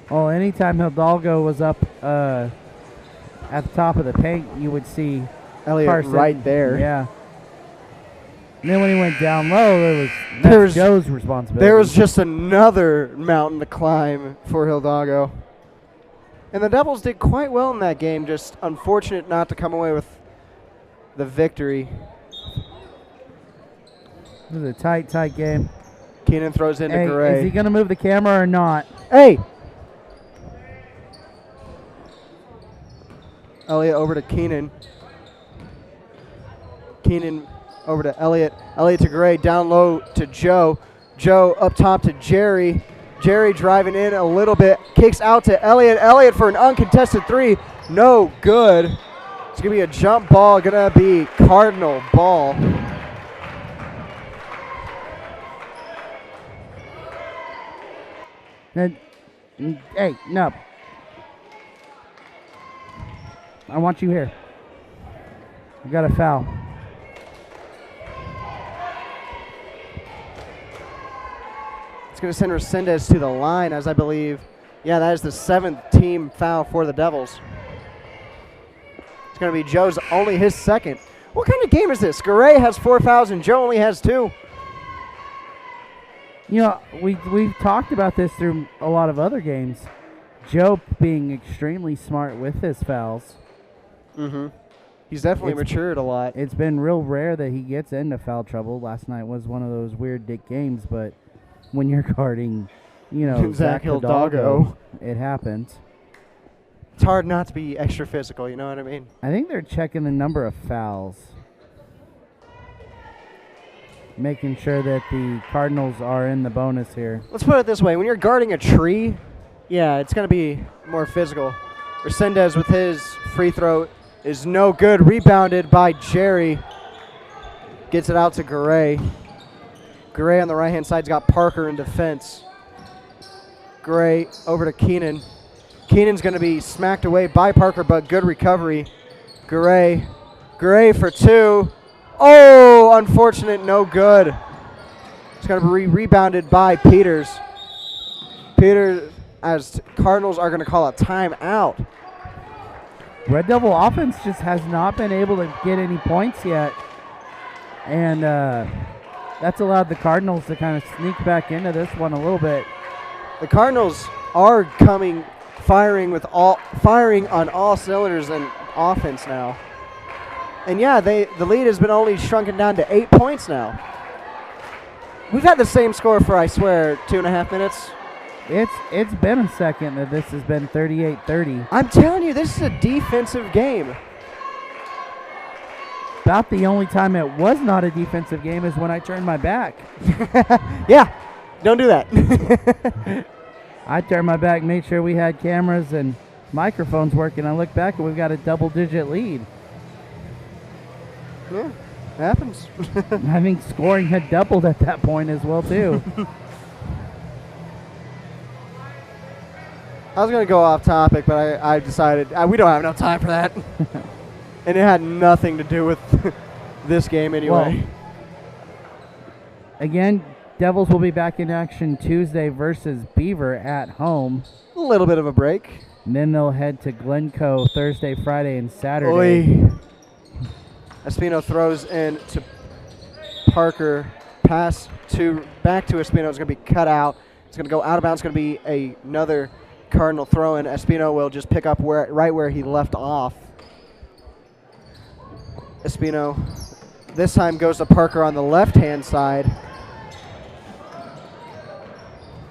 Well, anytime Hidalgo was up at the top of the paint, you would see Elliott Carson right there. Yeah. And then when he went down low, There that's was- Joe's responsibility. There was just another mountain to climb for Hidalgo. And the Devils did quite well in that game, just unfortunate not to come away with the victory. This is a tight game. Keenan throws into Hey, Gray. is he going to move the camera or not? Hey! Elliott over to Keenan. Keenan over to Elliott. Elliott to Gray. Down low to Joe. Joe up top to Jerry. Jerry driving in a little bit. Kicks out to Elliott. Elliott for an uncontested three. No good. It's going to be a jump ball. Going to be Cardinal ball. Hey, no. I want you here. You got a foul. It's going to send Resendez to the line, as I believe. Yeah, that is the 7th team foul for the Devils. It's going to be Joe's only his second. What kind of game is this? Garay has 4 fouls and Joe only has 2. You know, we've talked about this through a lot of other games. Joe being extremely smart with his fouls. Mm-hmm. He's definitely matured a lot. It's been real rare that he gets into foul trouble. Last night was one of those weird dick games, but when you're guarding, you know, Zach Hidalgo, it happens. It's hard not to be extra physical, you know what I mean? I think they're checking the number of fouls, making sure that the Cardinals are in the bonus here. Let's put it this way. When you're guarding a tree, yeah, it's going to be more physical. Resendez with his free throw is no good. Rebounded by Jerry. Gets it out to Garay. Garay on the right-hand side's got Parker in defense. Garay over to Keenan. Keenan's going to be smacked away by Parker, but good recovery. Garay. Garay for 2. Oh, unfortunate, no good. It's going to be rebounded by Peters. Peters, as Cardinals are going to call a timeout. Red Devil offense just has not been able to get any points yet. And that's allowed the Cardinals to kind of sneak back into this one a little bit. The Cardinals are firing on all cylinders in offense now. And yeah, the lead has been only shrunken down to 8 points now. We've had the same score for, I swear, 2.5 minutes. It's been a second that this has been 38-30. I'm telling you, this is a defensive game. About the only time it was not a defensive game is when I turned my back. Yeah, don't do that. I turned my back, made sure we had cameras and microphones working. I look back and we've got a double-digit lead. Yeah, happens. I think scoring had doubled at that point as well, too. I was going to go off topic, but I decided we don't have enough time for that. And it had nothing to do with this game anyway. Well, again, Devils will be back in action Tuesday versus Beaver at home. A little bit of a break. And then they'll head to Glencoe Thursday, Friday, and Saturday. Oy. Espino throws in to Parker. Pass back to Espino. It's going to be cut out. It's going to go out of bounds. It's going to be another Cardinal throw in. Espino will just pick up right where he left off. Espino this time goes to Parker on the left-hand side.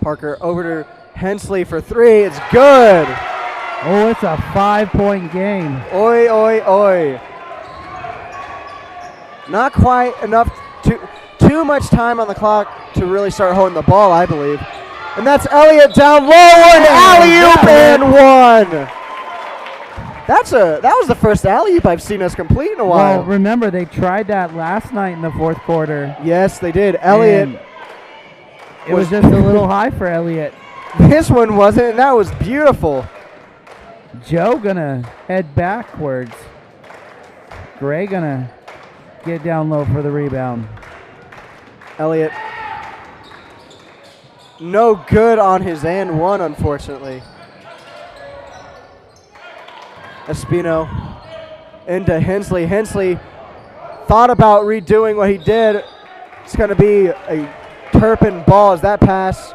Parker over to Hensley for 3. It's good. Oh, it's a 5-point game. Oi, oi, oi. Not quite enough, too much time on the clock to really start holding the ball, I believe. And that's Elliott down low, an alley-oop and one. That was the first alley-oop I've seen us complete in a while. Well, remember, they tried that last night in the fourth quarter. Yes, they did. Elliott It was just a little high for Elliott. This one wasn't, and that was beautiful. Joe gonna head backwards. Gray gonna get down low for the rebound. Elliott, no good on his and one, unfortunately. Espino into Hensley. Hensley thought about redoing what he did. It's going to be a Turpin ball as that pass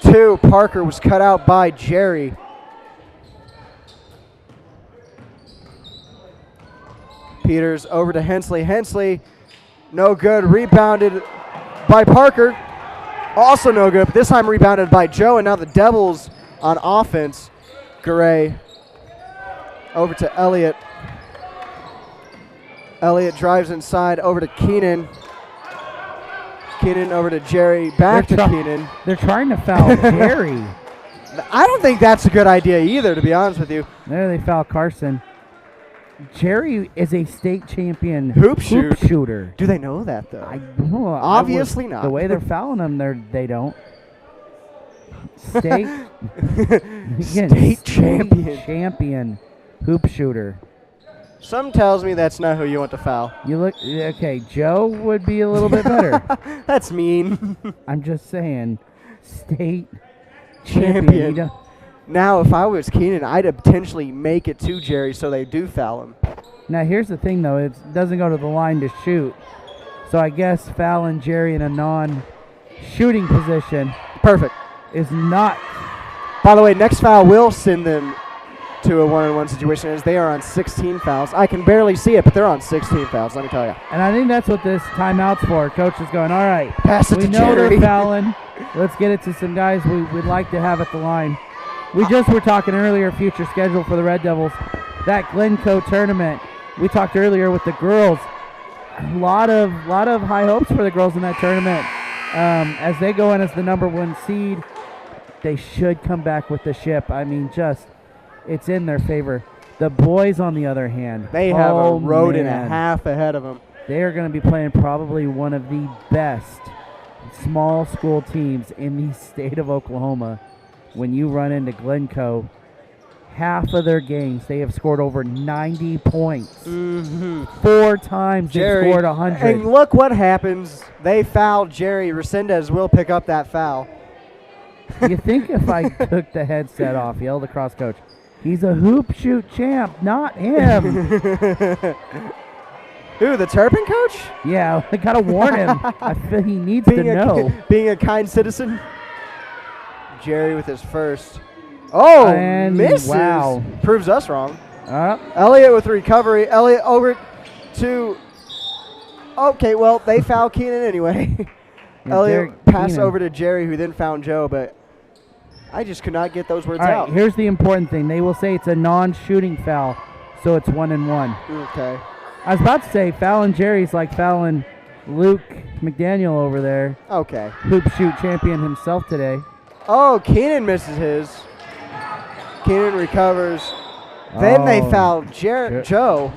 to Parker was cut out by Jerry. Peters over to Hensley. Hensley, no good. Rebounded by Parker. Also no good, but this time rebounded by Joe, and now the Devils on offense. Garay over to Elliott. Elliott drives inside over to Keenan. Keenan over to Jerry. Back to Keenan. They're trying to foul Jerry. I don't think that's a good idea either, to be honest with you. There they foul Carson. Jerry is a state champion Hoop shooter. Do they know that, though? Obviously not. The way they're fouling them, they don't. State champion hoop shooter. Some tells me that's not who you want to foul. You look okay. Joe would be a little bit better. That's mean. I'm just saying, state champion. champion. Now, if I was Keenan, I'd potentially make it to Jerry so they do foul him. Now, here's the thing, though. It doesn't go to the line to shoot. So I guess fouling Jerry in a non-shooting position Perfect. is not. By the way, next foul will send them to a one-on-one situation as they are on 16 fouls. I can barely see it, but they're on 16 fouls, let me tell you. And I think that's what this timeout's for. Coach is going, all right, Pass it we to know Jerry. they're fouling. Let's get it to some guys we'd like to have at the line. We just were talking earlier, future schedule for the Red Devils. That Glencoe tournament, we talked earlier with the girls. A lot of high hopes for the girls in that tournament. As they go in as the #1 seed, they should come back with the ship. I mean, it's in their favor. The boys, on the other hand, They have a road and a half ahead of them. They are going to be playing probably one of the best small school teams in the state of Oklahoma. When you run into Glencoe, half of their games, they have scored over 90 points. 4 times they scored 100. And look what happens. They fouled Jerry. Resendez will pick up that foul. You think if I took the headset off, yelled across coach, he's a hoop shoot champ, not him. Who, the Turpin coach? Yeah, I got to warn him. I feel he needs to know. Being a kind citizen. Jerry with his first. Oh, and misses. Wow. Proves us wrong. Elliott with the recovery. Elliott over to. Okay, well, they foul Keenan anyway. Elliott pass over to Jerry, who then found Joe, but I just could not get those words out. Here's the important thing. They will say it's a non-shooting foul, so it's 1-1. Okay. I was about to say fouling Jerry's like fouling Luke McDaniel over there. Okay. Hoop shoot champion himself today. Oh, Keenan misses his. Keenan recovers. Then they foul Joe.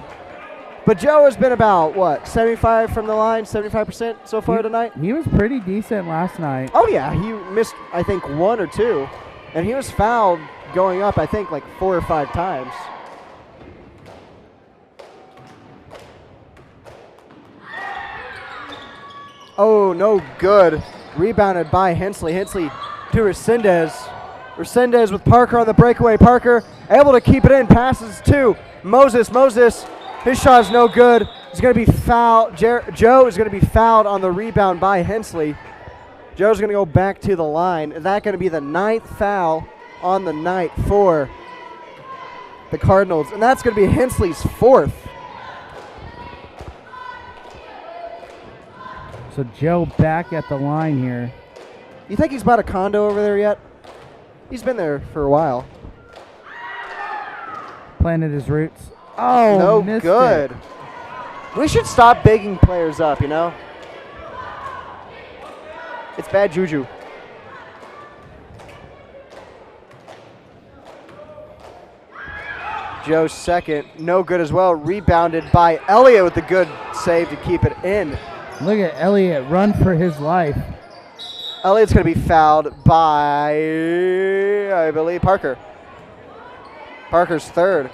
But Joe has been about, what, 75 from the line, 75% so far tonight? He was pretty decent last night. Oh, yeah. He missed, I think, 1 or 2. And he was fouled going up, I think, like 4 or 5 times. Oh, no good. Rebounded by Hensley. Hensley to Resendez. Resendez with Parker on the breakaway. Parker able to keep it in. Passes to Moses. Moses, his shot is no good. He's going to be fouled. Joe is going to be fouled on the rebound by Hensley. Joe's going to go back to the line. Is that going to be the 9th foul on the night for the Cardinals? And that's going to be Hensley's 4th. So Joe back at the line here. You think he's bought a condo over there yet? He's been there for a while. Planted his roots. Oh, no missed good. It. We should stop bigging players up, you know? It's bad juju. Joe's second, no good as well. Rebounded by Elliott with a good save to keep it in. Look at Elliott run for his life. Elliott's going to be fouled by, I believe, Parker. Parker's third.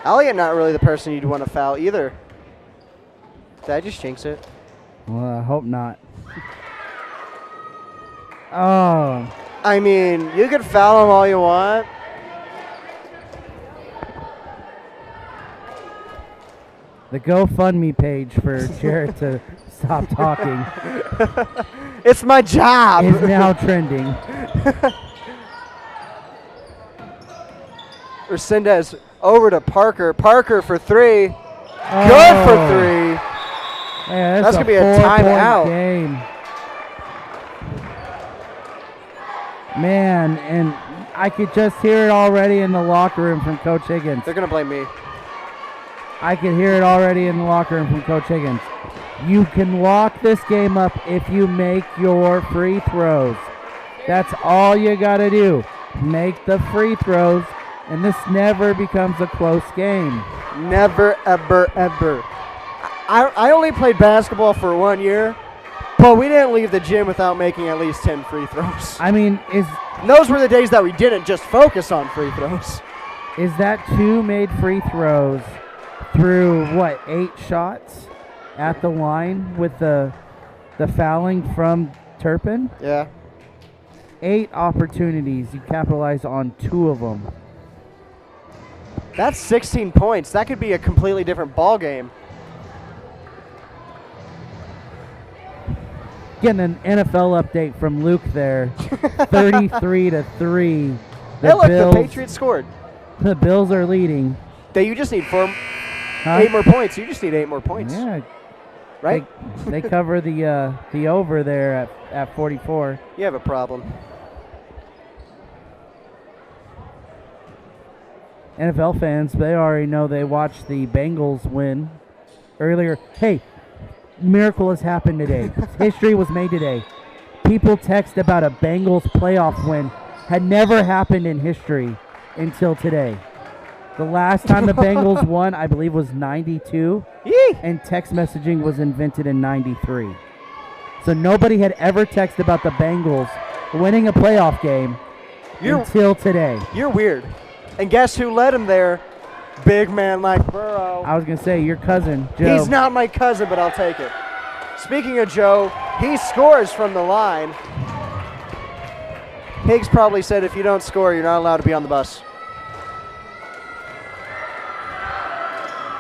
Elliott not really the person you'd want to foul either. Did I just jinx it? Well, I hope not. Oh. I mean, you can foul him all you want. The GoFundMe page for Jarrett to stop talking It's my job. is now trending. Resendez over to Parker. Parker for three. Oh. Good for three. Yeah, That's a gonna be a 4-point timeout. game. Man, and I could just hear it already in the locker room from Coach Higgins. They're going to blame me. I could hear it already in the locker room from Coach Higgins. You can lock this game up if you make your free throws. That's all you got to do. Make the free throws, and this never becomes a close game. Never, ever, ever. I only played basketball for 1 year, but we didn't leave the gym without making at least 10 free throws. I mean, And those were the days that we didn't just focus on free throws. is that 2 made free throws through, what, 8 shots at the line with the fouling from Turpin? Yeah. 8 opportunities. You capitalized on 2 of them. That's 16 points. That could be a completely different ball game. Getting an NFL update from Luke there. 33-3. Hey, look, the Patriots scored. The Bills are leading. You just need Huh? 8 more points. You just need 8 more points. Yeah, Right? they cover the over there at 44. You have a problem. NFL fans, they already know they watched the Bengals win earlier. Hey, miracle has happened today. History was made today. People text about a Bengals playoff win. Had never happened in history until today. The last time the Bengals won, I believe, was 92, Yee! and text messaging was invented in 93. So nobody had ever texted about the Bengals winning a playoff game until today. You're weird. And guess who led him there? Big man Mike Burrow. I was going to say, your cousin, Joe. He's not my cousin, but I'll take it. Speaking of Joe, he scores from the line. Higgs probably said if you don't score, you're not allowed to be on the bus.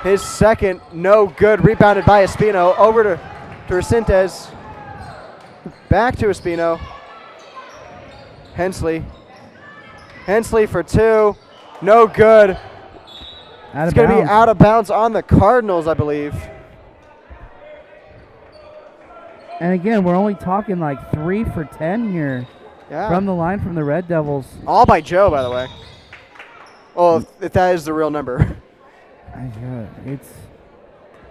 His second, no good, rebounded by Espino. Over to Resendez. Back to Espino. Hensley. Hensley for 2. No good. It's going to be out of bounds on the Cardinals, I believe. And again, we're only talking like 3 for 10 here from the line from the Red Devils. All by Joe, by the way. Oh, if that is the real number.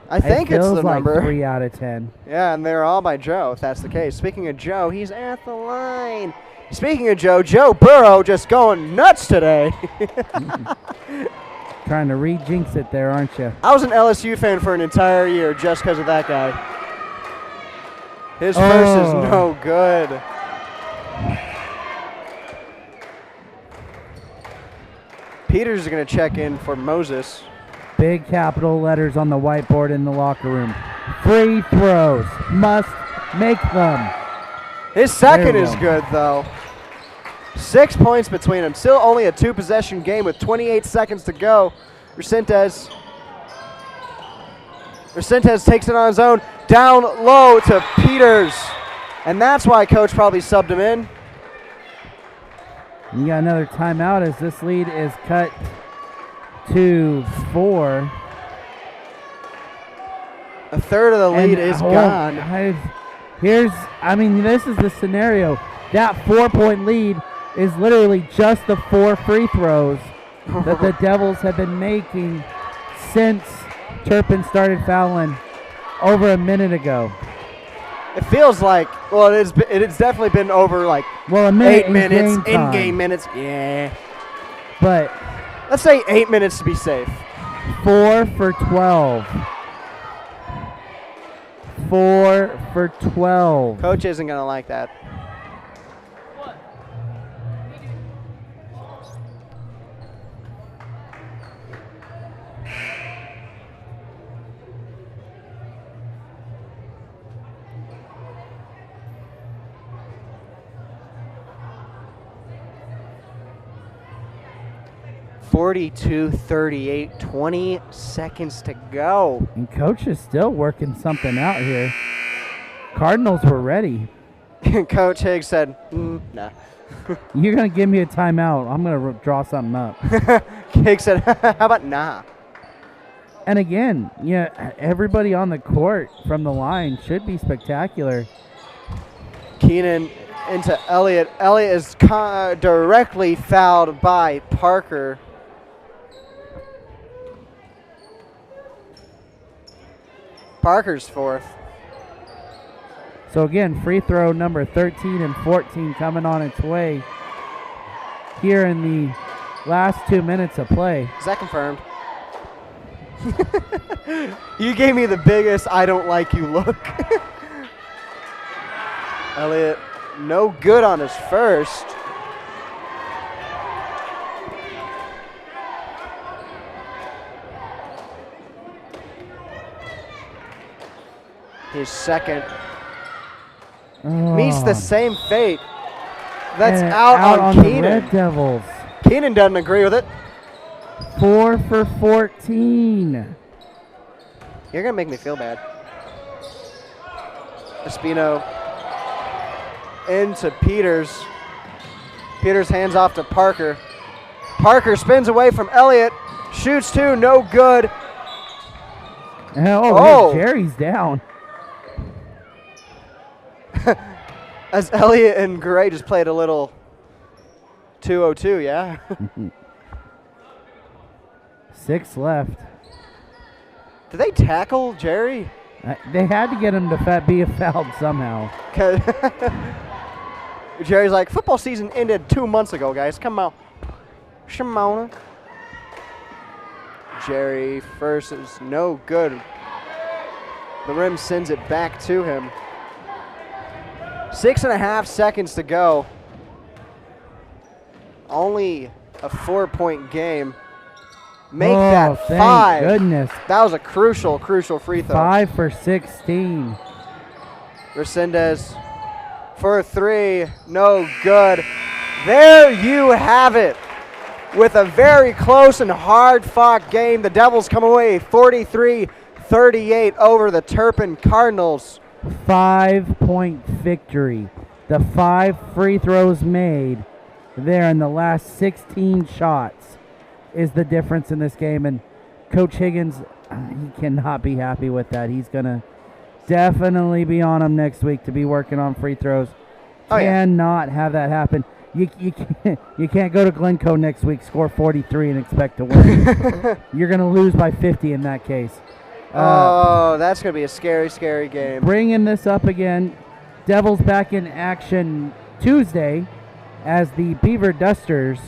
I think it's the like number. 3 out of 10. Yeah, and they're all by Joe, if that's the case. Speaking of Joe, he's at the line. Speaking of Joe, Joe Burrow just going nuts today. Trying to re-jinx it there, aren't you? I was an LSU fan for an entire year just because of that guy. His first is no good. Peters is going to check in for Moses. Big capital letters on the whiteboard in the locker room. Free throws. Must make them. His second is good, though. 6 points between them. Still only a 2-possession game with 28 seconds to go. Resendez takes it on his own. Down low to Peters. And that's why Coach probably subbed him in. You got another timeout as this lead is cut to 4. A third of the lead is gone. This is the scenario. That 4-point lead is literally just the 4 free throws that the Devils have been making since Turpin started fouling over a minute ago. It feels like, well, it's definitely been over like a minute 8 minutes, in in-game minutes. Yeah. But Let's say 8 minutes to be safe. 4 for 12. 4 for 12. Coach isn't going to like that. (42-38), 20 seconds to go. And coach is still working something out here. Cardinals were ready. Coach Higgs said, nah. You're going to give me a timeout. I'm going to draw something up. Higgs said, how about nah? And again, yeah, everybody on the court from the line should be spectacular. Keenan into Elliott. Elliott is directly fouled by Parker. Parker's fourth. So again, free throw number 13 and 14 coming on its way here in the last 2 minutes of play. Is that confirmed? You gave me the biggest I don't like you look. Elliott, no good on his first. His second meets the same fate. That's And out on the Keenan. Red Devils. Keenan doesn't agree with it. 4 for 14. You're going to make me feel bad. Espino into Peters. Peters hands off to Parker. Parker spins away from Elliott. Shoots two, no good. Oh. Jerry's down. As Elliott and Gray just played a little 2-0-2, yeah? 6 left. Did they tackle Jerry? They had to get him to be fouled somehow. Jerry's like, football season ended 2 months ago, guys. Come on. Shimona. Jerry first is no good. The rim sends it back to him. 6.5 seconds to go. Only a 4-point game. Make that thank 5. Goodness. That was a crucial free throw. 5 for 16. Resendez for 3. No good. There you have it. With a very close and hard-fought game, the Devils come away 43-38 over the Turpin Cardinals. 5-point victory. The 5 free throws made there in the last 16 shots is the difference in this game. And Coach Higgins, he cannot be happy with that. He's going to definitely be on him next week to be working on free throws. Cannot have that happen. You can't go to Glencoe next week, score 43, and expect to win. You're going to lose by 50 in that case. That's going to be a scary game. Bringing this up again, Devils back in action Tuesday as the Beaver Dusters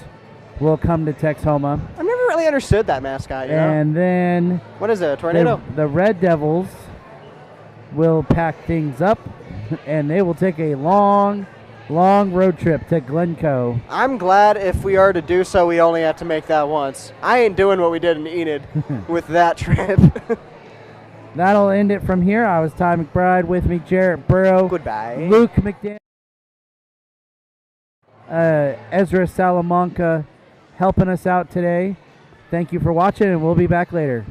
will come to Texhoma. I've never really understood that mascot, you know? And then what is it, a tornado? The Red Devils will pack things up, and they will take a long road trip to Glencoe. I'm glad if we are to do so, we only have to make that once. I ain't doing what we did in Enid with that trip. That'll end it from here. I was Ty McBride, with me Jarrett Burrow. Goodbye. Luke McDaniel. Ezra Salamanca helping us out today. Thank you for watching, and we'll be back later.